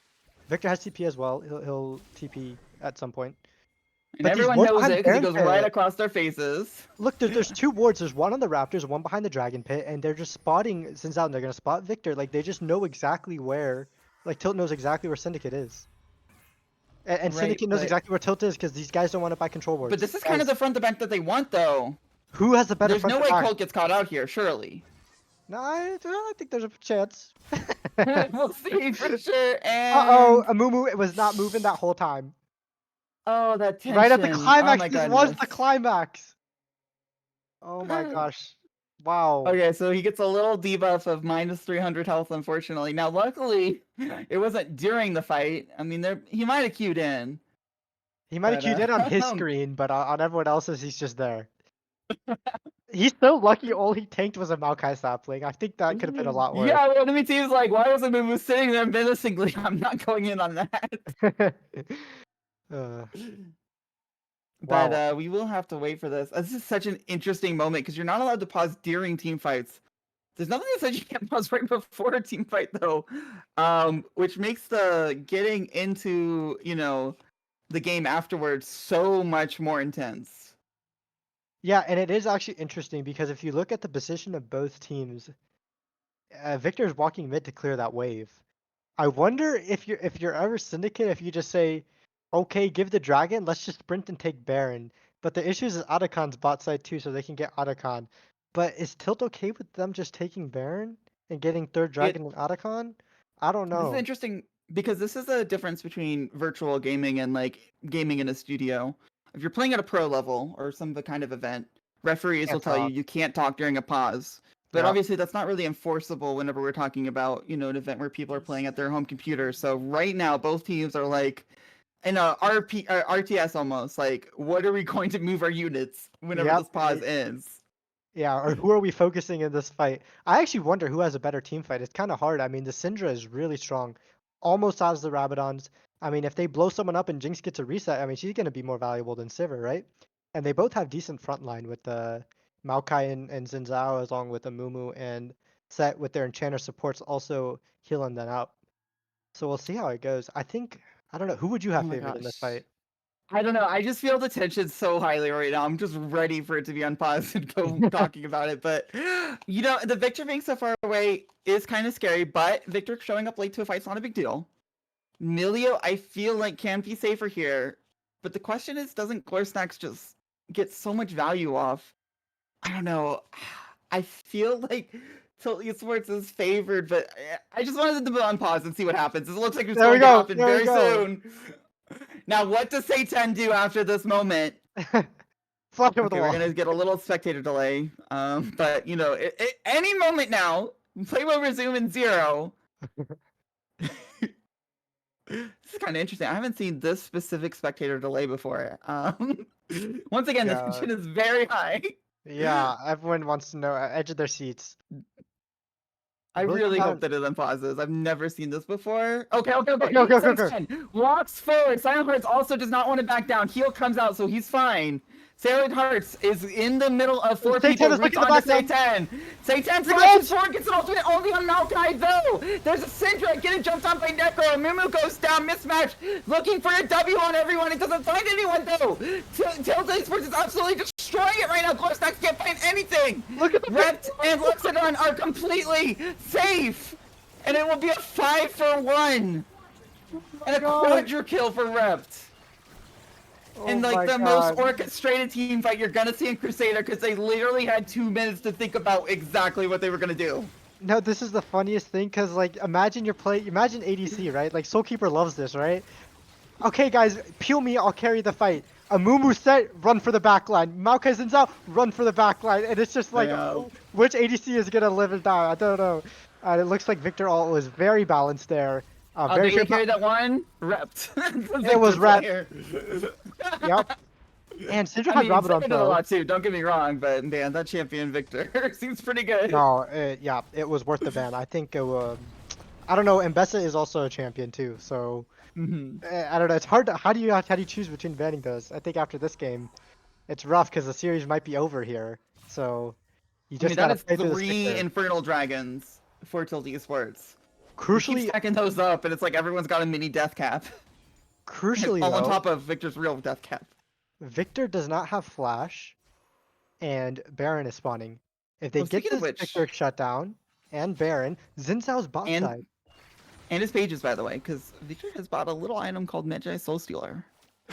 Victor has TP as well. He'll TP at some point. and But these everyone wards knows behind it because it Baron goes right Pit. across their faces. Look, there's 2 wards. There's one on the Raptors, one behind the Dragon Pit, and they're just spotting Xin Zhao, and they're gonna spot Victor. Like they just know exactly where. Like Tilt knows exactly where Syndicate is. And Right, Syndicate knows but exactly where Tilt is because these guys don't want to buy control wards. this is kind of Guys, the front to back that they want though. who has the better There's front no to way back? Colt gets caught out here, surely. No, I think there's a chance. We'll see for sure. And Uh-oh, Amumu was not moving that whole time. oh, that tension. Right at the Oh climax, my this goodness. was the climax. Oh my gosh. Wow. Okay, so he gets a little debuff of minus 300 health, unfortunately. Now, luckily, it wasn't during the fight. I mean, he might have queued in. He might have But, queued in on his screen, but on everyone else's, he's just there. He's so lucky all he tanked was a Maokai sapling. I think that could have been a lot worse. Yeah, well, enemy team's like, why was Amumu sitting there menacingly? I'm not going in on that. uh, But wow. we will have to wait for this. This is such an interesting moment because you're not allowed to pause during team fights. There's nothing that says you can't pause right before a team fight though, which makes the getting into the game afterwards so much more intense. Yeah, and it is actually interesting because if you look at the position of both teams, Victor's walking mid to clear that wave. I wonder if you're ever Syndicate, if you just say, okay, give the dragon, let's just sprint and take Baron. But the issue is Otacon's bot side too, so they can get Otacon. But is Tilt okay with them just taking Baron and getting third dragon and Otacon? I don't This is know. interesting because this is a difference between virtual gaming and like gaming in a studio. If you're playing at a pro level or some kind of event, referees Can't will tell talk. you can't talk during a pause. But Yeah. obviously that's not really enforceable whenever we're talking about, an event where people are playing at their home computer. So right now both teams are like in a RTS almost, like what are we going to move our units whenever Yep. this pause ends? Yeah, or who are we focusing in this fight? I actually wonder who has a better team fight. It's kind of hard. I mean, the Syndra is really strong, almost as the Rabadons. I mean, if they blow someone up and Jinx gets a reset, I mean, she's going to be more valuable than Sivir, right? And they both have decent front line with the Maokai and Xin Zhao, along with the Mumu and Set with their Enchanter supports also healing them out. So we'll see how it goes. I don't know. Who would you Oh have my favored in this gosh. fight? I don't know. I just feel the tension so highly right now. I'm just ready for it to be unpaused and go talking about it. But, you know, the Victor being so far away is kind of scary, but Victor showing up late to a fight's not a big deal. Milio, I feel like, can be safer here. But the question is, doesn't Glorstacks just get so much value off? I don't know. I feel like Tilt Esports is favored, but I just wanted to unpause and see what happens. It looks like it's going to happen very soon. Now, what does Satan do after this moment? Flash over the We're wall. gonna get a little spectator delay. But you know, any moment now, play will resume in 0. This is kind of interesting. I haven't seen this specific spectator delay before. Once again, the tension is very high. Yeah, everyone wants to know edge of their seats. I really hope that it unpauses. I've never seen this before. Okay. Walks forward. Silent Hearts also does not want to back down. Heel comes out, so he's fine. Silent Hearts is in the middle of 4 people. Reach on to Satan. Satan flashes forward, gets an ultimate only on Maokai, though. There's a Syndra getting jumped on by Necro. Mumu goes down, mismatch, looking for a W on everyone. It doesn't find anyone, though. Tilt Esports is absolutely destroying it right now. Glorstacks can't find anything. Look at the Rept and Luxodon are completely safe. And it will be a 5-for-1. And a quadra kill for Rept. And like the most orchestrated team fight you're gonna see in Crusader, because they literally had 2 minutes to think about exactly what they were gonna do. No, this is the funniest thing, because like imagine imagine ADC, right? Like Soulkeeper loves this, right? Okay guys, peel me, I'll carry the fight. A Mumu set, run for the backline. Maokai Xin Zhao, run for the backline. And it's just like, which ADC is gonna live and die? I don't know. It looks like Victor Alt was very balanced there. Very did he carry that one? Rept. It was Rept. Yep. And Syndra had Rabadon a lot too, don't get me wrong, but man, that champion Victor seems pretty good. No, yeah, it was worth the ban. I think it was, I don't know, Mbessa is also a champion too, so I don't know, it's hard to, how do you choose between banning those? I think after this game, it's rough because the series might be over here, so you just gotta play through 3 Infernal Dragons for Tilt Esports. Crucially, stacking those up, and it's like everyone's got a mini death cap. Crucially, all on top of Victor's real death cap. Victor does not have Flash, and Baron is spawning. If they get this Victor shut down, and Baron, Xin Zhao's bot side. And his pages, by the way, because Victor has bought a little item called Magi Soul Stealer.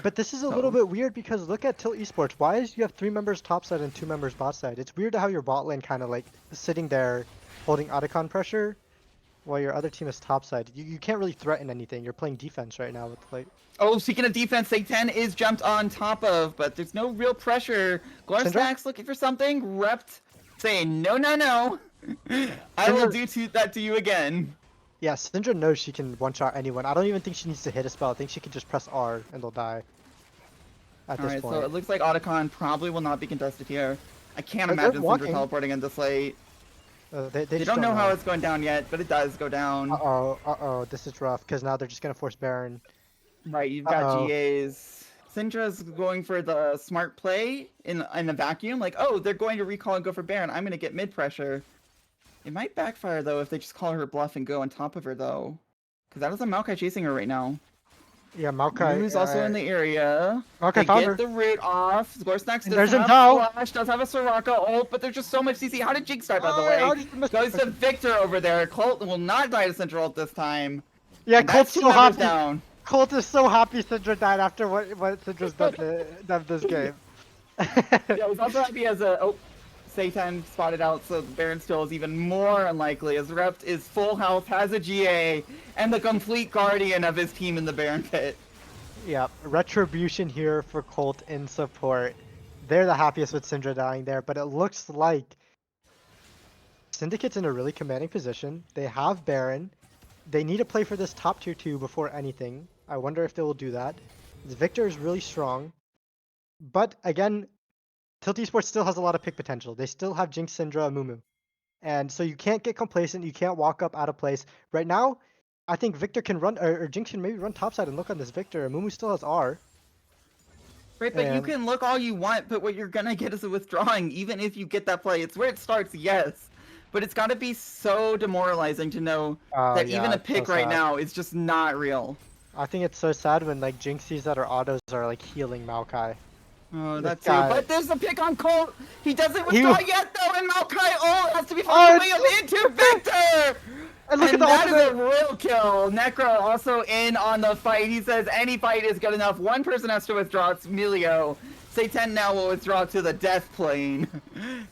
But this is a little bit weird because look at Tilt Esports. Why is you have 3 members top side and 2 members bot side? It's weird how your bot lane kind of like sitting there holding Otacon pressure while your other team is topside. You can't really threaten anything. You're playing defense right now with like. Oh, speaking of defense, Satan is jumped on top of, but there's no real pressure. Glorstacks looking for something. Rept saying no. I will do that to you again. Yeah, Syndra knows she can one-shot anyone. I don't even think she needs to hit a spell. I think she can just press R and they'll die. At this point. So it looks like Otacon probably will not be contested here. I can't imagine Syndra teleporting in this late. They don't know how it's going down yet, but it does go down. This is rough, because now they're just going to force Baron. Right, you've got GAs. Syndra's going for the smart play in a vacuum, like, oh, they're going to recall and go for Baron, I'm going to get mid-pressure. It might backfire, though, if they just call her bluff and go on top of her, though. Because that is a Maokai chasing her right now. Yeah, Maokai. Who's also in the area. Maokai found her. Get the root off. Glorstacks does have Flash, does have a Soraka ult, but there's just so much CC. How did Jinx die, by the way? Goes to Victor over there. Colt will not die to Syndra ult this time. Yeah, Colt's so happy. Down. Colt is so happy Syndra died after what Syndra's done this game. Yeah, he's also happy as a... Oh, Satan spotted out, so Baron still is even more unlikely, as Rept is full health, has a GA, and the complete guardian of his team in the Baron pit. Yeah, retribution here for Colt in support. They're the happiest with Syndra dying there, but it looks like Syndicate's in a really commanding position. They have Baron. They need to play for this top tier 2 before anything. I wonder if they will do that. Victor is really strong. But again, Tilt Esports still has a lot of pick potential. They still have Jinx, Syndra, and Mumu. And so you can't get complacent. You can't walk up out of place. Right now, I think Victor can run, or Jinx can maybe run topside and look on this Victor. Mumu still has R. Right, but you can look all you want, but what you're gonna get is a withdrawing, even if you get that play. It's where it starts, yes. But it's gotta be so demoralizing to know that even a pick right now is just not real. I think it's so sad when like Jinxies that are autos are like healing Maokai. Oh, This that too. guy. But there's a pick on Colt. He doesn't He- withdraw yet, though, and Maokai has to be Oh, forced away it's into Victor! And look at And the that is a ultimate. real kill. Necro also in on the fight. He says any fight is good enough. One person has to withdraw. It's Melio. Satan now will withdraw to the death plane.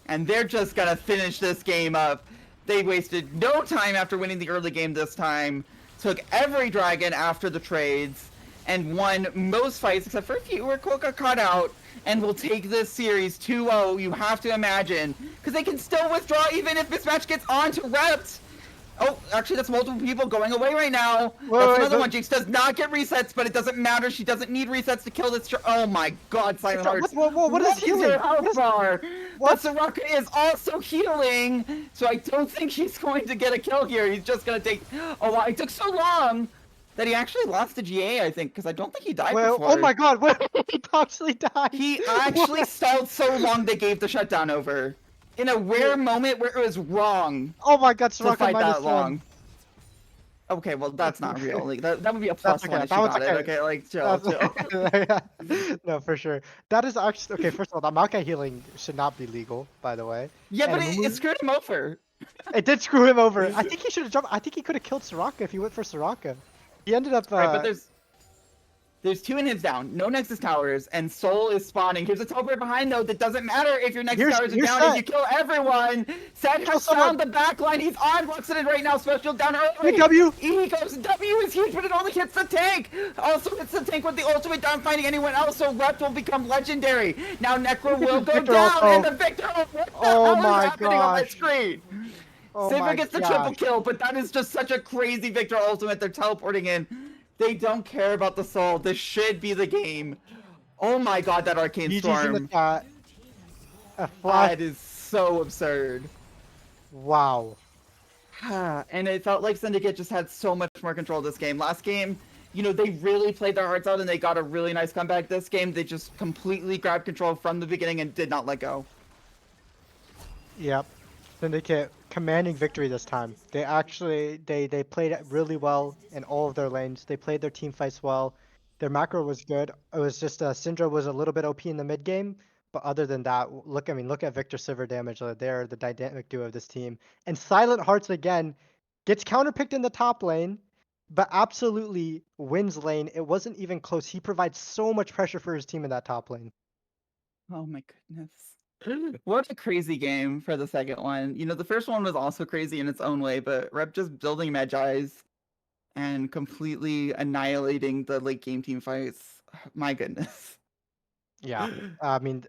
And they're just gonna finish this game up. They wasted no time after winning the early game this time. Took every dragon after the trades. And won most fights except for a few where Cole got caught out. And will take this series 2-0, you have to imagine. Because they can still withdraw even if this match gets on to reps. Oh, actually, that's multiple people going away right now. That's another one. Jinx does not get resets, but it doesn't matter. She doesn't need resets to kill this. Oh my God, Silent Hearts. What is healing? How far? What? But Soraka is also healing, so I don't think he's going to get a kill here. He's just gonna take. Oh, wow, it took so long that he actually lost to GA, I think, because I don't think he died before. Oh my God! He actually died. He actually stalled so long they gave the shutdown over. In a rare moment where it was wrong. Oh my God, To Soraka fight that -1. long. Okay, well that's not real. Like that would be a plus one if she That was got it. Okay, like chill. No, for sure. That is actually okay. First of all, that Maokai healing should not be legal, by the way. Yeah, but And it screwed him over. It did screw him over. I think he should have jumped. I think he could have killed Soraka if he went for Soraka. He ended up. Right, but there's two inhibs down, no Nexus towers, and Soul is spawning. Here's a teleport behind though. That doesn't matter if your Nexus towers are down. If you kill everyone, Set has found the backline. He's on Luxodon right now. Special down early. W. E goes. W is huge, but it only hits the tank. Also hits the tank with the ultimate down, finding anyone else. So Left will become legendary. Now Necro will go down, and the Victor. What the hell is happening on my screen? Saber gets the triple kill, but that is just such a crazy Victor ultimate. They're teleporting in. They don't care about the soul. This should be the game. Oh my God, that Arcane Storm. In the chat. A flash. That is so absurd. Wow. And it felt like Syndicate just had so much more control of this game. Last game, you know, they really played their hearts out and they got a really nice comeback. This game, they just completely grabbed control from the beginning and did not let go. Yep. Syndicate commanding victory this time. They actually they played it really well in all of their lanes. They played their team fights well. Their macro was good. It was just Syndra was a little bit OP in the mid game, but other than that, look at Victor Silver damage. They're the dynamic duo of this team. And Silent Hearts again gets counterpicked in the top lane, but absolutely wins lane. It wasn't even close. He provides so much pressure for his team in that top lane. Oh my goodness. What a crazy game for the second one. You know, the first one was also crazy in its own way, but Rep just building Magi's and completely annihilating the late game team fights. My goodness. Yeah, I mean,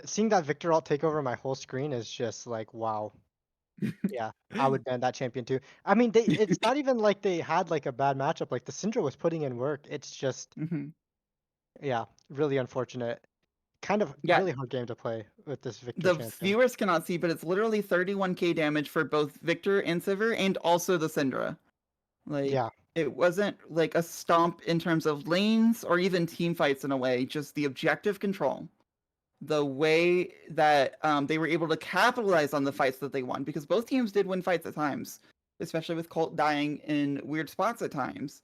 seeing that Victor ult take over my whole screen is just like, wow. Yeah, I would ban that champion too. I mean, it's not even like they had like a bad matchup. Like the Syndra was putting in work. It's just, yeah, really unfortunate. Kind of really hard game to play with this Victor champion. The viewers cannot see, but it's literally 31k damage for both Victor and Sivir and also the Syndra. Like, it wasn't like a stomp in terms of lanes or even team fights in a way, just the objective control. The way that they were able to capitalize on the fights that they won, because both teams did win fights at times, especially with Colt dying in weird spots at times.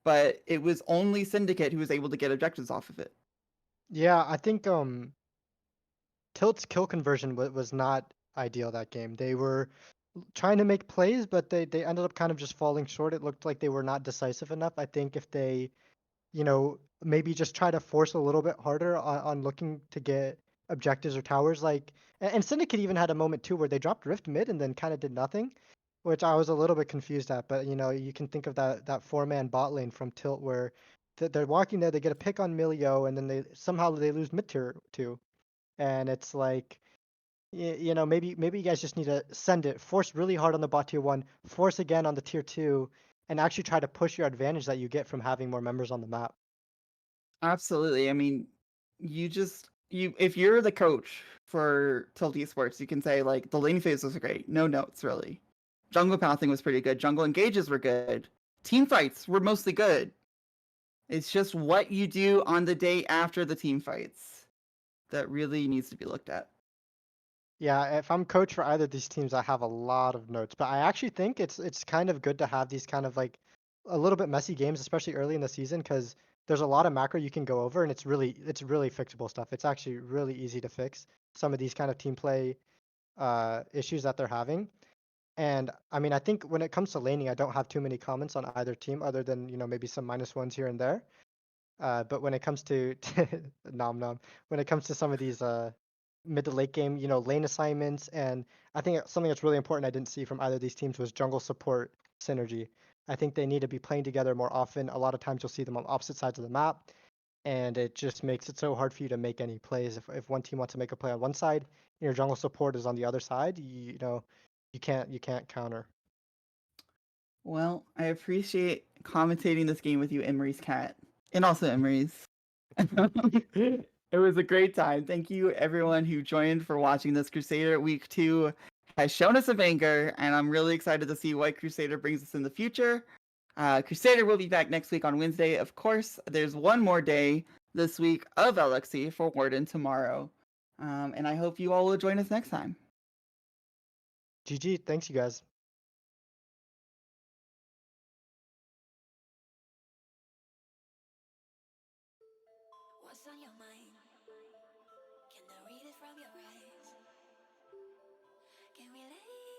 But it was only Syndicate who was able to get objectives off of it. Yeah, I think Tilt's kill conversion was not ideal that game. They were trying to make plays, but they ended up kind of just falling short. It looked like they were not decisive enough. I think if they, you know, maybe just try to force a little bit harder on looking to get objectives or towers, like, and Syndicate even had a moment too where they dropped Rift mid and then kind of did nothing, which I was a little bit confused at. But you know, you can think of that 4-man bot lane from Tilt where they're walking there, they get a pick on Milio, and then they somehow lose mid tier 2, and it's like, you know, maybe you guys just need to send it, force really hard on the bot tier 1, force again on the tier 2, and actually try to push your advantage that you get from having more members on the map. Absolutely. I mean, if you're the coach for Tilt Esports, you can say like the lane phase was great, no notes really. Jungle pathing was pretty good. Jungle engages were good. Team fights were mostly good. It's just what you do on the day after the team fights that really needs to be looked at. Yeah, if I'm coach for either of these teams, I have a lot of notes, but I actually think it's kind of good to have these kind of like a little bit messy games, especially early in the season, because there's a lot of macro you can go over, and it's really fixable stuff. It's actually really easy to fix some of these kind of team play issues that they're having. And I mean, I think when it comes to laning, I don't have too many comments on either team, other than maybe some -1s here and there. But when it comes to nom nom, when it comes to some of these mid to late game, lane assignments, and I think something that's really important I didn't see from either of these teams was jungle support synergy. I think they need to be playing together more often. A lot of times you'll see them on opposite sides of the map, and it just makes it so hard for you to make any plays. If one team wants to make a play on one side, and your jungle support is on the other side, you can't counter. Well, I appreciate commentating this game with you, Emery's cat, and also Emery's. It was a great time. Thank you, everyone who joined for watching this. Crusader Week 2 has shown us a banger, and I'm really excited to see what Crusader brings us in the future. Crusader will be back next week on Wednesday. Of course, there's one more day this week of LXC for Warden tomorrow. And I hope you all will join us next time. GG, thanks you guys. What's on your mind? Can I read it from your eyes? Can we lay